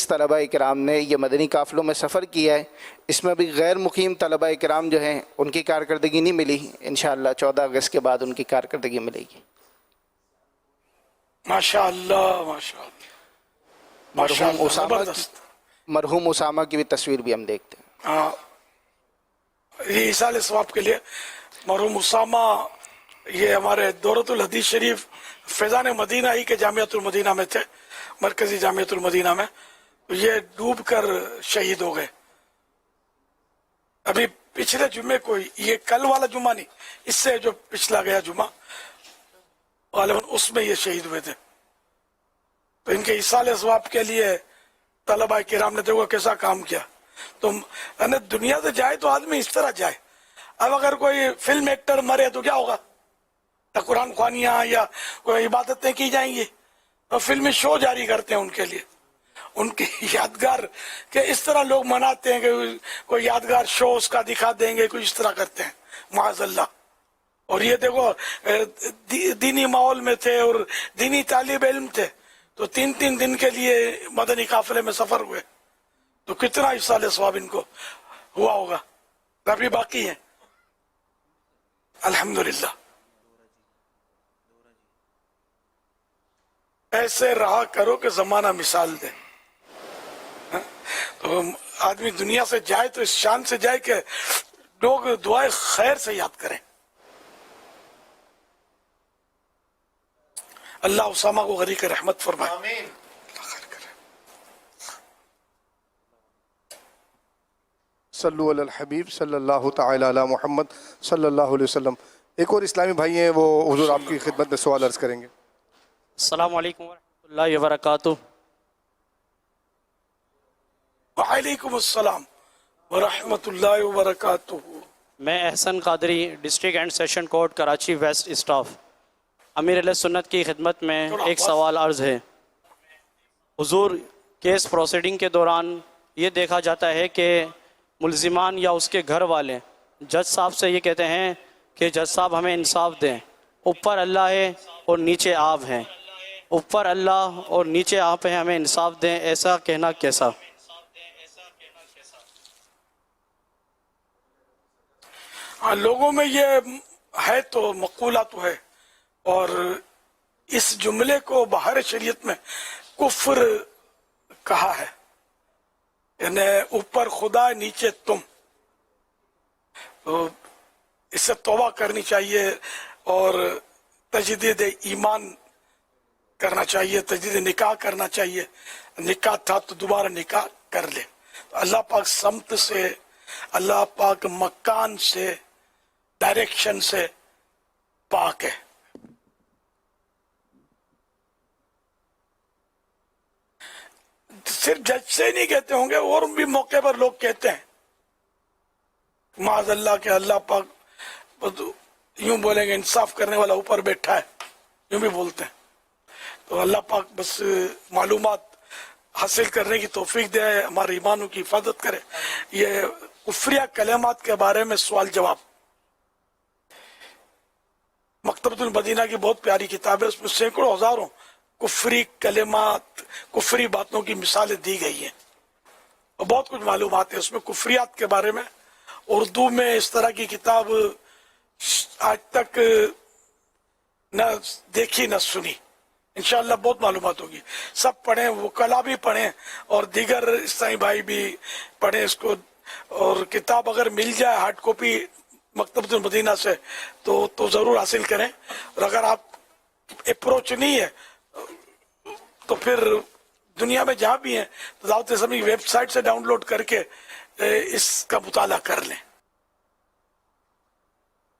[SPEAKER 19] طلبہ اکرام نے یہ مدنی قافلوں میں سفر کیا ہے. اس میں بھی غیر مقیم طلبہ اکرام جو ہیں ان کی کارکردگی نہیں ملی، انشاءاللہ 14 اگست کے بعد ان کی کارکردگی ملے گی.
[SPEAKER 13] ماشاءاللہ ماشاءاللہ.
[SPEAKER 19] مرحوم اسامہ کی بھی تصویر بھی ہم دیکھتے ہیں.
[SPEAKER 13] ہاں، یہ ایصال ثواب کے لیے مرحوم اسامہ یہ ہمارے دورۃ الحدیث شریف فیضان مدینہ ہی کے جامعۃ المدینہ میں تھے، مرکزی جامعۃ المدینہ میں. یہ ڈوب کر شہید ہو گئے. ابھی پچھلے جمعے کو، یہ کل والا جمعہ نہیں، اس سے جو پچھلا گیا جمعہ غالباً اس میں یہ شہید ہوئے تھے. تو ان کے ایصال ثواب کے لیے طلبہ کرام نے دیکھو کیسا کام کیا. تو دنیا سے جائے تو آدمی اس طرح جائے. اب اگر کوئی فلم ایکٹر مرے تو کیا ہوگا؟ قرآن خوانیاں یا کوئی عبادتیں کی جائیں گی، اور فلمی شو جاری کرتے ہیں ان کے لیے، ان کی یادگار کہ اس طرح لوگ مناتے ہیں کہ کوئی یادگار شو اس کا دکھا دیں گے، کچھ اس طرح کرتے ہیں معاذ اللہ. اور یہ دیکھو دینی ماحول میں تھے اور دینی طالب علم تھے، تو 3 دن کے لیے مدنی قافلے میں سفر ہوئے، تو کتنا ایصال ثواب ان کو ہوا ہوگا. ابھی باقی ہیں الحمدللہ. ایسے رہا کرو کہ زمانہ مثال دے. تو آدمی دنیا سے جائے تو اس شان سے جائے کہ لوگ دعائے خیر سے یاد کریں. اللہ اسامہ کو غریق رحمت فرمائے. آمین.
[SPEAKER 6] صلو علی الحبیب صلی اللہ تعالی علی محمد صلی اللہ علیہ وسلم. ایک اور اسلامی بھائی ہیں، وہ حضور آپ کی خدمت میں سوال عرض کریں گے.
[SPEAKER 16] السلام علیکم ورحمۃ اللہ وبرکاتہ.
[SPEAKER 13] وعلیکم السلام ورحمۃ اللہ وبرکاتہ.
[SPEAKER 16] میں Ahsan Qadri district and session court Karachi west staff امیر علیہ سنت کی خدمت میں ایک سوال عرض ہے. حضور کیس پروسیڈنگ کے دوران یہ دیکھا جاتا ہے کہ ملزمان یا اس کے گھر والے جج صاحب سے یہ کہتے ہیں کہ جج صاحب ہمیں انصاف دیں, اوپر اللہ ہے اور نیچے آپ ہیں, اوپر اللہ اور نیچے آپ ہیں, ہمیں انصاف دیں, ایسا کہنا کیسا؟
[SPEAKER 13] ہاں, لوگوں میں یہ ہے تو مقولہ تو ہے, اور اس جملے کو باہر شریعت میں کفر کہا ہے, یعنی اوپر خدا نیچے تم. تو اس سے توبہ کرنی چاہیے اور تجدید ایمان کرنا چاہیے, تجدید نکاح کرنا چاہیے. نکاح تھا تو دوبارہ نکاح کر لے. اللہ پاک سمت سے, اللہ پاک مکان سے, ڈائریکشن سے پاک ہے. صرف جج سے نہیں کہتے ہوں گے, اور بھی موقع پر لوگ کہتے ہیں معاذ اللہ کہ اللہ پاک یوں بولیں گے انصاف کرنے والا اوپر بیٹھا ہے, یوں بھی بولتے ہیں. تو اللہ پاک بس معلومات حاصل کرنے کی توفیق دے, ہمارے ایمانوں کی حفاظت کرے. یہ کفریہ کلمات کے بارے میں سوال جواب, مکتبۃ المدینہ کی بہت پیاری کتاب ہے, اس میں سینکڑوں ہزاروں کفری کلمات, کفری باتوں کی مثالیں دی گئی ہیں, اور بہت کچھ معلومات ہیں اس میں کفریات کے بارے میں. اردو میں اس طرح کی کتاب آج تک نہ دیکھی نہ سنی. انشاءاللہ بہت معلومات ہوگی. سب پڑھیں, وکلا بھی پڑھیں اور دیگر عیسائی بھائی بھی پڑھیں اس کو. اور کتاب اگر مل جائے ہارڈ کاپی مکتبۃ المدینہ سے تو ضرور حاصل کریں. اور اگر آپ اپروچ نہیں ہے تو پھر دنیا میں جہاں بھی ہیں تو دعوت اسلامی ویب سائٹ سے ڈاؤن لوڈ کر کے اس کا مطالعہ کر لیں.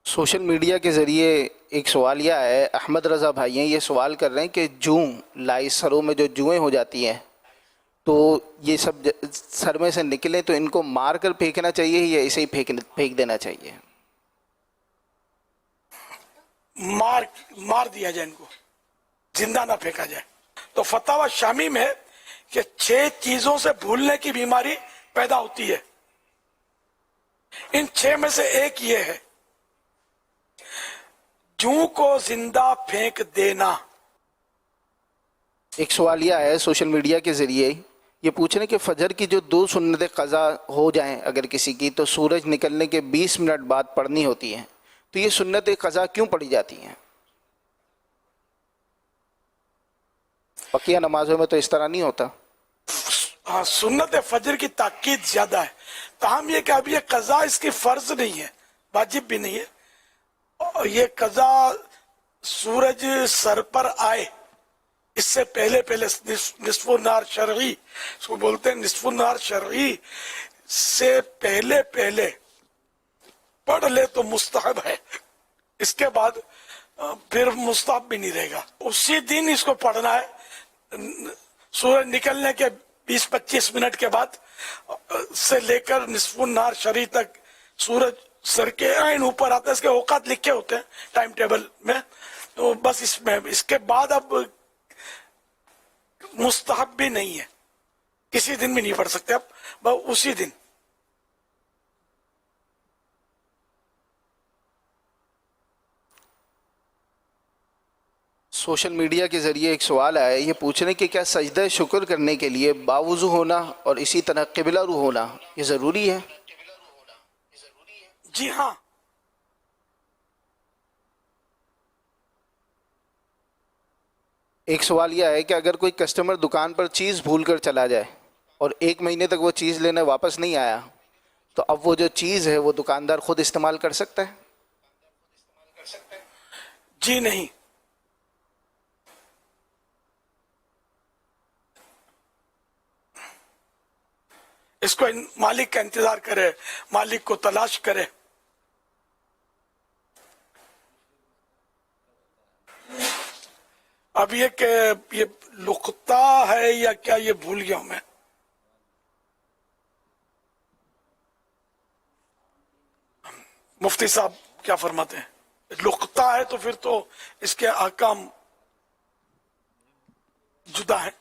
[SPEAKER 19] سوشل میڈیا کے ذریعے ایک سوال یہ ہے, احمد رضا بھائی ہیں, یہ سوال کر رہے ہیں کہ جوں لائی سروں میں جو جوئیں ہو جاتی ہیں تو یہ سب سر میں سے نکلیں تو ان کو مار کر پھینکنا چاہیے یا اسے ہی پھینک دینا چاہیے؟
[SPEAKER 13] مار دیا جائے, ان کو زندہ نہ پھینکا جائے. تو فتاوی شامی میں کہ 6 چیزوں سے بھولنے کی بیماری پیدا ہوتی ہے, ان 6 میں سے ایک یہ ہے, جوں کو زندہ پھینک دینا.
[SPEAKER 19] ایک سوال یہ ہے سوشل میڈیا کے ذریعے, یہ پوچھنے کہ فجر کی جو 2 سنت قضا ہو جائیں اگر کسی کی, تو سورج نکلنے کے 20 منٹ بعد پڑھنی ہوتی ہیں, تو یہ سنت قضا کیوں پڑھی جاتی ہیں؟ بقیہ نمازوں میں تو اس طرح نہیں ہوتا.
[SPEAKER 13] ہاں, سنت فجر کی تاکید زیادہ ہے, تاہم یہ کہ اب یہ قضا اس کی فرض نہیں ہے, واجب بھی نہیں ہے. اور یہ قضا سورج سر پر آئے اس سے پہلے نصف النہار شرعی, اس کو بولتے ہیں نصف النہار شرعی, سے پہلے پڑھ لے تو مستحب ہے. اس کے بعد پھر مستحب بھی نہیں رہے گا. اسی دن اس کو پڑھنا ہے, سورج نکلنے کے 20-25 منٹ کے بعد سے لے کر نصف النہار شرعی تک سورج سر کے عین اوپر آتا ہے. اس کے اوقات لکھے ہوتے ہیں ٹائم ٹیبل میں, تو بس اس کے بعد اب مستحب بھی نہیں ہے, کسی دن بھی نہیں پڑھ سکتے اب, بس اسی دن.
[SPEAKER 19] سوشل میڈیا کے ذریعے ایک سوال آیا ہے, یہ پوچھنے کہ کیا سجدہ شکر کرنے کے لیے باوضو ہونا اور اسی طرح قبلہ رو ہونا یہ ضروری ہے؟
[SPEAKER 13] جی ہاں,
[SPEAKER 19] ایک سوال یہ ہے کہ اگر کوئی کسٹمر دکان پر چیز بھول کر چلا جائے اور 1 مہینے تک وہ چیز لینے واپس نہیں آیا, تو اب وہ جو چیز ہے وہ دکاندار خود استعمال کر سکتا ہے؟
[SPEAKER 13] جی نہیں. اس کو مالک کا انتظار کرے, مالک کو تلاش کرے. اب یہ کہ یہ لقطہ ہے یا کیا, یہ بھول گیا ہوں میں. मुफ्ती साहब क्या फरमाते हैं? लुक्ता है तो फिर तो इसके अहकाम जुदा है।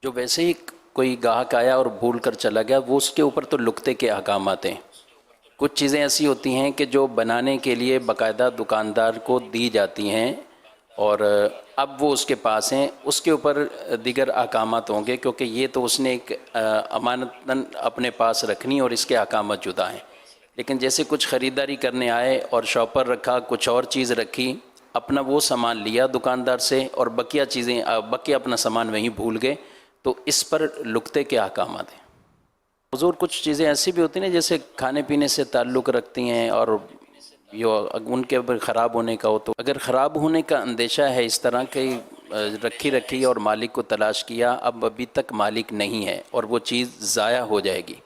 [SPEAKER 20] जो वैसे ही कोई गाहक आया और भूल कर चला गया, वो उसके ऊपर तो लुक्ते के अहकाम आते हैं। कुछ चीज़ें ऐसी होती हैं कि जो बनाने के लिए बाकायदा दुकानदार को दी जाती हैं और अब वो उसके पास हैं, उसके ऊपर दीगर अहकामात होंगे, क्योंकि ये तो उसने एक अमानतन अपने पास रखनी और इसके अहकामात जुदा हैं। लेकिन जैसे कुछ ख़रीदारी करने आए और शॉपर रखा, कुछ और चीज़ रखी, अपना वो सामान लिया दुकानदार से और बकिया चीज़ें बकिया अपना सामान वहीं भूल गए, तो इस पर लुक्ते के अहकामात हैं। हुज़ूर कुछ चीज़ें ऐसी भी होती हैं जैसे खाने पीने से ताल्लुक़ रखती हैं और यो उनके ऊपर ख़राब होने का हो, तो अगर ख़राब होने का अंदेशा है इस तरह की रखी और मालिक को तलाश किया, अब अभी तक मालिक नहीं है और वो चीज़ ज़ाया हो जाएगी,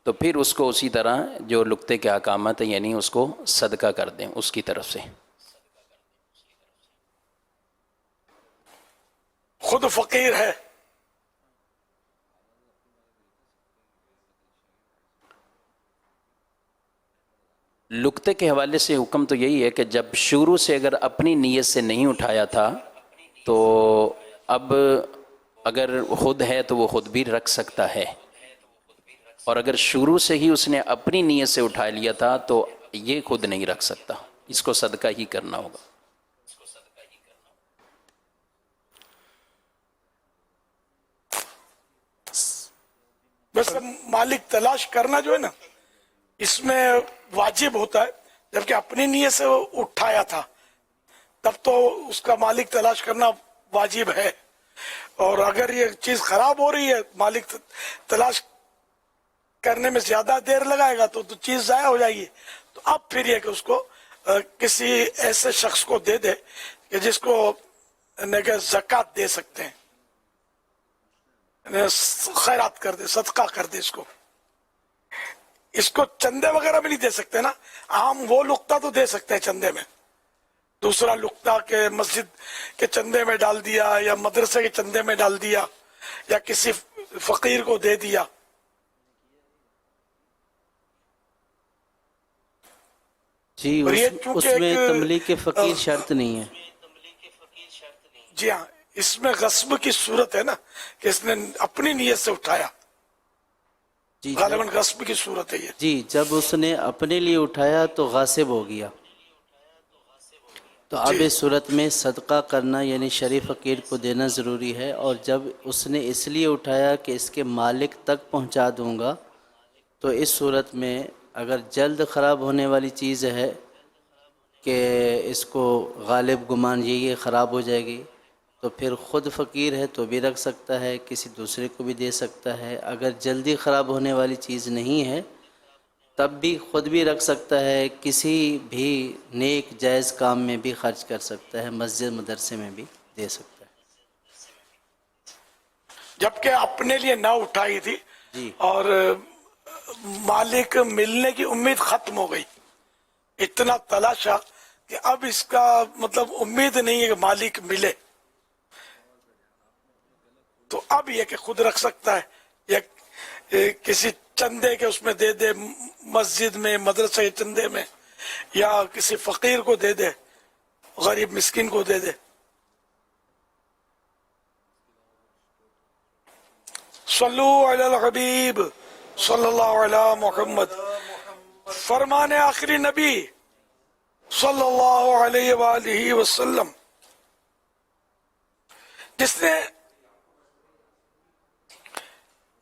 [SPEAKER 20] तो फिर उसको उसी तरह जो लुक्ते के अहकामात हैं यानी उसको सदका कर दें उसकी तरफ से।
[SPEAKER 13] खुद फ़कीर है,
[SPEAKER 20] लुक्ते के हवाले से हुक्म तो यही है कि जब शुरू से अगर अपनी नीयत से नहीं उठाया था तो अब अगर खुद है तो वो खुद भी रख सकता है, और अगर शुरू से ही उसने अपनी नीयत से उठा लिया था तो ये खुद नहीं रख सकता, इसको सदका ही करना होगा।
[SPEAKER 13] वैसे मालिक तलाश करना जो है ना इसमें वाजिब होता है, जबकि अपनी नीयत से वो उठाया था तब तो उसका मालिक तलाश करना वाजिब है। और अगर ये चीज खराब हो रही है, मालिक तलाश करने में ज्यादा देर लगाएगा तो चीज जाया हो जाएगी। तो अब फिर ये कि उसको किसी ऐसे शख्स को दे दे कि जिसको ज़कात दे सकते हैं, खैरात कर दे, सदका कर दे इसको। इसको चंदे वगैरह में नहीं दे सकते ना, आम वो लुक्ता तो दे सकते हैं चंदे में, दूसरा लुक्ता के मस्जिद के चंदे में डाल दिया या मदरसे के चंदे में डाल दिया या किसी फकीर को दे दिया।
[SPEAKER 22] जी, उसमें तमलीक के फकीर शर्त नहीं है।
[SPEAKER 13] जी हाँ, इसमें गस्ब की सूरत है ना कि इसने अपनी नीयत से उठाया, गालिबन गस्ब की सूरत है ये।
[SPEAKER 22] जी, जब उसने अपने लिए उठाया तो गासिब हो गया, तो अब इस सूरत में सदका करना यानी शरीफ फकीर को देना ज़रूरी है। और जब उसने इसलिए उठाया कि इसके मालिक तक पहुंचा दूंगा, तो इस सूरत में अगर जल्द ख़राब होने वाली चीज़ है कि इसको गालिब गुमान ये ख़राब हो जाएगी, तो फिर ख़ुद फ़कीर है तो भी रख सकता है, किसी दूसरे को भी दे सकता है। अगर जल्दी ख़राब होने वाली चीज़ नहीं है तब भी ख़ुद भी रख सकता है, किसी भी नेक जायज़ काम में भी खर्च कर सकता है, मस्जिद मदरसे में भी दे सकता है।
[SPEAKER 13] जबकि अपने लिए ना उठाई थी
[SPEAKER 22] जी,
[SPEAKER 13] और मालिक मिलने की उम्मीद खत्म हो गई, इतना तलाशा कि अब इसका मतलब उम्मीद नहीं है कि मालिक मिले, तो अब यह कि खुद रख सकता है या किसी चंदे के उसमें दे दे, मस्जिद में मदरसे के चंदे में, या किसी फकीर को दे दे, गरीब मिस्किन को दे दे। सल्लु अलल हबीब सल्लल्लाहु अलैहि मुहम्मद, फरमाने आखिरी नबी सल्लल्लाहु अलैहि वसल्लम, जिसने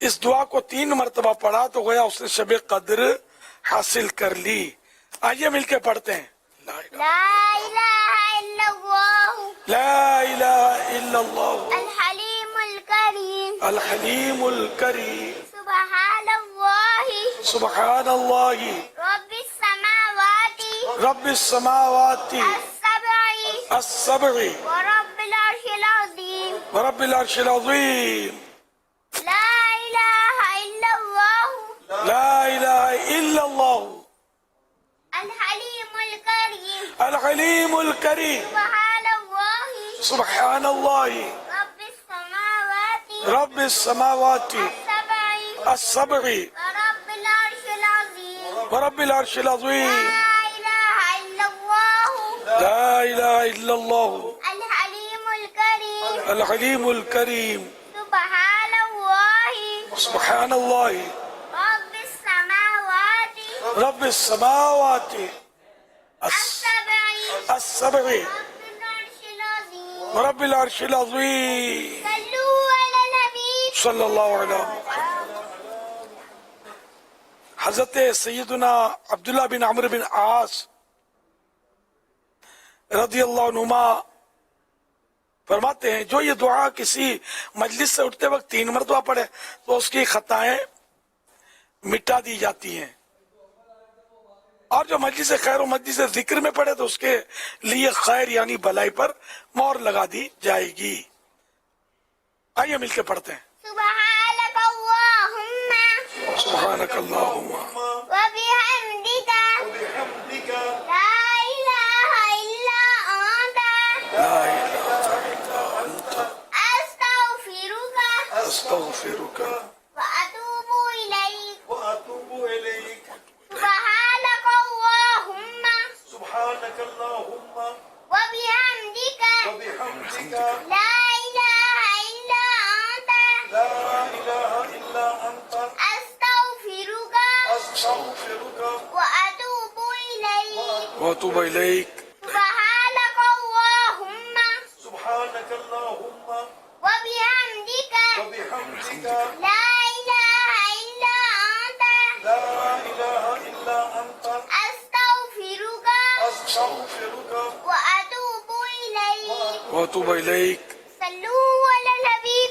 [SPEAKER 13] इस दुआ को 3 मरतबा पढ़ा तो गोया उसने शबे कद्र हासिल कर ली। आइए मिलके पढ़ते हैं। ला इलाहा इल्लल्लाह अल हलीमुल करीम सुबहानल्लाहि रब्बिस समावाति as-sab'i व रब्बिल अर्शिल अज़ीम। ला इलाहा इल्लल्लाह अल हलीमुल करीम सुबहानल्लाहि रब्बिस समावाति as-sab'i ورب العرش العظیم
[SPEAKER 14] لا إله إلا الله
[SPEAKER 13] لا الہ الا اللہ
[SPEAKER 14] الحليم الكريم
[SPEAKER 13] الحلیم الکریم
[SPEAKER 14] سبحان الله
[SPEAKER 13] سبحان اللہ
[SPEAKER 14] رب السماوات
[SPEAKER 13] رب السماوات
[SPEAKER 14] السبع
[SPEAKER 13] السبع
[SPEAKER 14] رب العرش العظيم
[SPEAKER 13] رب العرش العظیم
[SPEAKER 14] صلوا على النبي
[SPEAKER 13] صلی اللہ علیہ وسلم. حضرت سیدنا عبداللہ بن عمرو بن عاص رضی اللہ عنہما فرماتے ہیں جو یہ دعا کسی مجلس سے اٹھتے وقت 3 مرتبہ پڑھے تو اس کی خطائیں مٹا دی جاتی ہیں، اور جو مجلس خیر و مجلس ذکر میں پڑھے تو اس کے لیے خیر یعنی بھلائی پر مہر لگا دی جائے گی. آئیے مل کے پڑھتے ہیں.
[SPEAKER 14] سبحانك اللهم
[SPEAKER 13] سبحانك اللهم
[SPEAKER 14] وبحمدك لا إله إلا أنت
[SPEAKER 13] لا إله إلا أنت
[SPEAKER 14] أستغفرك
[SPEAKER 13] أستغفرك
[SPEAKER 14] وأتوب إليك سبحانك اللهم وبحمدك لا إله إلا أنت أستغفرك وأتوب إليك
[SPEAKER 13] وأتوب إليك
[SPEAKER 14] سبحانك اللهم وبحمدك لا إله إلا أنت أستغفرك وأتوب إليك
[SPEAKER 13] وأتوب إليك
[SPEAKER 14] صلوا على الحبيب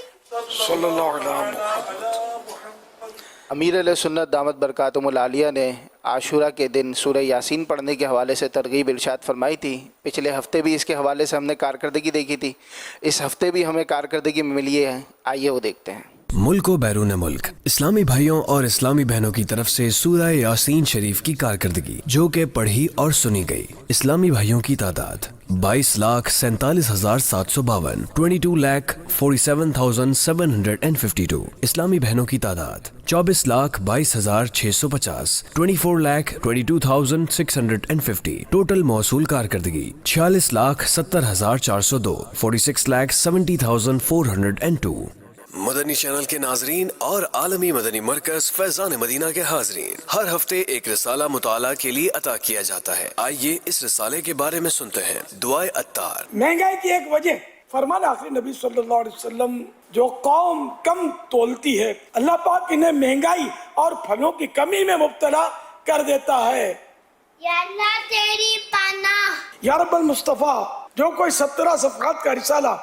[SPEAKER 13] صلی اللہ علیہ وسلم.
[SPEAKER 19] امیر علیہ سنت دامت برکاتہم العالیہ نے عاشورہ کے دن سورہ یاسین پڑھنے کے حوالے سے ترغیب ارشاد فرمائی تھی. پچھلے ہفتے بھی اس کے حوالے سے ہم نے کارکردگی دیکھی تھی، اس ہفتے بھی ہمیں کارکردگی ملی ہے. آئیے وہ دیکھتے ہیں.
[SPEAKER 17] ملک و بیرون ملک اسلامی بھائیوں اور اسلامی بہنوں کی طرف سے سورہ یاسین شریف کی کارکردگی جو کہ پڑھی اور سنی گئی. اسلامی بھائیوں کی تعداد 22,47,752 22,47,752. اسلامی بہنوں کی تعداد 24,22,650 24,22,650. ٹوٹل موصول کارکردگی 46,70,402 46,70,402. مدنی چینل کے ناظرین اور عالمی مدنی مرکز فیضان مدینہ کے حاضرین، ہر ہفتے ایک رسالہ مطالعہ کے لیے عطا کیا جاتا ہے. آئیے اس رسالے کے بارے میں سنتے ہیں. دعائے عطار.
[SPEAKER 13] مہنگائی کی ایک وجہ فرمان آخری نبی صلی اللہ علیہ وسلم جو قوم کم تولتی ہے اللہ پاک انہیں مہنگائی اور پھلوں کی کمی میں مبتلا کر دیتا ہے.
[SPEAKER 14] یا اللہ تیری پناہ.
[SPEAKER 13] یا رب المصطفیٰ جو کوئی 17 صفحات کا رسالہ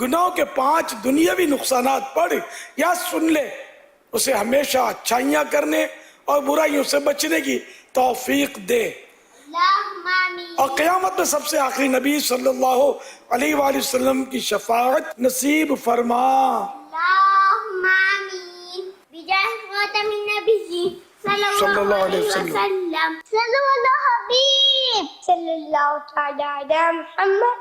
[SPEAKER 13] گناہوں کے 5 دنیاوی نقصانات پڑھ یا سن لے اسے ہمیشہ اچھائیاں کرنے اور برائیوں سے بچنے کی توفیق دے،
[SPEAKER 14] اللہم آمین.
[SPEAKER 13] اور قیامت میں سب سے آخری نبی صلی اللہ علیہ وآلہ وسلم کی شفاعت نصیب فرما.
[SPEAKER 14] اللہم آمین. بجاہ خاتم النبی صلی اللہ علیہ وسلم. صلی اللہ حبیب صلی اللہ تعالی علی محمد.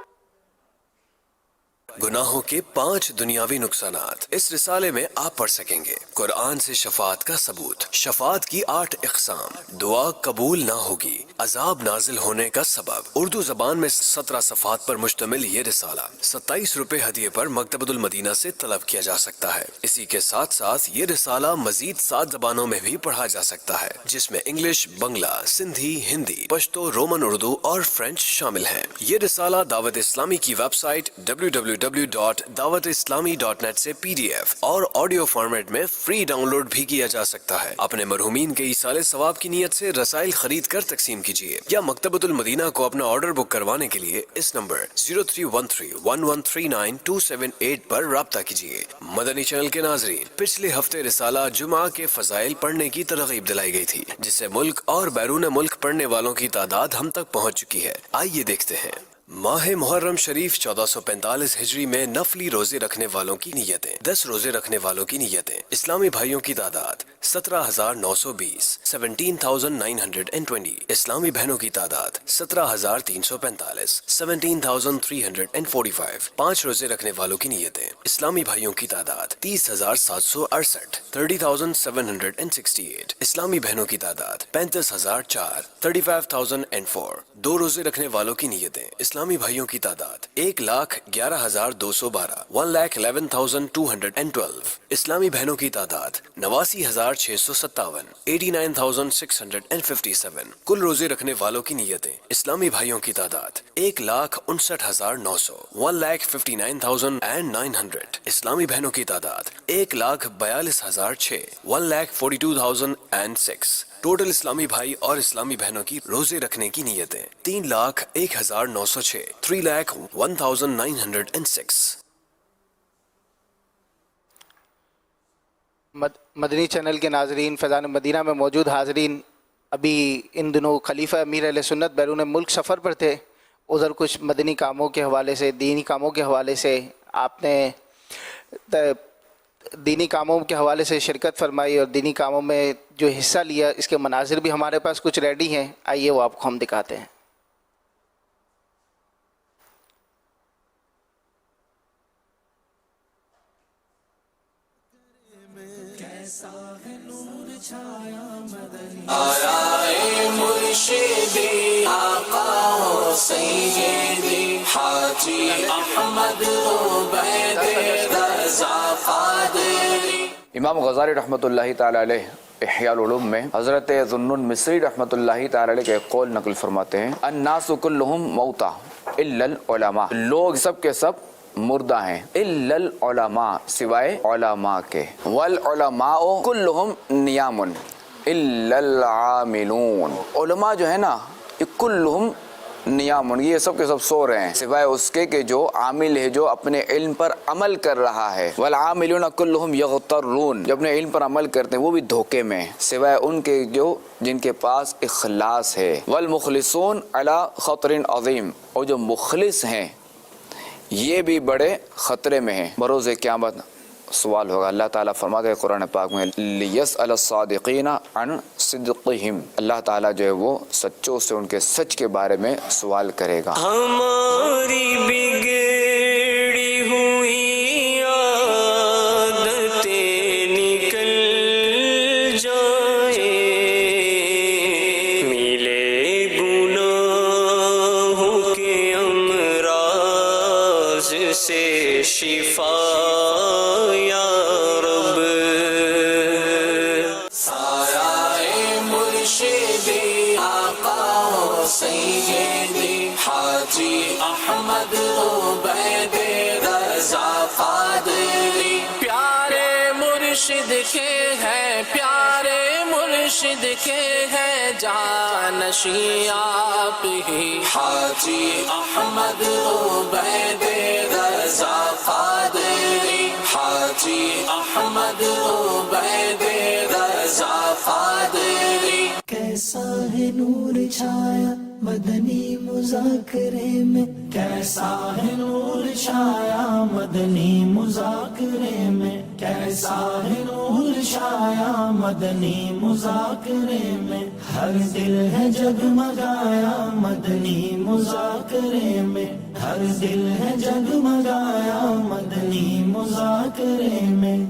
[SPEAKER 17] گناہوں کے 5 دنیاوی نقصانات اس رسالے میں آپ پڑھ سکیں گے. قرآن سے شفاعت کا ثبوت، شفاعت کی 8 اقسام، دعا قبول نہ ہوگی، عذاب نازل ہونے کا سبب. اردو زبان میں 17 صفحات پر مشتمل یہ رسالہ 27 روپے ہدیے پر مکتبۃ المدینہ سے طلب کیا جا سکتا ہے. اسی کے ساتھ ساتھ یہ رسالہ مزید 7 زبانوں میں بھی پڑھا جا سکتا ہے جس میں انگلش، بنگلہ، سندھی، ہندی، پشتو، رومن اردو اور فرینچ شامل ہیں. یہ رسالہ دعوت اسلامی کی ویب سائٹ www.dawatislami.net سے PDF اور آڈیو فارمیٹ میں فری ڈاؤن لوڈ بھی کیا جا سکتا ہے. اپنے مرحومین کے ایصال ثواب کی نیت سے رسائل خرید کر تقسیم کیجیے یا مکتبۃ المدینہ کو اپنا آرڈر بک کروانے کے لیے اس نمبر 03131139 پر رابطہ کیجیے. مدنی چینل کے ناظرین، پچھلے ہفتے رسالہ جمعہ کے فضائل پڑھنے کی ترغیب دلائی گئی تھی جس سے ملک اور بیرون ملک پڑھنے والوں کی تعداد ہم تک پہنچ چکی ہے. آئیے دیکھتے ہیں. ماہ محرم شریف 1445 ہجری میں نفلی روزے رکھنے والوں کی نیتیں 10 روزے رکھنے والوں کی نیتیں اسلامی بھائیوں کی تعداد 17,920 17,920 اسلامی بہنوں کی تعداد 17,345 17,345 5 روزے رکھنے والوں کی نیتیں اسلامی بھائیوں کی تعداد 30,768 30,768 اسلامی بہنوں کی تعداد 35,004 35,004 2 روزے رکھنے والوں کی نیتیں اسلامی بھائیوں کی تعداد 1,11,212 1,11,212 اسلامی بہنوں کی تعداد 89,657 89,657 کل روزے رکھنے والوں کی نیتیں اسلامی بھائیوں کی تعداد 1,59,900 1,59,900 اسلامی بہنوں کی تعداد 1,42,006 1,42,006 ٹوٹل اسلامی بھائی اور اسلامی بہنوں کی روزے رکھنے کی نیتیں 3,01,906 3,01,906
[SPEAKER 19] مدنی چینل کے ناظرین، فیضان مدینہ میں موجود حاضرین، ابھی ان دنوں خلیفہ امیر اہل سنت بیرون ملک سفر پر تھے، ادھر کچھ مدنی کاموں کے حوالے سے، دینی کاموں کے حوالے سے آپ نے دینی کاموں کے حوالے سے شرکت فرمائی اور دینی کاموں میں جو حصہ لیا، اس کے مناظر بھی ہمارے پاس کچھ ریڈی ہیں، آئیے وہ آپ کو ہم دکھاتے ہیں۔
[SPEAKER 2] آیا مرشدی آقا سیدی حاجی احمد عبید رضا قادری۔
[SPEAKER 1] امام غزالی رحمۃ اللہ تعالی علیہ احیاء العلوم میں حضرت ذوالنون مصری رحمۃ اللہ تعالی علیہ کے قول نقل فرماتے ہیں، الناس کلہم موتى الا العلماء، لوگ سب کے سب مردہ ہیں، الا العلماء سوائے علماء کے، والعلماء کلہم نیام الا العاملون، علماء جو ہے نا یہ کلہم نیام، یہ سب کے سب سو رہے ہیں سوائے اس کے کہ جو عامل ہے، جو اپنے علم پر عمل کر رہا ہے، والعاملون کلہم یغترون، جو اپنے علم پر عمل کرتے ہیں وہ بھی دھوکے میں، سوائے ان کے جو جن کے پاس اخلاص ہے، والمخلصون علی خطر عظیم، اور جو مخلص ہیں یہ بھی بڑے خطرے میں ہیں، بروز قیامت سوال ہوگا۔ اللہ تعالیٰ فرماتے ہیں قرآن پاک میں لیسأل الصادقین عن صدقہم، اللہ تعالیٰ جو ہے وہ سچوں سے ان کے سچ کے بارے میں سوال کرے گا۔
[SPEAKER 2] ہماری بگڑی ہوئی عادتیں نکل جائیں، ملے گناہوں کے امراض سے شفا یا رب، سایہ مرشدی آقا سیدی حاجی احمد عبید رضا قادری، پیارے مرشد کے ہیں، پیارے مرشد کے ہیں جانشین آپ ہی، حاجی احمد عبید رضا قادری، حاجی احمد عبید رضا قادری۔
[SPEAKER 21] کیسا ہے نور چھایا مدنی مذاکرے میں، کیسا ہے نور چھایا مدنی مذاکرے میں، کیسا ہے نور چھایا مدنی مذاکرے میں، ہر دل ہے جگمگایا مدنی مذاکرے میں، ہر دل ہے جگمگایا مدنی مذاکرے میں۔